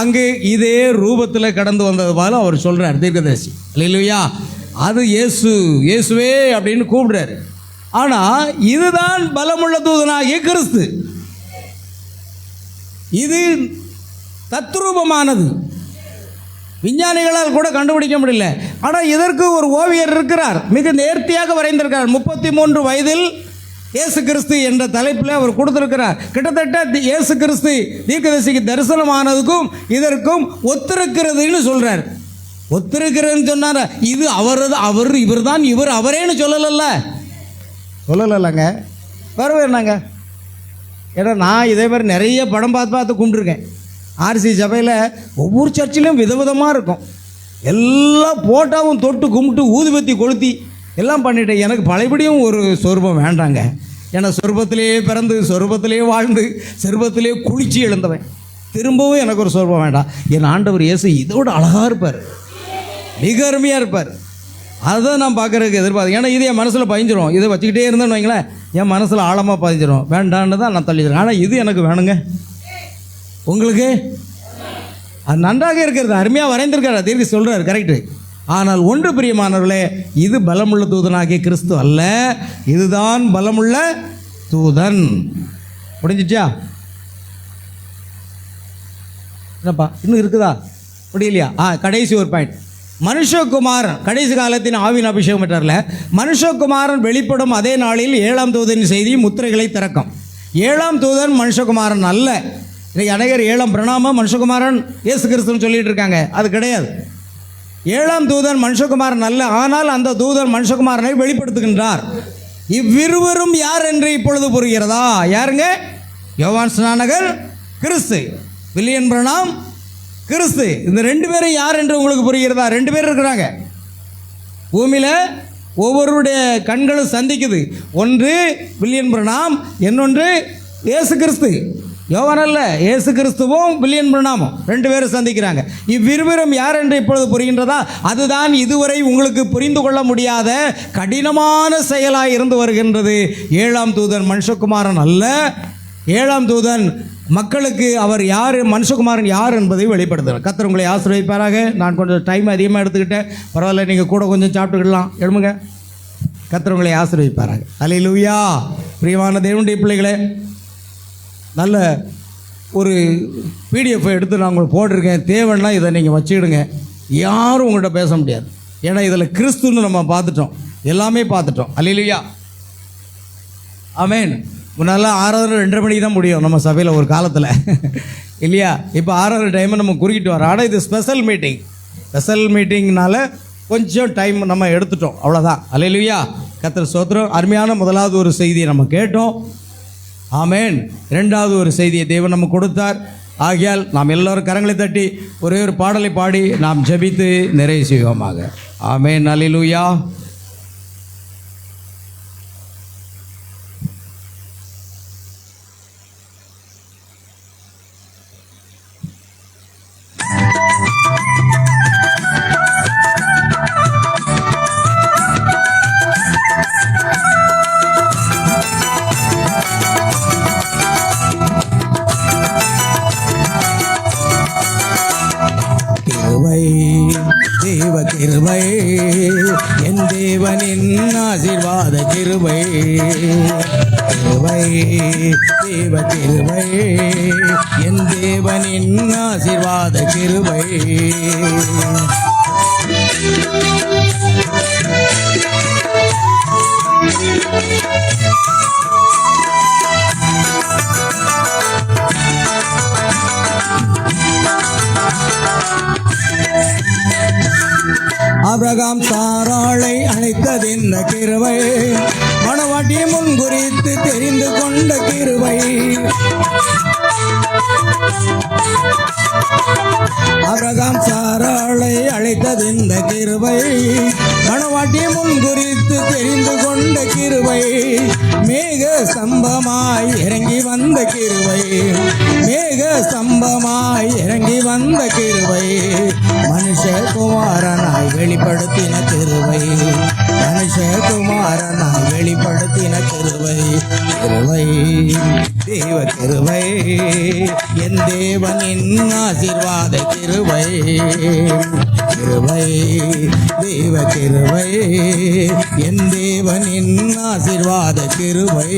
அங்கு இதே ரூபத்தில் கடந்து வந்தது போல அவர் சொல்கிறார் தீர்க்கதரிசி. அல்லேலூயா. அது இயேசுவே அப்படின்னு கூப்பிடுறாரு. ஆனால் இதுதான் பலமுள்ள தூதனாகிய கிறிஸ்து. இது தத்ரூபமானது, விஞ்ஞானிகளால் கூட கண்டுபிடிக்க முடியல. ஆனால் இதற்கு ஒரு ஓவியர் இருக்கிறார், மிக நேர்த்தியாக வரைந்திருக்கிறார். 33 வயதில் இயேசு கிறிஸ்து என்ற தலைப்பில் அவர் கொடுத்திருக்கிறார். கிட்டத்தட்ட இயேசு கிறிஸ்து தீர்க்கதரிசிக்கு தரிசனமானதுக்கும் இதற்கும் ஒத்திருக்கிறதுன்னு சொல்றார். ஒத்திருக்கிறதுன்னு சொன்னார். இது இவர் தான் அவரேன்னு சொல்லலங்க. வரவே என்னங்க? ஏன்னா நான் இதே மாதிரி நிறைய படம் பார்த்து கும்பிட்டுருக்கேன். ஆர்சி சபையில் ஒவ்வொரு சர்ச்சிலையும் விதவிதமாக இருக்கும். எல்லா போட்டாவும் தொட்டு கும்பிட்டு ஊதுபத்தி கொளுத்தி எல்லாம் பண்ணிட்டேன். எனக்கு பழையபடியும் ஒரு சொரூபம் வேண்டாங்க. ஏன்னா சொரூபத்திலேயே பிறந்து, சொரூபத்திலேயே வாழ்ந்து, சொரூபத்திலேயே குளிச்சு எழுந்தவன். திரும்பவும் எனக்கு ஒரு சொரூபம் வேண்டாம். என் ஆண்டவர் இயேசு இதோடு அழகாக இருப்பார், மிக அருமையாக இருப்பார். அதுதான் நான் பார்க்குறதுக்கு எதிர்பார்த்தேன். ஏன்னா இது என் மனசில் பதிஞ்சிரும். இதை வச்சுக்கிட்டே இருந்தேன்னு வைங்களேன், என் மனசில் ஆழமாக பதிஞ்சிரும். வேண்டான்னு தான் நான் தள்ளிடுறேன். ஆனால் இது எனக்கு வேணுங்க. உங்களுக்கு அது நன்றாக இருக்கிறது, அருமையாக வரைந்திருக்காரு, தீர்க்க சொல்கிறார், கரெக்டு. ஆனால் ஒன்று பிரியமானவர்களே, இது பலமுள்ள தூதனாகிய கிறிஸ்து அல்ல, இதுதான் பலமுள்ள தூதன். முடிஞ்சிச்சா? என்னப்பா இன்னும் இருக்குதா? முடியலையா? கடைசி ஒரு பாயிண்ட். மனுஷகுமாரன் கடைசி காலத்தின் ஆவின் அபிஷேகம் பெற்றார்ல, மனுஷகுமாரன் வெளிப்படும் அதே நாளில் 7ஆம் தூதனின் செய்தி முத்திரைகளை திறக்கும். 7ஆம் தூதன் மனுஷகுமாரன் அல்ல. இன்னைக்கு அநேகர் 7ஆம் பிரணாம மனுஷகுமாரன் இயேசு கிறிஸ்துன்னு சொல்லிட்டு இருக்காங்க. அது கிடையாது. 7ஆம் தூதன் மனுஷகுமாரன் அல்ல. ஆனால் அந்த தூதன் மனுஷகுமாரனை வெளிப்படுத்துகின்றார். இவ்விருவரும் யார் என்று இப்பொழுது புரிகிறதா? யாருங்க? யோவான் ஸ்நானகர் கிறிஸ்து, வில்லியம் பிரணாம் கிறிஸ்து. இந்த 2 பேரும் யார் என்று உங்களுக்கு புரிகிறதா? 2 பேர் இருக்கிறாங்க பூமியில். ஒவ்வொருடைய கண்களும் சந்திக்குது. ஒன்று வில்லியம் பிரணாம், இன்னொன்று இயேசு கிறிஸ்து. யோவான் அல்ல, இயேசு கிறிஸ்துவும் வில்லியம் பிரணாமும் 2 பேரும் சந்திக்கிறாங்க. இவ்விருவரும் யார் என்று இப்பொழுது புரிகின்றதா? அதுதான் இதுவரை உங்களுக்கு புரிந்து கொள்ள முடியாத கடினமான செயலாக இருந்து வருகின்றது. 7ஆம் தூதன் மனுஷகுமாரன் அல்ல. 7ஆம் தூதன் மக்களுக்கு அவர் யார், மனுஷகுமாரன் யார் என்பதை வெளிப்படுத்துகிறார். கர்த்தர் உங்களை ஆசீர்வதிப்பாராக. நான் கொஞ்சம் டைம் அதிகமாக எடுத்துக்கிட்டேன், பரவாயில்ல, நீங்கள் கூட கொஞ்சம் சாப்பிட்டுக்கலாம். எழுமுங்க. கர்த்தர் உங்களை ஆசீர்வதிப்பாராக. அல்லேலூயா. பிரியமான தேவனுடைய பிள்ளைகளே, நல்ல ஒரு பிடிஎஃப் எடுத்து நான் உங்களுக்கு போட்டிருக்கேன். தேவைன்னா இதை நீங்கள் வச்சுக்கிடுங்க. யாரும் உங்கள்கிட்ட பேச முடியாது. ஏன்னா இதில் கிறிஸ்துன்னு நம்ம பார்த்துட்டோம், எல்லாமே பார்த்துட்டோம். அல்லேலூயா. ஆமேன். முன்னெல்லாம் 6:30 2:30 மணிக்கு தான் முடியும் நம்ம சபையில் ஒரு காலத்தில், இல்லையா? இப்போ 6:30 டைமை நம்ம குறுக்கிட்டு வரோம். ஆனால் இது ஸ்பெஷல் மீட்டிங்னால கொஞ்சம் டைம் நம்ம எடுத்துட்டோம், அவ்வளோதான். அல்லேலூயா. கர்த்தர் ஸ்தோத்திரம். அருமையான முதலாவது ஒரு செய்தியை நம்ம கேட்டோம். ஆமேன். 2வது ஒரு செய்தியை தேவன் நம்ம கொடுத்தார். ஆகையால் நாம் எல்லோரும் கரங்களை தட்டி ஒரே ஒரு பாடலை பாடி நாம் ஜெபித்து நிறைவு செய்வோமாக. ஆமேன். அல்லேலூயா. தேவ கிருபை, என் தேவனின் ஆசீர்வாத கிருபை. கிருபை, தேவ கிருபை, என் தேவனின் ஆசீர்வாத கிருபை. ஆபிரகாம் சாராளை அழைத்தது இந்த கிருபை, மணவாட்டி முன்குறித்து தெரிந்து கொண்ட கிருபை. ஆபிரகாம் சாராளை அழைத்தது இந்த கிருபை, மணவாட்டி முன்குறித்து தெரிந்து கொண்ட கிருபை. மேக ஸ்தம்பமாய் இறங்கி வந்த கிருபை, மேக ஸ்தம்பமாய் இறங்கி வந்த கிருபை. மனுஷகுமாரனாய் வெளிப்படுத்தின கிருபை, மனுஷகுமாரனாய் வெளிப்படுத்தின கிருபை. கிருபை தேவ கிருபை, என் தேவனின் ஆசீர்வாத கிருபை. கிருபை தேவ கிருபை, என் தேவனின் ஆசீர்வாத கிருபை.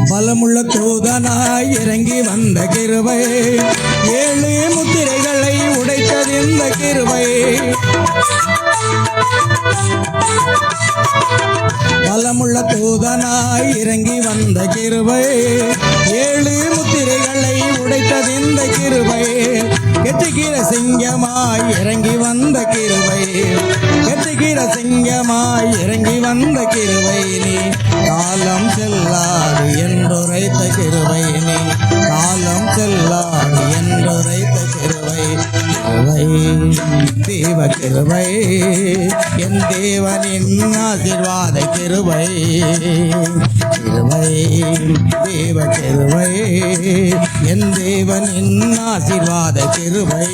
பலமுள்ள தூதனாய் இறங்கி வந்த கிருபை, 7 முத்திரைகளை உடைத்தது இந்த கிருபை. பலமுள்ள தூதனாய் இறங்கி வந்த கிருபை, 7 முத்திரைகளை உடைத்தது இந்த கிருபை. கெட்டுகிற சிங்கமாய் இறங்கி வந்த கிருபை, கெட்டுகிற சிங்கமாய் இறங்கி வந்த கிருபை. நீ காலம் செல்லாது என்றுரைத்த கிருபை, நீ காலம் செல்லாது என்றுரைத்த கிருபை. கிருபை தேவ கிருபை, என் தேவனின் ஆசீர்வாத கிருபை. கிருபை தேவ கிருபை, என் தேவனின் ஆசீர்வாத கிருபை.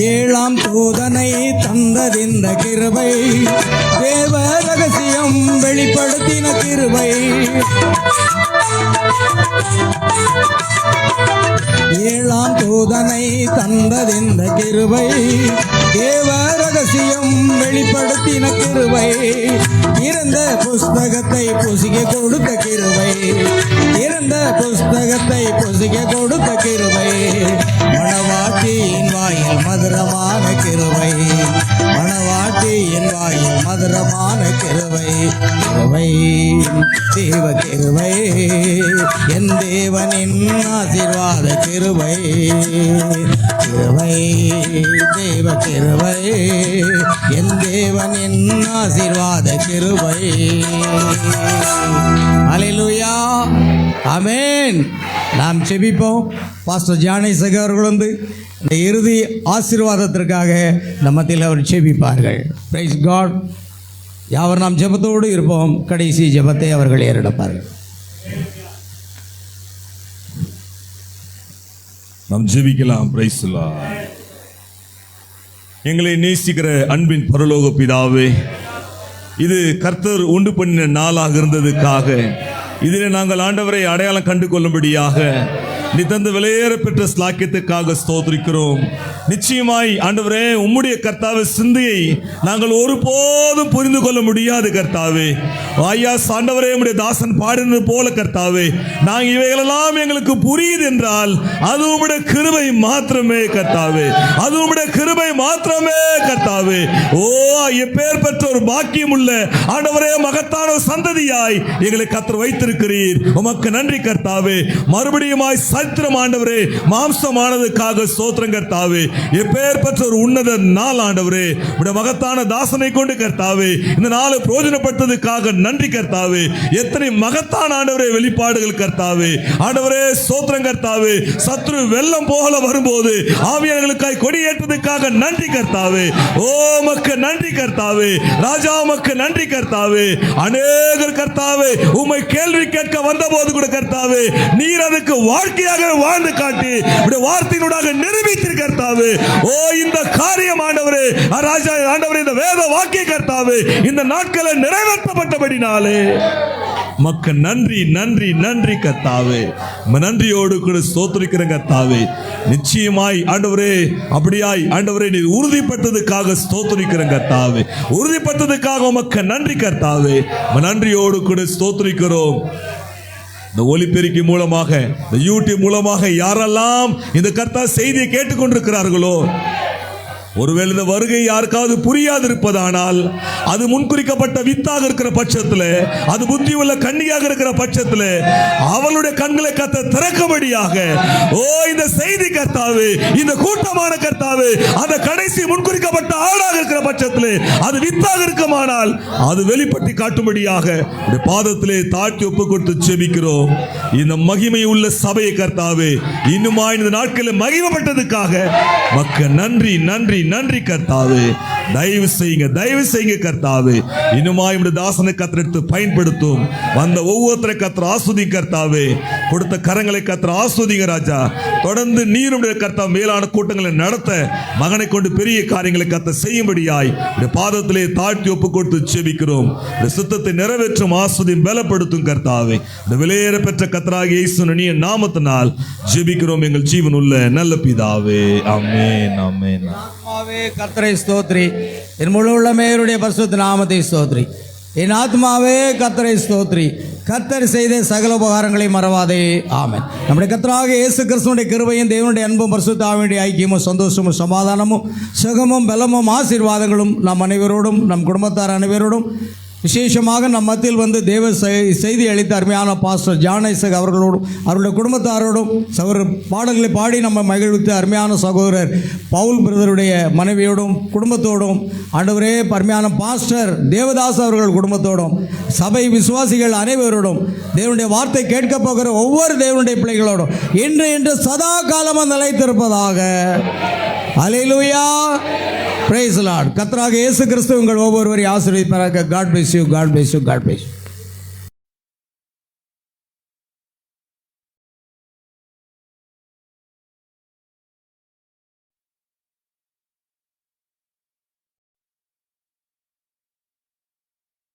ஏழாம் தூதனை தந்ததிந்த கிருபை, தேவ ரகசியம் வெளிப்படுத்தின கிருபை. ஏழாம் தூதனை தந்ததிந்த கிருபை, தேவ ரகசியம் வெளிப்படுத்தின கிருபை. இறந்த புஸ்தகத்தை புசிக்க கொடுத்த கிருபை, இறந்த புஸ்தகத்தை புசிக்க கொடுத்த கிருபை. மணவாட்டியின் வாயில் மதுரமான கிருபை, மணவாட்டியின் வாயில் மதுரமான கிருபை. கிருபை தேவ கிருபை, என் தேவனின் ஆசீர்வாத கிருபை. கிருபை தேவ கிருபை, என் தேவனின் ஆசீர்வாத கிருபை. அல்லேலூயா, ஆமென். நாம் செபிப்போம். பாஸ்டர் ஜானேசகர் அவர்கள் வந்து இந்த இறுதி ஆசீர்வாதத்திற்காக நம்மத்தில் அவர் செபிப்பார்கள். Price God. யாவர் நாம் ஜெபத்தோடு இருப்போம். கடைசி ஜெபத்தை அவர்கள் ஏறெடுப்பார்கள்.
நாம் ஜெபிக்கலாம். Price the Lord. எங்களை நேசிக்கிற அன்பின் பரலோக பிதாவே, இது கர்த்தர் உண்டு பண்ணின நாளாக இருந்ததுக்காக, இதிலே நாங்கள் ஆண்டவரை அடையாளம் கண்டு கொள்ளும்படியாக நீ தந்த விலையேற பெற்ற ஸ்லாக்கியத்துக்காக ஸ்தோத்திரிக்கிறோம். நிச்சயமாய் ஆண்டவரே, உம்முடைய கர்த்தாவே சிந்தையை நாங்கள் ஒருபோதும் புரிந்து கொள்ள முடியாது கர்த்தாவே. ஐயா ஆண்டவரே, உம்முடைய தாசன் பாடினது போல கர்த்தாவே, நாங்கள் இவைகளெல்லாம் எங்களுக்கு புரியுது என்றால் அது உம்முடைய கிருபை மாத்திரமே கர்த்தாவே, அது உம்முடைய கிருபை மாத்திரமே கர்த்தாவே. ஓ, எப்பேர் பெற்ற ஒரு பாக்கியம் உள்ள ஆண்டவரே, மகத்தான ஒரு சந்ததியாய் எங்களை கர்த்தர் வைத்திருக்கிறீர். உமக்கு நன்றி கர்த்தாவே. மறுபடியுமாய் சரித்திரம் ஆண்டவரே மாம்சமானதுக்காக ஸ்தோத்திரம் கர்த்தாவே. எப்பேர் பெற்ற ஒரு உன்னத நாள் ஆண்டவரே, உடைய மகத்தான தாசனை கொண்டு கர்த்தாவே இந்த நாளை பிரயோஜனப்பட்டதுக்காக நன்றி கர்த்தாவே. எத்தனை மகத்தான ஆண்டவரே வெளிப்பாடுகள் கர்த்தாவே. ஆண்டவரே ஸ்தோத்திரம் கர்த்தாவே. சத்ரு வெள்ளம் போல வரும்போது ஆவியானவர்களுக்காய் கொடியேற்றதுக்காக நன்றி கர்த்தாவே. ஓ உமக்கு நன்றி கர்த்தாவே. ராஜா உமக்கு நன்றி கர்த்தாவே. அநேகர் கர்த்தாவே உம்மை கேள்வி கேட்க வந்த போது கூட கர்த்தாவே நீர் அதுக்கு வாழ்க்கையாக வாழ்ந்து காட்டி உடைய வார்த்தையினூடாக நிரூபித்தீர் கர்த்தாவே. ஓ, இந்த காரியம் ஆண்டவரே, ராஜா ஆண்டவரே, இந்த வேத வாக்கிய கர்த்தாவே இந்த நாட்களில் நிறைவேற்றப்பட்டபடினாலே மக்க நன்றி நன்றி நன்றி கர்த்தாவே. நன்றியோடு கூட ஸ்தோத்திரிக்கிறேன் கர்த்தாவே. நிச்சயமாய் ஆண்டவரே, அப்படியாய் ஆண்டவரே நீர் உறுதிப்பட்டதுக்காக ஸ்தோத்திரிக்கிறேன் கர்த்தாவே. உறுதிப்பட்டதுக்காக உமக்கு நன்றி கர்த்தாவே. நன்றியோடு கூட ஸ்தோத்திரிக்கிறோம். இந்த ஒலிபெருக்கி மூலமாக, இந்த யூடியூப் மூலமாக யாரெல்லாம் இந்த கர்த்தர் செய்தியை கேட்டுக்கொண்டிருக்கிறார்களோ, ஒருவேளை இந்த வருகை யாருக்காவது புரியாது இருப்பதானால், அது முன்குறிக்கப்பட்ட வித்தாக இருக்கிற பட்சத்தில், அது புத்தி உள்ள கன்னியாக இருக்கிற பட்சத்தில் அவளுடைய கண்களை கர்த்தர் திறக்கும்படியாக, ஓ இந்த செய்தி கர்த்தாவே, இந்த கூட்டமான கர்த்தாவே, அந்த கடைசி முன்குறிக்கப்பட்ட ஆளாக இருக்கிற பட்சத்தில் அது வித்தாக இருக்குமானால் அது வெளிப்பட்டி காட்டும்படியாக பாதத்திலே தாழ்த்தி ஒப்பு கொடுத்து செபிக்கிறோம். இந்த மகிமை உள்ள சபையை கர்த்தாவே இன்னுமா இந்த நாட்களில் மகிமைப்பட்டதுக்காக மக்க நன்றி நன்றி நன்றி கர்த்தாவே. தயவு செய்யுங்க கர்த்தாவே. இன்னுமா இந்த தாசனை கர்த்தர் எடுத்து பயன்படுத்தும். வந்த ஒவ்வொருத்தரை கர்த்தர் ஆஸ்வதிங்க கர்த்தாவே. கொடுத்த கரங்களை கர்த்தர் ஆஸ்வதிங்க ராஜா. தொடர்ந்து நீருடைய கர்த்தர் மேலான கூட்டங்களை நடத்த, மகனை கொண்டு பெரிய காரியங்களை கர்த்தர் செய்யும்படியாய் பாதத்திலே தாழ்த்தி ஒப்பு கொடுத்து செபிக்கிறோம். சித்தத்தை நிறைவேற்றும் ஆஸ்வதியும் பலப்படுத்தும் கர்த்தாவே. இந்த விலையேற பெற்ற கர்த்தராகிய இயேசுவின் நாமத்தினால் ஜெபிக்கிறோம் எங்கள் ஜீவன் உள்ள நல்ல பிதாவே. ஆமென் ஆமென்.
கர்த்தரை ஸ்தோத்ரி. என் முழு உள்ளமே அவருடைய பரிசுத்த நாமத்தை ஸ்தோத்ரி. என் ஆத்மாவே கர்த்தரை ஸ்தோத்ரி. கர்த்தர் செய்த சகல உபகாரங்களை மறவாதே. ஆமென். நம்முடைய கர்த்தராகிய இயேசு கிறிஸ்துவினுடைய கிருபையும் தேவனுடைய அன்பும் பரிசுத்த ஆவியுடைய ஐக்கியமும் சந்தோஷமும் சமாதானமும் சுகமும் பலமும் ஆசீர்வாதங்களும் நம் அனைவரோடும், நம் குடும்பத்தார் அனைவரோடும், விசேஷமாக நம் மத்தியில் வந்து தேவ செய்தி அளித்த அருமையான பாஸ்டர் ஜான் ஐசக் அவர்களோடும், அவருடைய குடும்பத்தாரோடும், பாடல்களை பாடி நம்ம மகிழ்வித்த அருமையான சகோதரர் பவுல் பிரதருடைய மனைவியோடும் குடும்பத்தோடும், ஆண்டவரே அருமையான பாஸ்டர் தேவதாஸ் அவர்கள் குடும்பத்தோடும், சபை விசுவாசிகள் அனைவரோடும், தேவனுடைய வார்த்தை கேட்க போகிற ஒவ்வொரு தேவனுடைய பிள்ளைகளோடும் இன்று சதா காலமாக நிலைத்திருப்பதாக. அல்லேலூயா. Praise the Lord. கர்த்தராகிய இயேசு கிறிஸ்து உங்கள் ஒவ்வொருவரையும் ஆசீர்வதிப்பாராக. God bless you. God bless you. God bless you.